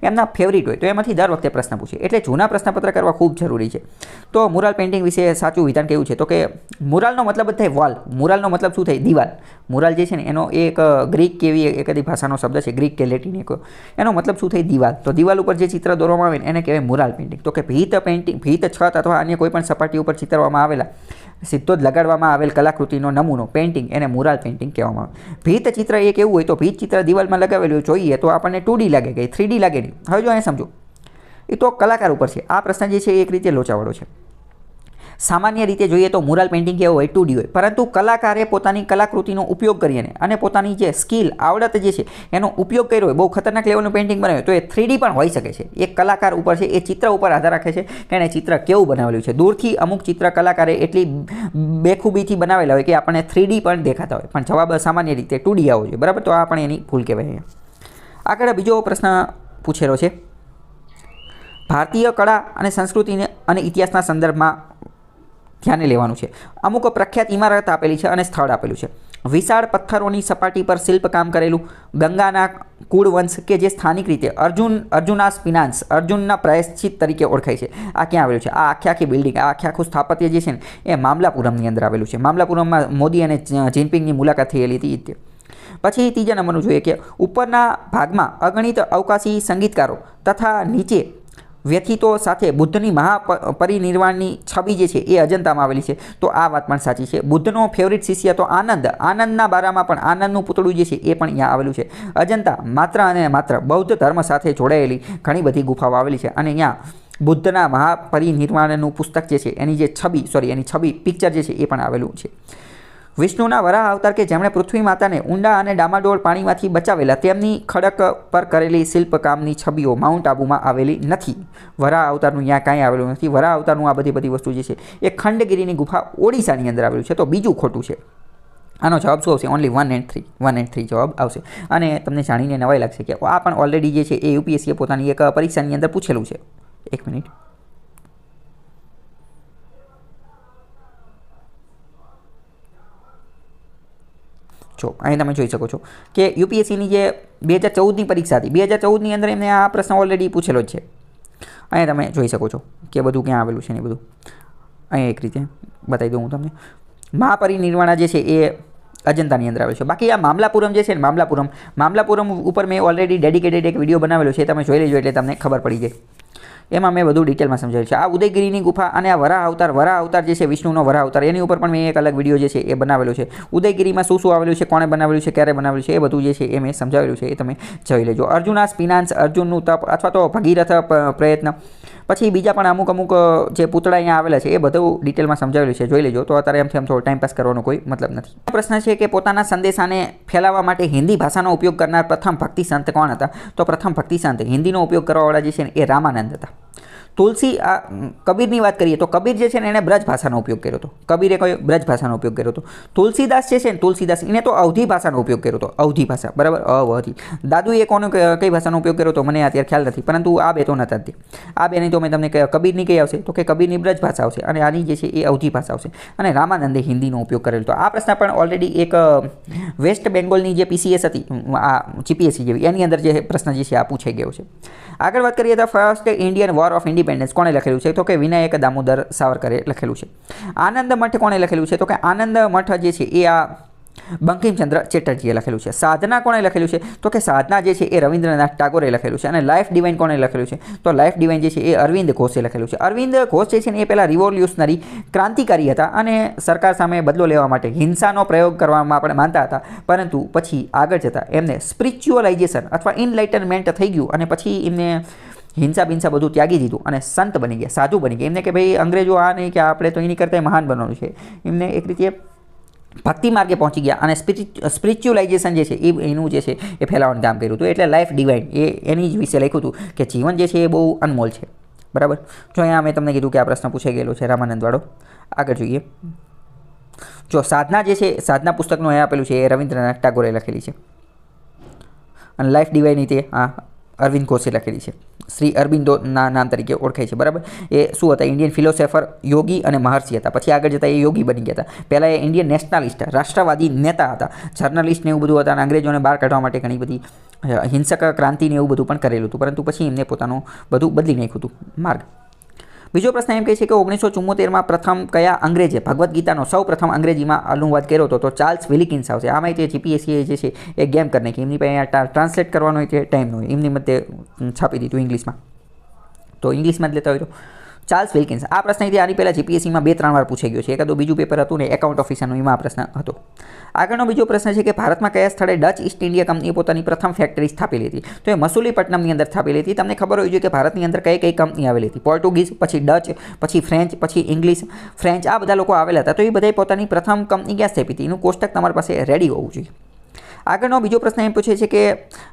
એમના ફેવરિટ હોય તો એમાંથી દર વખતે પ્રશ્ન પૂછે એટલે જૂના પ્રશ્નપત્ર કરવા ખૂબ જરૂરી છે. તો મુરાલ પેઇન્ટિંગ વિશે સાચું વિધાન કેવું છે તો કે મુરાલનો મતલબ જ થાય વોલ. મુરાલનો મતલબ શું થાય? દિવાલ. મુરાલ જે છે ને એનો એક ગ્રીક કેવી એકાદી ભાષાનો શબ્દ છે, ગ્રીક કે લેટિન એક, એનો મતલબ શું થાય? દિવાલ. તો દિવાલ ઉપર જે ચિત્ર દોરવામાં આવે ને એને કહેવાય મુરાલ પેઇન્ટિંગ. તો કે ભીંત છત અથવા અન્ય કોઈ પણ સપાટી ઉપર ચિતરવામાં આવેલા સીધો જ લગાડવામાં આવેલ કલાકૃતિનો નમૂનો પેઇન્ટિંગ એને મુરાલ પેઇન્ટિંગ કહેવામાં આવે. ભીંત ચિત્ર એક એવું હોય તો ભીંત ચિત્ર દિવાલમાં લગાવેલું જોઈએ તો આપણને 2D લાગે કે 3D લાગે નહીં. હવે જો અહીંયા સમજો એ તો કલાકાર ઉપર છે. આ પ્રશ્ન જે છે એ એક રીતે લોચાવાળો છે. સામાન્ય રીતે જોઈએ તો મુરાલ પેઇન્ટિંગ કેવો હોય? 2D હોય. પરંતુ કલાકારે પોતાની કલાકૃતિનો ઉપયોગ કરીને અને પોતાની જે સ્કિલ આવડત જે છે એનો ઉપયોગ કર્યો હોય, બહુ ખતરનાક લેવલનું પેઇન્ટિંગ બનાવ્યું તો એ 3D પણ હોઈ શકે છે. એ કલાકાર ઉપર છે, એ ચિત્ર ઉપર આધાર રાખે છે કે એણે ચિત્ર કેવું બનાવેલું છે. દૂરથી અમુક ચિત્ર કલાકારે એટલી બેખૂબીથી બનાવેલા હોય કે આપણને 3D પણ દેખાતા હોય, પણ જવાબ સામાન્ય રીતે 2D આવવો જોઈએ. બરાબર. તો આ પણ એની ભૂલ કહેવાય. આગળ બીજો પ્રશ્ન પૂછેલો છે ભારતીય કળા અને સંસ્કૃતિને અને ઇતિહાસના સંદર્ભમાં ધ્યાને લેવાનું છે. અમુક પ્રખ્યાત ઇમારત આપેલી છે અને સ્થળ આપેલું છે. વિશાળ પથ્થરોની સપાટી પર શિલ્પકામ કરેલું ગંગાના કુળવંશ કે જે સ્થાનિક રીતે અર્જુના સ્પિનાન્સ અર્જુનના પ્રાયશ્ચિત તરીકે ઓળખાય છે. આ ક્યાં આવેલું છે? આ આખી બિલ્ડિંગ, આ આખું સ્થાપત્ય જે છે ને એ મામલાપુરમની અંદર આવેલું છે. મામલાપુરમમાં મોદી અને જિનપિંગની મુલાકાત થયેલી હતી. પછી ત્રીજા નંબરનું જોઈએ કે ઉપરના ભાગમાં અગણિત અવકાશી સંગીતકારો તથા નીચે વ્યથિતો સાથે બુદ્ધની મહાપરિનિર્વાણની છબી જે છે એ અજંતામાં આવેલી છે. તો આ વાત પણ સાચી છે. બુદ્ધનો ફેવરિટ શિષ્ય તો આનંદના બારામાં પણ આનંદનું પૂતળું જે છે એ પણ અહીંયા આવેલું છે. અજંતા માત્ર અને માત્ર બૌદ્ધ ધર્મ સાથે જોડાયેલી ઘણી બધી ગુફાઓ આવેલી છે અને અહીંયા બુદ્ધના મહાપરિનિર્વાણનું પુસ્તક જે છે એની છબી પિક્ચર જે છે એ પણ આવેલું છે. વિષ્ણુના વરાહ અવતાર કે જેમણે પૃથ્વી માતાને ઊંડા અને ડામાડોળ પાણીમાંથી બચાવેલા તેમની ખડક પર કરેલી શિલ્પકામની છબીઓ માઉન્ટ આબુમાં આવેલી નથી. વરાહ અવતારનું અહીંયા કાંઈ આવેલું નથી. વરાહ અવતારનું આ બધી વસ્તુ જે છે એ ખંડગીરીની ગુફા ઓડિશાની અંદર આવેલું છે. તો બીજું ખોટું છે. આનો જવાબ શું આવશે? ઓનલી 1 and 3 જવાબ આવશે. અને તમને જાણીને નવાઈ લાગશે કે આ પણ ઓલરેડી જે છે એ યુપીએસસીએ પોતાની એક પરીક્ષાની અંદર પૂછેલું છે. એક મિનિટ. જો અહીં તમે જોઈ શકો છો કે યુપીએસસીની જે 2014ની પરીક્ષા હતી 2014ની અંદર એમને આ પ્રશ્ન ઓલરેડી પૂછેલો જ છે. અહીં તમે જોઈ શકો છો કે બધું ક્યાં આવેલું છે ને બધું અહીં એક રીતે બતાવી દઉં હું તમને. મહાપરિનિર્વાણ જે છે એ અજંતાની અંદર આવેલું છે. બાકી આ મામલાપુરમ જે છે ને મામલાપુરમ ઉપર મેં ઓલરેડી ડેડિકેટેડ એક વિડીયો બનાવેલો છે. તમે જોઈ લેજો એટલે તમને ખબર પડી જાય. એમાં મેં વધુ ડિટેલમાં સમજાવ્યું છે. આ ઉદયગીરીની ગુફા અને આ વરાહ અવતાર જે છે વિષ્ણુનો વરાહ અવતાર એની ઉપર પણ મેં એક અલગ વિડીયો જે છે એ બનાવેલો છે. ઉદયગીરીમાં શું આવેલું છે, કોણે બનાવેલું છે, ક્યારે બનાવેલું છે, એ બધું જે છે એ મેં સમજાવેલું છે. એ તમે જોઈ લેજો. અર્જુના સ્પિનાન્સ અર્જુનનું તપ અથવા તો ભગીરથ પ્રયત્ન. પછી બીજા પણ અમુક જે પૂતળા અહીંયા આવેલા છે એ બધું ડિટેલમાં સમજાવેલું છે. જોઈ લેજો. તો અત્યારે એમથી થોડો ટાઈમપાસ કરવાનો કોઈ મતલબ નથી. પ્રશ્ન છે કે પોતાના સંદેશાને ફેલાવવા માટે હિન્દી ભાષાનો ઉપયોગ કરનાર પ્રથમ ભક્તિ સંત કોણ હતા? તો પ્રથમ ભક્તિ સંત હિન્દીનો ઉપયોગ કરવાવાળા જે છે ને એ રામાનંદ હતા. તુલસી આ કબીરની વાત કરીએ તો કબીર જે છે ને એણે બ્રજ ભાષાનો ઉપયોગ કર્યો હતો. કબીરે કયો બ્રજ ભાષાનો ઉપયોગ કર્યો હતો. તુલસીદાસ જે છે ને તુલસીદાસ એને તો અવધી ભાષાનો ઉપયોગ કર્યો હતો. અવધી ભાષા, બરાબર, અવધી. દાદુએ કઈ ભાષાનો ઉપયોગ કર્યો હતો મને અત્યારે ખ્યાલ નથી, પરંતુ આ બે તો નતા જ. આ બેની તો મેં તમને કબીરની કઈ આવશે તો કે કબીરની બ્રજ ભાષા આવશે અને આની જે છે એ અવધી ભાષા આવશે. અને રામાનંદે હિન્દીનો ઉપયોગ કરેલો હતો. આ પ્રશ્ન પણ ઓલરેડી એક વેસ્ટ બેંગોલની જે પીસીએસ હતી આ જીપીએસસી જેવી એની અંદર જે પ્રશ્ન જે છે આ પૂછાઈ ગયો છે. આગળ વાત કરીએ તો first Indian war of independence કોણે લખેલું છે તો કે વિનાયક દામોદર સાવરકરે લખેલું છે. આનંદ મઠ કોણે લખેલું છે તો કે આનંદ મઠ જે છે એ આ બંકિમચંદ્ર ચેટર્જીએ લખેલું છે. સાધના કોણે લખેલું છે તો કે સાધના જે છે એ રવિન્દ્રનાથ ટાગોરે લખેલું છે. અને લાઈફ ડિવાઇન કોણે લખેલું છે તો લાઈફ ડિવાઇન જે છે એ અરવિંદ ઘોષે લખેલું છે. અરવિંદ ઘોષ જે છે ને એ પહેલાં રિવોલ્યુશનરી ક્રાંતિકારી હતા અને સરકાર સામે બદલો લેવા માટે હિંસાનો પ્રયોગ કરવામાં આપણે માનતા હતા, પરંતુ પછી આગળ જતાં એમને સ્પિરિચ્યુઅલાઇઝેશન અથવા ઇનલાઇટનમેન્ટ થઈ ગયું અને પછી એમને હિંસા બિંસા બધું ત્યાગી દીધું અને સંત બની ગયા, સાધુ બની ગયા. એમને કે ભાઈ અંગ્રેજો આ નહીં કે આપણે તો એની કરતાં મહાન બનવાનું છે. એમને એક રીતે ભક્તિ માર્ગે પહોંચી ગયા અને સ્પિરિચ્યુઅલાઇઝેશન જે છે એનું જે છે એ ફેલાવવાનું કામ કર્યું હતું. એટલે લાઈફ ડિવાઇન એની જ વિશે લખ્યું હતું કે જીવન જે છે એ બહુ અનમોલ છે, બરાબર. જો અહીંયા મેં તમને કીધું કે આ પ્રશ્ન પૂછાઈ ગયેલો છે રામાનંદવાળો. આગળ જોઈએ. જો સાધના જે છે સાધના પુસ્તકનું એ આપેલું છે એ રવિન્દ્રનાથ ટાગોરે લખેલી છે અને લાઈફ ડિવાઇન તે અરવિંદ ઘોષે લખેલી છે. શ્રી અરબિંદોના નામ તરીકે ઓળખાય છે, બરાબર. એ શું હતા? ઇન્ડિયન ફિલોસોફર, યોગી અને મહર્ષિ હતા. પછી આગળ જતાં એ યોગી બની ગયા હતા. પહેલાં એ ઇન્ડિયન નેશનલિસ્ટ, રાષ્ટ્રવાદી નેતા હતા, જર્નલિસ્ટ ને એવું બધું હતા અને અંગ્રેજોને બહાર કાઢવા માટે ઘણી બધી હિંસક ક્રાંતિને એવું બધું પણ કરેલું હતું, પરંતુ પછી એમને પોતાનું બધું બદલી નાખ્યું હતું માર્ગ. બીજો પ્રશ્ન એમ કહે છે કે 1974માં પ્રથમ કયા અંગ્રેજે ભગવદ્ ગીતાનો સૌ પ્રથમ અંગ્રેજીમાં અનુવાદ કર્યો હતો તો ચાર્લ્સ વિલિકિન્સ આવશે. આમાં તે જીપીએસસીએ જે છે એ ગેમ કરી નાખી. એમની પાસે ટ્રાન્સલેટ કરવાનો હોય તે ટાઈમ ન હોય, એમની મતે છાપી દીધું ઇંગ્લિશમાં, તો ઇંગ્લિશમાં જ લેતા હોય તો ચાર્લ્સ વિલિકિન્સ. આ પ્રશ્ન આની પહેલાં જીપીએસસીમાં 2-3 વાર પૂછાઈ ગયો છે. એકાદું બીજું પેપર હતું ને એકાઉન્ટ ઓફિસરનું, એમાં આ પ્રશ્ન હતો. આગળનો બીજો પ્રશ્ન છે કે ભારતમાં કયા સ્થળે ડચ ઈસ્ટ ઇન્ડિયા કંપનીએ પોતાની પ્રથમ ફેક્ટરી સ્થાપેલી હતી તો એ મસૂલીપટ્ટનમની અંદર સ્થાપેલી હતી. તમને ખબર હોવી જોઈએ કે ભારતની અંદર કઈ કઈ કંપની આવેલી હતી. પોર્ટુગીઝ, પછી ડચ, પછી ફ્રેન્ચ, પછી ઇંગ્લિશ, ફ્રેન્ચ, આ બધા લોકો આવેલા હતા. તો એ બધાએ પોતાની પ્રથમ કંપની ક્યાં સ્થાપી હતી એનું કોષ્ટક તમારી પાસે રેડી હોવું જોઈએ. આગળનો બીજો પ્રશ્ન એમ પૂછે છે કે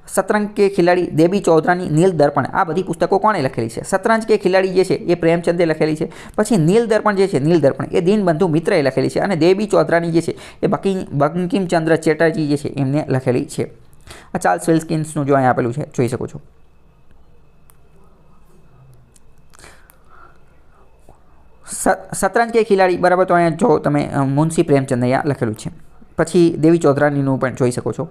શતરંજ કે ખિલાડી, દેબી ચૌધરાની નીલ દર્પણ, આ બધી પુસ્તકો કોણે લખેલી છે? શતરંજ કે ખિલાડી જે છે એ પ્રેમચંદે લખેલી છે. પછી નીલ દર્પણ જે છે, નીલ દર્પણ એ દીનબંધુ મિત્રએ લખેલી છે. અને દેબી ચૌધરાની જે છે એ બંકિમચંદ્ર ચેટર્જી જે છે એમને લખેલી છે. આ ચાર્લ્સ વિલિકિન્સનું જો અહીંયા આપેલું છે જોઈ શકો છો. શતરંજ કે ખિલાડી, બરાબર, તો અહીંયા જો તમે મુનશી પ્રેમચંદ અહીંયા લખેલું છે. પછી દેવી ચૌધરાણીનું પણ જોઈ શકો છો.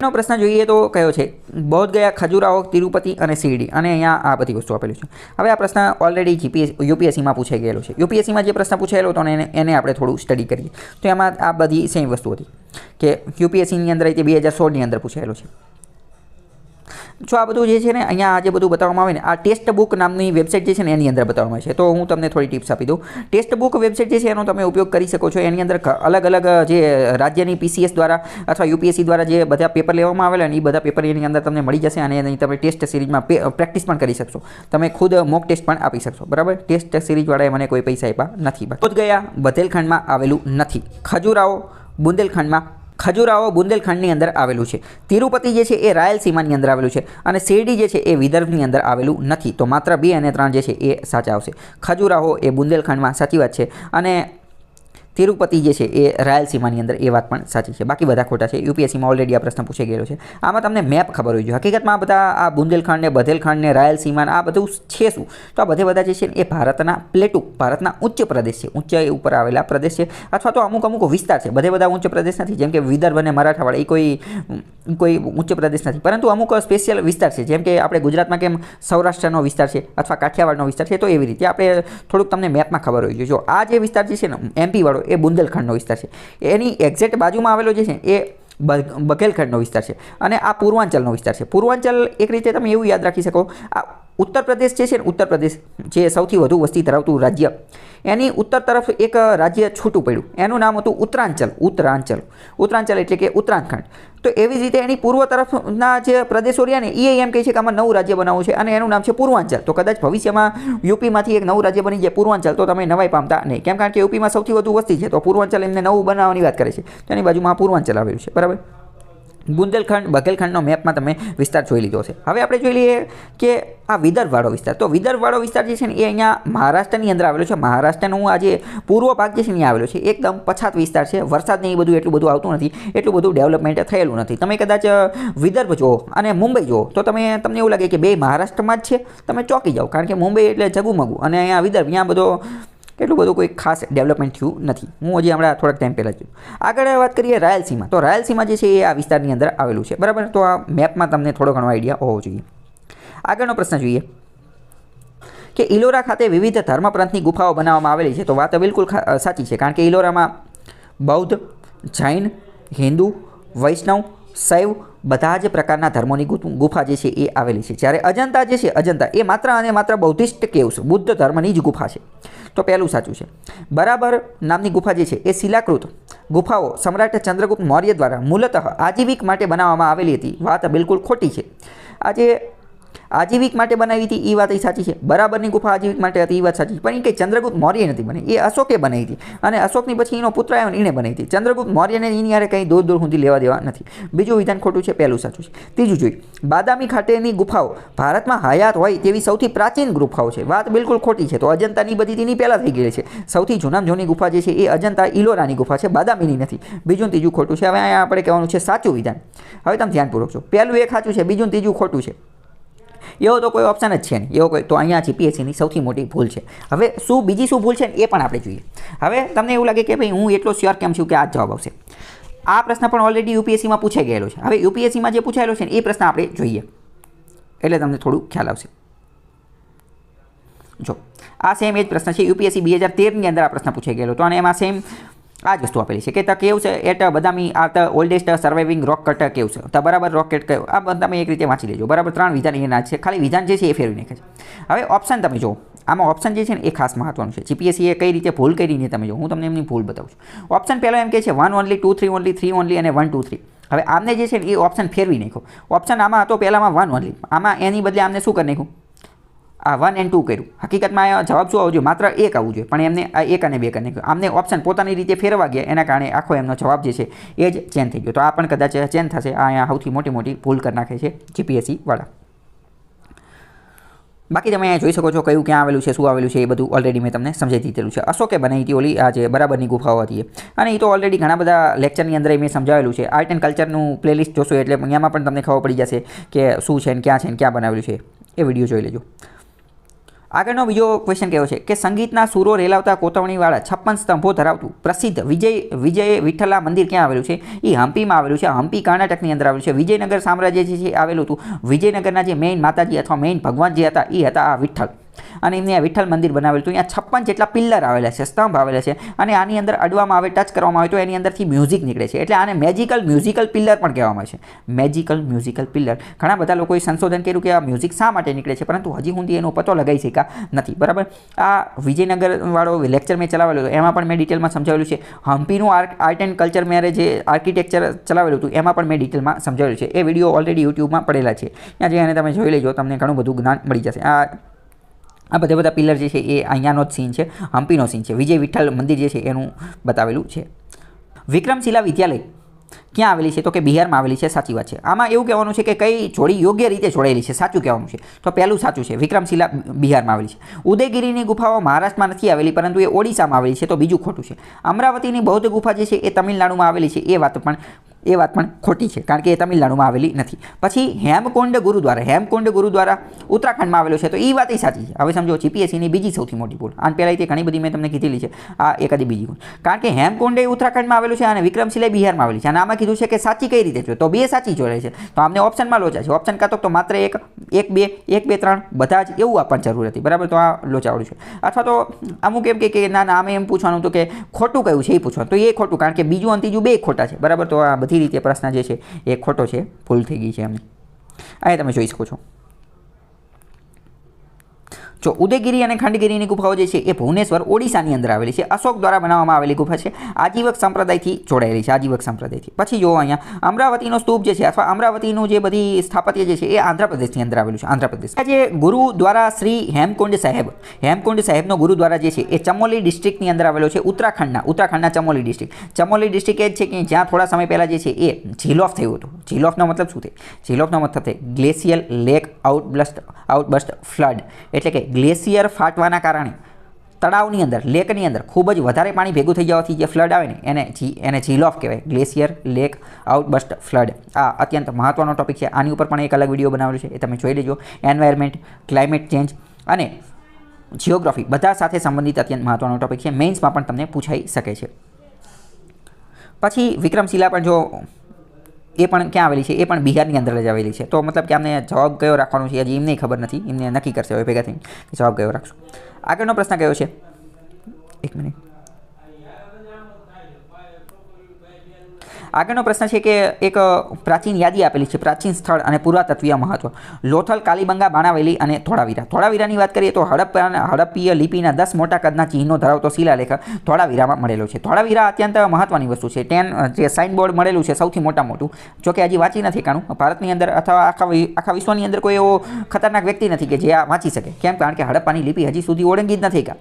એનો પ્રશ્ન જોઈએ તો કયો છે? બૌદ્ધ ગયા, ખજુરાહો, તિરુપતિ અને શિરડી. અને અહીંયા આ બધી વસ્તુ આપેલી છે. હવે આ પ્રશ્ન ઓલરેડી યુપીએસસીમાં પૂછાઈ ગયેલો છે. યુપીએસસીમાં જે પ્રશ્ન પૂછાયેલો હતો એને આપણે થોડું સ્ટડી કરીએ તો એમાં આ બધી સેમ વસ્તુ હતી કે યુપીએસસીની અંદર તે 2016ની અંદર પૂછાયેલો છે. જો આ બધું જે છે ને અહીંયા જે બધું બતાવવામાં આવે ને આ ટેક્સ્ટ બુક નામની વેબસાઇટ જે છે ને એની અંદર બતાવવામાં આવે છે. તો હું તમને થોડી ટિપ્સ આપી દઉં. ટેક્સ્ટ બુક વેબસાઇટ જે છે એનો તમે ઉપયોગ કરી શકો છો. એની અંદર અલગ અલગ જે રાજ્યની પીસીએસ દ્વારા અથવા યુપીએસસી દ્વારા જે બધા પેપર લેવામાં આવેલા ને એ બધા પેપર એની અંદર તમને મળી જશે અને એની તમે ટેસ્ટ સિરીઝમાં પ્રેક્ટિસ પણ કરી શકશો. તમે ખુદ મોક ટેસ્ટ પણ આપી શકશો, બરાબર. ટેસ્ટ સિરીઝવાળાએ મને કોઈ પૈસા આપ્યા નથી. બોધ ગયા બુંદેલખંડમાં આવેલું નથી. ખજુરાહો બુંદેલખંડની અંદર આવેલું છે. તિરુપતિ જે છે એ રાયલસીમાની અંદર આવેલું છે અને શિરડી જે છે એ વિદર્ભની અંદર આવેલું નથી. તો માત્ર 2 અને 3 જે છે એ સાચા આવશે. ખજુરાહો એ બુંદેલખંડમાં સાચી વાત છે અને તિરુપતિ જે છે એ રાયલસીમાની અંદર, એ વાત પણ સાચી છે. બાકી બધા ખોટા છે. યુપીએસસીમાં ઓલરેડી આ પ્રશ્ન પૂછાઈ ગયેલો છે. આમાં તમને મેપ ખબર હોવી જોઈએ. હકીકતમાં આ બધા આ બુંદેલખંડ ને બધેલખંડ ને રાયલસીમા આ બધું છે શું? તો આ બધા જે છે એ ભારતના પ્લેટુ, ભારતના ઉચ્ચ પ્રદેશ છે, ઊંચાઈ ઉપર આવેલા પ્રદેશ છે અથવા તો અમુક વિસ્તાર છે. બધા ઉચ્ચ પ્રદેશ નથી. જેમ કે વિદર્ભ અને મરાઠાવાડા એ કોઈ ઉચ્ચ પ્રદેશ નથી, પરંતુ અમુક સ્પેશિયલ વિસ્તાર છે. જેમ કે આપણે ગુજરાતમાં કેમ સૌરાષ્ટ્રનો વિસ્તાર છે અથવા કાઠિયાવાડનો વિસ્તાર છે, તો એવી રીતે આપણે થોડુંક તમને મેપમાં ખબર હોવી જોઈએ. જો આ જે વિસ્તાર જે છે ને એમપી વાળો એ બુંદેલખંડનો વિસ્તાર છે. એની એક્ઝેક્ટ બાજુમાં આવેલો જે છે એ બઘેલખંડનો વિસ્તાર છે અને આ પૂર્વાંચલનો વિસ્તાર છે. પૂર્વાંચલ એક રીતે તમે એવું યાદ રાખી શકો, આ ઉત્તર પ્રદેશ જે છે ને, ઉત્તર પ્રદેશ જે સૌથી વધુ વસ્તી ધરાવતું રાજ્ય, એની ઉત્તર તરફ એક રાજ્ય છૂટું પડ્યું, એનું નામ હતું ઉત્તરાંચલ એટલે કે ઉત્તરાખંડ. તો એવી જ રીતે એની પૂર્વ તરફના જે પ્રદેશો રહ્યા ને એ એમ કહે છે કે આમાં નવું રાજ્ય બનાવવું છે અને એનું નામ છે પૂર્વાંચલ. તો કદાચ ભવિષ્યમાં યુપીમાંથી એક નવું રાજ્ય બની જાય પૂર્વાંચલ, તો તમે નવાઈ પામતા નહીં. કેમ? કારણ કે યુપીમાં સૌથી વધુ વસ્તી છે, તો પૂર્વાંચલ એમને નવું બનાવવાની વાત કરે છે. તો એની બાજુમાં પૂર્વાંચલ આવેલું છે, બરાબર. બુંદેલખંડ બઘેલખંડનો મેપમાં તમે વિસ્તાર જોઈ લીધો છે. હવે આપણે જોઈ લઈએ કે આ વિદર્ભવાળો વિસ્તાર. તો વિદર્ભવાળો વિસ્તાર જે છે ને એ અહીંયા મહારાષ્ટ્રની અંદર આવેલો છે. મહારાષ્ટ્રનું આ જે પૂર્વ ભાગ જે છે અહીંયા આવેલો છે એકદમ પછાત વિસ્તાર છે. વરસાદને એ બધું એટલું બધું આવતું નથી, એટલું બધું ડેવલપમેન્ટ થયેલું નથી. તમે કદાચ વિદર્ભ જુઓ અને મુંબઈ જુઓ તો તમને એવું લાગે કે બે મહારાષ્ટ્રમાં જ છે, તમે ચોંકી જાઓ. કારણ કે મુંબઈ એટલે જગુમગુ અને અહીંયા વિદર્ભ, અહીંયા બધો એટલું બધું કોઈ ખાસ ડેવલપમેન્ટ થયું નથી. હું હજી હમણાં થોડાક ટાઈમ પહેલાં જ આગળ વાત કરીએ રાયલસીમા. તો રાયલસીમા જે છે એ આ વિસ્તારની અંદર આવેલું છે, બરાબર. તો આ મેપમાં તમને થોડો ઘણો આઈડિયા હોવો જોઈએ. આગળનો પ્રશ્ન જોઈએ કે ઇલોરા ખાતે વિવિધ ધર્મપ્રંથની ગુફાઓ બનાવવામાં આવેલી છે. તો વાત બિલકુલ સાચી છે, કારણ કે ઇલોરામાં બૌદ્ધ, જૈન, હિન્દુ, વૈષ્ણવ, શૈવ બધા જ પ્રકારના ધર્મોની ગુફા જે છે એ આવેલી છે. જ્યારે અજંતા જે છે, અજંતા એ માત્ર અને માત્ર બૌદ્ધિસ્ટ કેવ્સ, બુદ્ધ ધર્મની જ ગુફા છે. તો પહેલું સાચું છે. બરાબર નામની ગુફા જે છે એ શિલાકૃત ગુફાઓ સમ્રાટ ચંદ્રગુપ્ત મૌર્ય દ્વારા મૂળતઃ આજીવિક માટે બનાવવામાં આવેલી હતી. વાત બિલકુલ ખોટી છે. આજે આજીવિક માટે બનાવી હતી એ વાત સાચી છે. બરાબરની ગુફા આજીવિક માટે હતી એ વાત સાચી છે, પણ એ કંઈ ચંદ્રગુપ્ત મૌર્ય નથી બની, એ અશોકે બનાવી હતી. અને અશોકની પછી એનો પુત્ર આવ્યો ને એને બનાવી હતી. ચંદ્રગુપ્ત મૌર્યને એની યારે કંઈ દૂર દૂર સુધી લેવા દેવા નથી. બીજું વિધાન ખોટું છે, પહેલું સાચું છે. ત્રીજું જોઈએ, બાદામી ખાતેની ગુફાઓ ભારતમાં હયાત હોય તેવી સૌથી પ્રાચીન ગુફાઓ છે. વાત બિલકુલ ખોટી છે. તો અજંતાની બધી તેની પહેલાં થઈ ગયેલી છે. સૌથી જૂનામાં જૂની ગુફા જે છે એ અજંતા ઇલોરાની ગુફા છે, બાદામીની નથી. બીજું ત્રીજું ખોટું છે. હવે અહીંયા આપણે કહેવાનું છે સાચું વિધાન. હવે તમે ધ્યાનપૂર્વક છો. પહેલું એક સાચું છે, બીજું ત્રીજું ખોટું છે. એવો તો કોઈ ઓપ્શન જ છે નહીં. એવો કોઈ તો અહીંયા જીપીએસસીની સૌથી મોટી ભૂલ છે. હવે બીજી શું ભૂલ છે ને એ પણ આપણે જોઈએ. હવે તમને એવું લાગે કે ભાઈ હું એટલો શ્યોર કેમ છું કે આ જવાબ આવશે. આ પ્રશ્ન પણ ઓલરેડી યુપીએસસીમાં પૂછાઈ ગયેલો છે. હવે યુપીએસસીમાં જે પૂછાયેલો છે ને એ પ્રશ્ન આપણે જોઈએ એટલે તમને થોડું ખ્યાલ આવશે. જો આ સેમ એ જ પ્રશ્ન છે. યુપીએસસી 2013ની અંદર આ પ્રશ્ન પૂછાઈ ગયેલો હતો અને એમાં સેમ આ જ વસ્તુ આપેલી છે કે ત કેવું છે એટ બદામી are the oldest surviving rock cut કેવું છે. તો બરાબર રોક કટ કયો આ તમે એક રીતે વાંચી લેજો, બરાબર. 3 વિધાન એના છે, ખાલી વિધાન જે છે એ ફેરવી નાખે છે. હવે ઓપ્શન તમે જુઓ, આમાં ઓપ્શન જે છે ને એ ખાસ મહત્વનું છે. જીપીએસસી એ કઈ રીતે ભૂલ કરીને તમે જો, હું તમને એમની ભૂલ બતાવું છું. ઓપ્શન પહેલો એમ કહે છે 1 ઓનલી, 2 3 ઓનલી, 3 ઓનલી અને 1 2 3. હવે આમને જે છે ને એ ઓપ્શન ફેરવી નાખ્યો. ઓપ્શન આમાં હતો પહેલામાં 1 ઓનલી, આમાં એની બદલે આમને શું કરી નાખ્યું, આ 1 and 2 કર્યું. હકીકતમાં જવાબ શું આવવો જોઈએ, માત્ર 1 આવવું જોઈએ, પણ એમને આ 1 અને 2 કરી નાખ્યું. આમને ઓપ્શન પોતાની રીતે ફેરવા ગયા, એના કારણે આખો એમનો જવાબ જે છે એ જ ચેન્જ થઈ ગયો. તો આ પણ કદાચ ચેન્જ થશે. આ અહીંયા સૌથી મોટી ભૂલ કરી નાખે છે જીપીએસસી વાળા. બાકી તમે અહીંયા જોઈ શકો છો કયું ક્યાં આવેલું છે, શું આવેલું છે, એ બધું ઓલરેડી મેં તમને સમજાવી દીધેલું છે. અશોકે બનાવી હતી ઓલી આ જે બરાબરની ગુફાઓ હતી અને એ તો ઓલરેડી ઘણા બધા લેક્ચરની અંદર મેં સમજાવેલું છે. આર્ટ એન્ડ કલ્ચરનું પ્લેલિસ્ટ જોશો એટલે એમાં પણ તમને ખબર પડી જશે કે શું છે ને ક્યાં બનાવેલું છે. એ વિડીયો જોઈ લેજો. આગળનો બીજો ક્વેશ્ચન કેવો છે કે સંગીતના સૂરો રેલાવતા કોતરણીવાળા 56 સ્તંભો ધરાવતું પ્રસિદ્ધ વિજય વિઠ્ઠલા મંદિર ક્યાં આવેલું છે? એ હમ્પીમાં આવેલું છે. હમ્પી કર્ણાટકની અંદર આવેલું છે. વિજયનગર સામ્રાજ્ય જે છે આવેલું હતું. વિજયનગરના જે મેઇન માતાજી અથવા મેઇન ભગવાન જે હતા એ હતા આ વિઠ્ઠલ, અને એમને આ વિઠ્ઠલ મંદિર બનાવેલું હતું. અહીંયા 56 જેટલા પિલ્લર આવેલા છે, સ્તંભ આવેલા છે, અને આની અંદર અડવામાં આવે, ટચ કરવામાં આવે તો એની અંદરથી મ્યુઝિક નીકળે છે. એટલે આને મ્યુઝિકલ પિલ્લર પણ કહેવામાં આવે છે. Musical pillar. ઘણા બધા લોકોએ સંશોધન કર્યું કે આ મ્યુઝિક શા માટે નીકળે છે, પરંતુ હજી સુધી એનો પતો લગાવી શક્યા નથી, બરાબર. આ વિજયનગરવાળો લેક્ચર મેં ચલાવેલો હતો, એમાં પણ મેં ડિટેલમાં સમજાવેલું છે. હમ્પીનું આર્ટ એન્ડ કલ્ચર મેં જે આર્કિટેક્ચર ચલાવેલું હતું એમાં પણ મેં ડિટેલમાં સમજાવેલું છે. એ વિડીયો ઓલરેડી યુટ્યુબમાં પડેલા છે, ત્યાં જઈને તમે જોઈ લેજો, તમને ઘણું બધું જ્ઞાન મળી જશે. આ બધા પિલર જે છે એ અહીંયાનો જ સીન છે, હમ્પીનો સીન છે. વિજય વિઠ્ઠલ મંદિર જે છે એનું બતાવેલું છે. વિક્રમશિલા વિદ્યાલય ક્યાં આવેલી છે? તો કે બિહારમાં આવેલી છે. સાચી વાત છે. આમાં એવું કહેવાનું છે કે કઈ જોડી યોગ્ય રીતે જોડાયેલી છે, સાચું કહેવાનું છે. તો પહેલું સાચું છે, વિક્રમશિલા બિહારમાં આવેલી છે. ઉદયગીરીની ગુફાઓ મહારાષ્ટ્રમાં નથી આવેલી, પરંતુ એ ઓડિશામાં આવેલી છે. તો બીજું ખોટું છે. અમરાવતીની બૌદ્ધ ગુફા જે છે એ તમિલનાડુમાં આવેલી છે. એ વાત પણ ખોટી છે, કારણ કે એ તમિલનાડુમાં આવેલી નથી. પછી હેમકુંડ ગુરુદ્વારા ઉત્તરાખંડમાં આવેલો છે. તો એ વાત સાચી છે. હવે સમજો જીપીએસસીની બીજી સૌથી મોટી ભૂલ, આને પહેલાં તે ઘણી બધી મેં તમને કીધેલી છે. આ એકાદી બીજી ભૂલ, કારણ કે હેમકુંડ એ ઉત્તરાખંડમાં આવેલું છે અને વિક્રમશિલા બિહારમાં આવેલી છે. અને આમાં કીધું છે કે સાચી કઈ રીતે છે, તો બે સાચી જોડે છે. તો આમને ઓપ્શનમાં લોચા છે. ઓપ્શન કાં તો માત્ર 1 2 3 બધા જ એવું આપવાની જરૂર હતી, બરાબર. તો આ લોચાવાળું છે. અથવા તો અમુક એમ કે ના આમે એમ પૂછવાનું હતું કે ખોટું કયું છે એ પૂછવાનું, તો એ ખોટું, કારણ કે બીજું અને ત્રીજું બે ખોટા છે, બરાબર. તો આ બધી રીતે પ્રશ્ન જે છે એ ખોટો છે, ભૂલ થઈ ગઈ છે એમને. અહીં તમે જોઈ શકો છો. જો ઉદયગીરી અને ખંડગીરીની ગુફાઓ જે છે એ ભુવનેશ્વર ઓડિશાની અંદર આવેલી છે. અશોક દ્વારા બનાવવામાં આવેલી ગુફા છે. આજીવક સંપ્રદાયથી જોડાયેલી છે, આજીવક સંપ્રદાયથી. પછી જો અહીંયા અમરાવતીનો સ્તૂપ જે છે અથવા અમરાવતીનું જે બધી સ્થાપત્ય જે છે એ આંધ્રપ્રદેશની અંદર આવેલું છે. આંધ્રપ્રદેશ જે ગુરુદ્વારા શ્રી હેમકુંડ સાહેબનો ગુરુદ્વારા જે છે એ ચમોલી ડિસ્ટ્રિક્ટની અંદર આવેલો છે. ઉત્તરાખંડના ચમોલી ડિસ્ટ્રિક્ટ. ચમોલી ડિસ્ટ્રિક્ટ એ જ છે કે જ્યાં થોડા સમય પહેલાં જે છે એ ઝીલ ઓફ થયું હતું. ઝીલ ઓફનો મતલબ શું થાય? ઝીલ ઓફનો મતલબ થાય ગ્લેશિયલ લેક આઉટબર્સ્ટ ફ્લડ, એટલે કે ગ્લેશિયર ફાટવાના કારણે તળાવની અંદર, લેકની અંદર ખૂબ જ વધારે પાણી ભેગું થઈ જવાથી જે ફ્લડ આવે ને એને ઝીલ ઓફ કહેવાય. Glacier lake outburst flood. આ અત્યંત મહત્ત્વનો ટોપિક છે. આની ઉપર પણ એક અલગ વિડીયો બનાવેલો છે, એ તમે જોઈ લેજો. એન્વાયરમેન્ટ, ક્લાઇમેટ ચેન્જ અને જિયોગ્રાફી બધા સાથે સંબંધિત અત્યંત મહત્ત્વનો ટોપિક છે. મેઇન્સમાં પણ તમને પૂછાઈ શકે છે. પછી વિક્રમશિલા પણ જો એ પણ ક્યાં આવેલી છે? એ પણ બિહારની અંદર જ આવેલી છે. તો મતલબ કે અમને જવાબ કયો રાખવાનો છે હજી એમને ખબર નથી, એમને નક્કી કરશે હવે ભેગા થઈને કે જવાબ કયો રાખશું. આગળનો પ્રશ્ન કયો છે? એક મિનિટ. આગળનો પ્રશ્ન છે કે એક પ્રાચીન યાદી આપેલી છે, પ્રાચીન સ્થળ અને પુરાતત્વીય મહત્વ. લોથલ, કાલીબંગા, બાણાવલી અને ધોળાવીરા. ધોળાવીરાની વાત કરીએ તો હડપ્પીય લિપિના 10 મોટા કદના ચિહ્નો ધરાવતો શિલાલેખ ધોળાવીરામાં મળેલો છે. ધોળાવીરા અત્યંત મહત્વની વસ્તુ છે. જે સાઇનબોર્ડ મળેલું છે સૌથી મોટું, જોકે હજી વાંચી નથી કાણું. ભારતની અંદર અથવા આખા વિશ્વની અંદર કોઈ એવો ખતરનાક વ્યક્તિ નથી કે જે આ વાંચી શકે. કેમ? કારણ કે હડપ્પાની લિપિ હજી સુધી ઓળંગી જ નથી કા.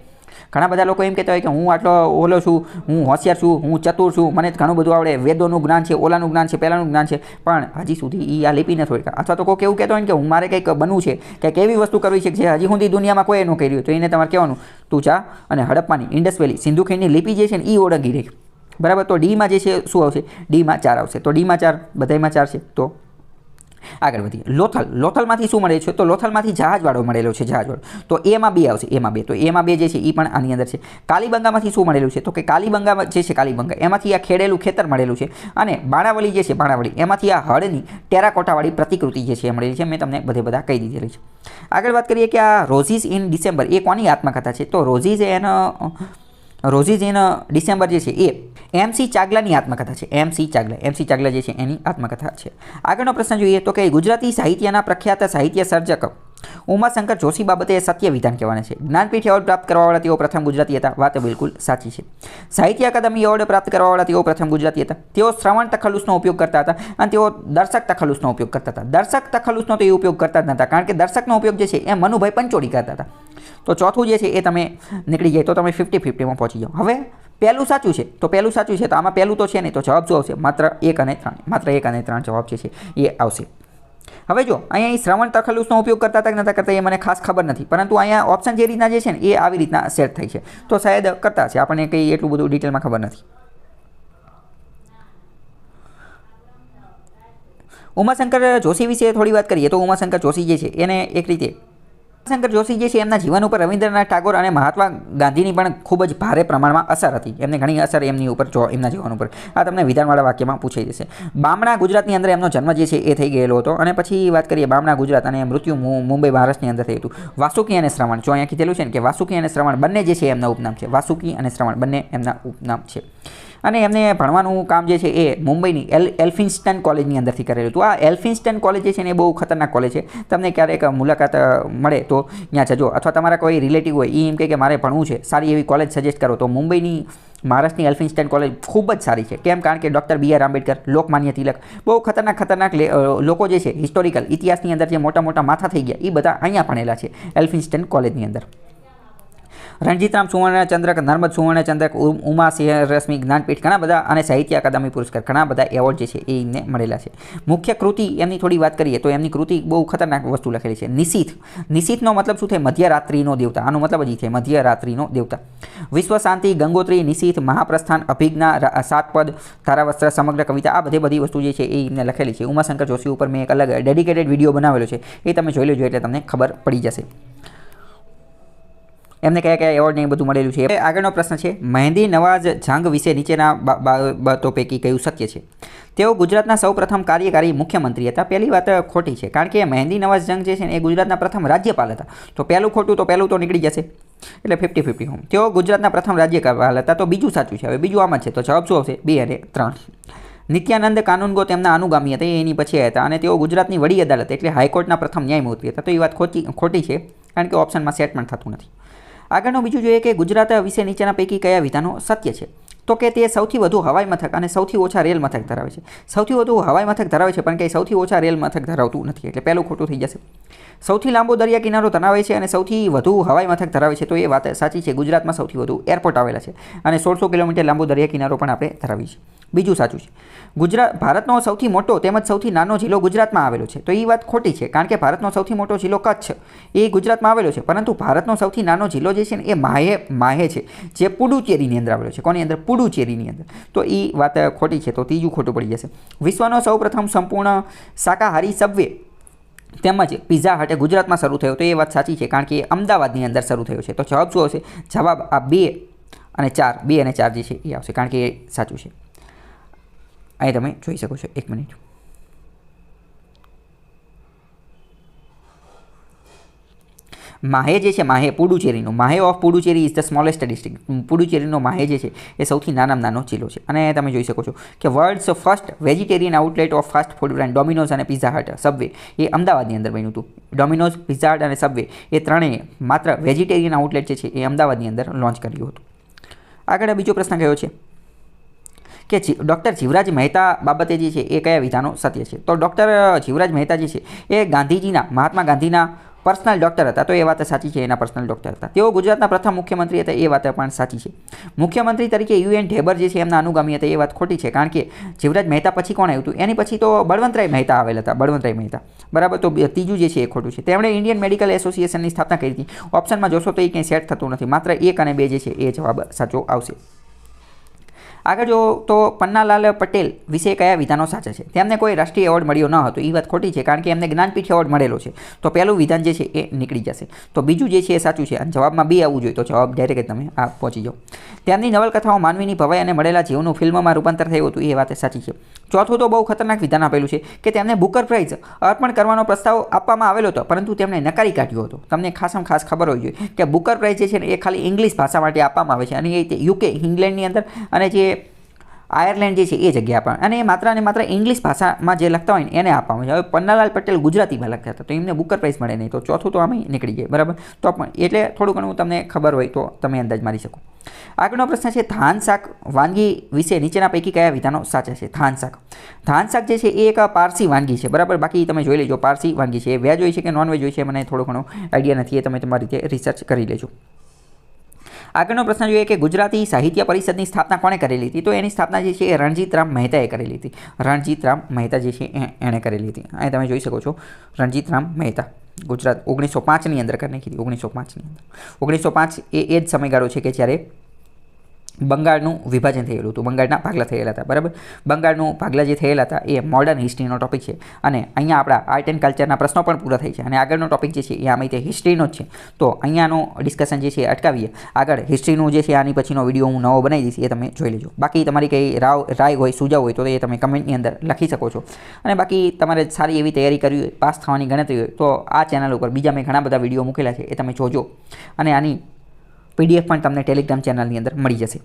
ઘણા બધા લોકો એમ કહેતા હોય કે હું આટલો ઓલો છું, હું હોશિયાર છું, હું ચતુર છું, મને ઘણું બધું આવડે, વેદોનું જ્ઞાન છે, ઓલાનું જ્ઞાન છે, પહેલાંનું જ્ઞાન છે, પણ હજી સુધી એ આ લિપિ નથી ઓળખતા. અથવા તો કોઈ એવું કહેતો હોય કે હું મારે કંઈક બનવું છે, કંઈક એવી વસ્તુ કરવી છે જે હજી સુધી દુનિયામાં કોઈએ ન કર્યું, તો એને તમારે કહેવાનું તું જા અને હડપ્પાની, ઇન્ડસ વેલી, સિંધુ ખીણની લિપિ જે છે ને એ ઓળંગી રહી. બરાબર. તો ડીમાં જે છે શું આવશે? ડીમાં 4 આવશે. તો ડીમાં 4, બધામાં 4 છે. તો આગળ વધીએ. લોથલમાંથી શું મળે છે? તો લોથલમાંથી જહાજવાળો મળેલો છે, જહાજવાળો. તો એમાં 2 આવશે, એમાં 2. તો એમાં 2 જે છે એ પણ આની અંદર છે. કાલીબંગામાંથી શું મળેલું છે? તો કે કાલીબંગા જે છે, કાલીબંગા એમાંથી આ ખેડેલું ખેતર મળેલું છે. અને બાણાવલી જે છે, બાણાવલી એમાંથી આ હળની ટેરાકોટાવાળી પ્રતિકૃતિ જે છે એ મળેલી છે. મેં તમને બધા કહી દીધેલી છે. આગળ વાત કરીએ કે આ રોઝીસ ઇન ડિસેમ્બર એ કોની આત્મકથા છે? તો રોઝીસ ઇન ડિસેમ્બર જે છે એ MC ચાગલાની આત્મકથા છે. MC ચાગલા જે છે એની આત્મકથા છે. આગળનો પ્રશ્ન જોઈએ તો કે ગુજરાતી સાહિત્યના પ્રખ્યાત સાહિત્ય સર્જક ઉમાશંકર જોશી બાબતે સત્ય વિધાન કહેવાના છે. જ્ઞાનપીઠ એવોર્ડ પ્રાપ્ત કરવાવાળા તેઓ પ્રથમ ગુજરાતી હતા. વાત બિલકુલ સાચી છે. સાહિત્ય અકાદમી એવોર્ડ પ્રાપ્ત કરવાવાળા તેઓ પ્રથમ ગુજરાતી હતા. તેઓ શ્રવણ તખલ્લુસનો ઉપયોગ કરતા હતા અને તેઓ દર્શક તખલ્લુસનો ઉપયોગ કરતા હતા. દર્શક તખલ્લુસનો તો એ ઉપયોગ કરતા જ નહોતા, કારણ કે દર્શકનો ઉપયોગ જે છે એ મનુભાઈ પંચોળી કરતા હતા. તો ચોથું જે છે એ તમે નીકળી જાય તો તમે 50-50માં પહોંચી જાઓ. હવે પહેલું સાચું છે, તો પહેલું સાચું છે, તો આમાં પહેલું તો છે નહીં, તો જવાબ શું આવશે? માત્ર 1 અને 3. માત્ર 1 અને 3 જવાબ છે એ આવશે. હવે જો અહીંયા શ્રવણ તખલ્લુસનો ઉપયોગ કરતા હતા કે નહોતા કરતા એ મને ખાસ ખબર નથી, પરંતુ અહીંયા ઓપ્શન જે રીતના જે છે ને એ આવી રીતના સેટ થઈ છે, તો શાયદ કરતા છે. આપણને કંઈ એટલું બધું ડિટેલમાં ખબર નથી. ઉમાશંકર જોશી વિશે થોડી વાત કરીએ તો ઉમાશંકર જોશી જે છે એને એક રીતે ઉમાશંકર જોશી જે છે એમના જીવન ઉપર રવિન્દ્રનાથ ટાગોર અને મહાત્મા ગાંધીની પણ ખૂબ જ ભારે પ્રમાણમાં અસર હતી. એમને ઘણી અસર એમની ઉપર એમના જીવન ઉપર. આ તમને વિધાનવાળા વાક્યમાં પૂછાઈ જશે. બામણા ગુજરાતની અંદર એમનો જન્મ જે છે એ થઈ ગયેલો હતો. અને પછી વાત કરીએ બામણા ગુજરાત અને મૃત્યુ મુંબઈ મહારાષ્ટ્રની અંદર થયું હતું. વાસુકી અને શ્રવણ, જો અહીંયા કીધેલું છે ને કે વાસુકી અને શ્રવણ બંને જે છે એમના ઉપનામ છે. વાસુકી અને શ્રવણ બંને એમના ઉપનામ છે. અને એમને ભણવાનું કામ જે છે એ મુંબઈની એલ્ફિન્સ્ટન કોલેજની અંદરથી કરેલું હતું. આ એલ્ફિન્સ્ટન કોલેજ જે છે ને એ બહુ ખતરનાક કોલેજ છે. તમને ક્યારેક મુલાકાત મળે તો ત્યાં જજો, અથવા તમારા કોઈ રિલેટિવ હોય એ એમ કહે કે મારે ભણવું છે, સારી એવી કોલેજ સજેસ્ટ કરો, તો મુંબઈની મહારાષ્ટ્રની એલ્ફિન્સ્ટન કોલેજ ખૂબ જ સારી છે. કેમ? કારણ કે ડૉક્ટર BR આંબેડકર, લોકમાન્ય તિલક, બહુ ખતરનાક લોકો જે છે હિસ્ટોરિકલ ઇતિહાસની અંદર જે મોટા મોટા માથા થઈ ગયા એ બધા અહીંયા ભણેલા છે એલ્ફિન્સ્ટન કોલેજની અંદર. રણજીતરામ સુવર્ણચંદ્રક, નર્મદ સુવર્ણચંદ્રક, ઉમા રશ્મિ, જ્ઞાનપીઠ, ઘણા બધા, અને સાહિત્ય અકાદમી પુરસ્કાર, ઘણા બધા એવોર્ડ જે છે એ એમને મળેલા છે. મુખ્ય કૃતિ એમની થોડી વાત કરીએ તો એમની કૃતિ બહુ ખતરનાક વસ્તુ લખેલી છે. નિશીથનો મતલબ શું થાય? મધ્યરાત્રિનો દેવતા. આનો મતલબ જ છે મધ્યરાત્રિનો દેવતા. વિશ્વ શાંતિ, ગંગોત્રી, નિશીથ, મહાપ્રસ્થાન, અભિજ્ઞા, 7 પદ, તારાવસ્ત્ર, સમગ્ર કવિતા, આ બધી વસ્તુ જે છે એ એમને લખેલી છે. ઉમાશંકર જોશી ઉપર મેં એક અલગ ડેડિકેટેડ વિડીયો બનાવેલો છે, એ તમે જોઈ લેજો એટલે તમને ખબર પડી જશે એમને કયા એવોર્ડ ને એ બધું મળેલું છે. આગળનો પ્રશ્ન છે મહેંદી નવાઝ જંગ વિશે નીચેના બાબતો પૈકી કયું સત્ય છે? તેઓ ગુજરાતના સૌપ્રથમ કાર્યકારી મુખ્યમંત્રી હતા. પહેલી વાત ખોટી છે, કારણ કે મહેંદી નવાઝ જંગ જે છે ને એ ગુજરાતના પ્રથમ રાજ્યપાલ હતા. તો પહેલું ખોટું, તો પહેલું તો નીકળી જશે, એટલે 50-50 હોમ. તેઓ ગુજરાતના પ્રથમ રાજ્યપાલ હતા, તો બીજું સાચું છે. હવે બીજું આમ જ છે, તો જવાબ શું આવશે? 2 અને 3. નિત્યાનંદ કાનૂનગો તેમના અનુગામી હતા, એની પછી હતા, અને તેઓ ગુજરાતની વડી અદાલત એટલે હાઈકોર્ટના પ્રથમ ન્યાયમૂર્તિ હતા. તો એ વાત ખોટી છે, કારણ કે ઓપ્શનમાં સેટ પણ થતું નથી. આગળનું બીજું જોઈએ કે ગુજરાત વિશે નીચેના પૈકી કયા વિધાનો સત્ય છે? તો કે તે સૌથી વધુ હવાઈ મથક અને સૌથી ઓછા રેલ મથક ધરાવે છે. સૌથી વધુ હવાઈ મથક ધરાવે છે પણ કંઈ સૌથી ઓછા રેલ મથક ધરાવતું નથી, એટલે પહેલું ખોટું થઈ જશે. સૌથી લાંબો દરિયા કિનારો ધરાવે છે અને સૌથી વધુ હવાઈ મથક ધરાવે છે, તો એ વાત સાચી છે. ગુજરાતમાં સૌથી વધુ એરપોર્ટ આવેલા છે અને 1600 કિલોમીટર લાંબો દરિયા કિનારો પણ આપણે ધરાવીએ છીએ. બીજું સાચું છે. ભારતનો સૌથી મોટો તેમજ સૌથી નાનો જિલ્લો ગુજરાતમાં આવેલો છે, તો એ વાત ખોટી છે. કારણ કે ભારતનો સૌથી મોટો જિલ્લો કચ્છ એ ગુજરાતમાં આવેલો છે, પરંતુ ભારતનો સૌથી નાનો જિલ્લો જે છે ને એ માહે છે, જે પુડુચેરીની અંદર આવેલો છે. કોની અંદર? પુડુચેરીની અંદર. તો એ વાત ખોટી છે, તો ત્રીજું ખોટું પડી જશે. વિશ્વનો સૌપ્રથમ સંપૂર્ણ શાકાહારી સબવે તેમજ પિઝા હટ ગુજરાતમાં શરૂ થયો, તો એ વાત સાચી છે. કારણ કે અમદાવાદની અંદર શરૂ થયો છે. તો જવાબ શું આવશે? જવાબ આ 2 અને 4 જે છે એ આવશે, કારણ કે એ સાચું છે. અહીં તમે જોઈ શકો છો. 1 મિનિટ. માહે જે છે, માહે પુડુચેરીનો, Mahe of Puducherry is the smallest district. પુડુચેરીનો માહે જે છે એ સૌથી નાનામાં નાનો જિલ્લો છે. અને તમે જોઈ શકો છો કે world's first vegetarian outlet of fast food brand Domino's અને પિઝા હટ સબવે એ અમદાવાદની અંદર બન્યું હતું. ડોમિનોઝ, પિઝા હટ અને સબવે એ ત્રણેય માત્ર વેજીટેરિયન આઉટલેટ જે છે એ અમદાવાદની અંદર લોન્ચ કર્યું હતું. આગળ બીજો પ્રશ્ન કયો છે કે ડૉક્ટર જીવરાજ મહેતા બાબતે જે છે એ કયા વિધાનો સત્ય છે? તો ડૉક્ટર જીવરાજ મહેતા જે છે એ ગાંધીજીના, મહાત્મા ગાંધીના પર્સનલ ડૉક્ટર હતા, તો એ વાત સાચી છે. એના પર્સનલ ડૉક્ટર હતા. તેઓ ગુજરાતના પ્રથમ મુખ્યમંત્રી હતા, એ વાત પણ સાચી છે. મુખ્યમંત્રી તરીકે યુએન ઢેબર જે છે એમના અનુગામી હતા, એ વાત ખોટી છે. કારણ કે જીવરાજ મહેતા પછી કોણ આવ્યું હતું? એની પછી તો બળવંતરાય મહેતા આવેલા હતા. બળવંતરાય મહેતા, બરાબર. તો ત્રીજું જે છે એ ખોટું છે. તેમણે ઇન્ડિયન મેડિકલ એસોસિએશનની સ્થાપના કરી હતી. ઓપ્શનમાં જોશો તો એ કંઈ સેટ થતું નથી. માત્ર 1 અને 2 જે છે એ જવાબ સાચો આવશે. આગળ જો તો પન્નાલાલ પટેલ વિશે કયા વિધાનો સાચા છે? તેમને કોઈ રાષ્ટ્રીય એવોર્ડ મળ્યો ન હતો, એ વાત ખોટી છે. કારણ કે એમને જ્ઞાનપીઠ એવોર્ડ મળેલો છે. તો પહેલું વિધાન જે છે એ નીકળી જશે. તો બીજું જે છે એ સાચું છે અને જવાબમાં 2 આવવું જોઈએ, તો જવાબ ડાયરેક્ટ તમે આ પહોંચી જાઓ. તેમની નવલકથાઓ માનવીની ભવાઈ અને મળેલા જીવનું ફિલ્મમાં રૂપાંતર થયું હતું, એ વાત સાચી છે. ચોથું તો બહુ ખતરનાક વિધાન આપેલું છે કે તેમને બુકર પ્રાઇઝ અર્પણ કરવાનો પ્રસ્તાવ આપવામાં આવેલો હતો, પરંતુ તેમણે નકારી કાઢ્યો હતો. તમને ખાસમાં ખાસ ખબર હોવી જોઈએ કે બુકર પ્રાઇઝ જે છે ને એ ખાલી ઇંગ્લિશ ભાષા માટે આપવામાં આવે છે અને એ યુકે, ઇંગ્લેન્ડની અંદર અને જે આયર્લેન્ડ જે છે એ જગ્યા પર, અને એ માત્ર અને માત્ર ઇંગ્લિશ ભાષામાં જે લખતા હોય ને એને આપવામાં આવે. હવે પન્નાલાલ પટેલ ગુજરાતીમાં લખતા હતા, તો એમને બુકર પ્રાઇઝ મળે નહીં. તો ચોથું તો આમાં નીકળી જાય, બરાબર. તો પણ એટલે થોડું ઘણું તમને ખબર હોય તો તમે અંદાજ મારી શકો. આગળનો પ્રશ્ન છે ધાન શાક વાનગી વિશે નીચેના પૈકી કયા વિધાનો સાચા છે? ધાન શાક જે છે એ એક પારસી વાનગી છે, બરાબર. બાકી તમે જોઈ લેજો, પારસી વાનગી છે. એ વેજ હોય છે કે નોન વેજ હોય છે મને થોડો ઘણો આઈડિયા નથી, એ તમે તમારી રીતે રિસર્ચ કરી લેજો. આગળનો પ્રશ્ન જોઈએ કે ગુજરાતી સાહિત્ય પરિષદની સ્થાપના કોણે કરેલી હતી? તો એની સ્થાપના જે છે એ રણજીતરામ મહેતાએ કરેલી હતી. રણજીતરામ મહેતા જે છે એણે કરેલી હતી. અહીં તમે જોઈ શકો છો રણજીતરામ મહેતા. ગુજરાત 1905ની અંદર કરી નાખી હતી. 1905ની અંદર 1905 એ જ સમયગાળો છે કે જ્યારે બંગાળનું વિભાજન થયેલું હતું, બંગાળના ભાગલા થયેલા હતા, બરાબર. બંગાળનું ભાગલા જે થયેલા હતા એ મોડર્ન હિસ્ટ્રીનો ટોપિક છે અને અહીંયા આપણા આર્ટ એન્ડ કલ્ચરના પ્રશ્નો પણ પૂરા થાય છે અને આગળનો ટોપિક જે છે એ આમાં તે હિસ્ટ્રીનો જ છે. તો અહીંયાનું ડિસ્કશન જે છે એ અટકાવીએ. આગળ હિસ્ટ્રીનું જે છે આની પછીનો વિડીયો હું નવો બનાવી દઈશ, એ તમે જોઈ લેજો. બાકી તમારી કંઈ રાય હોય, સુઝાવ હોય તો એ તમે કમેન્ટની અંદર લખી શકો છો. અને બાકી તમારે સારી એવી તૈયારી કરવી હોય, પાસ થવાની ગણતરી હોય તો આ ચેનલ ઉપર બીજા મેં ઘણા બધા વિડીયો મૂકેલા છે, એ તમે જોજો. અને આની PDF પણ તમને ટેલિગ્રામ ચેનલની અંદર મળી જશે.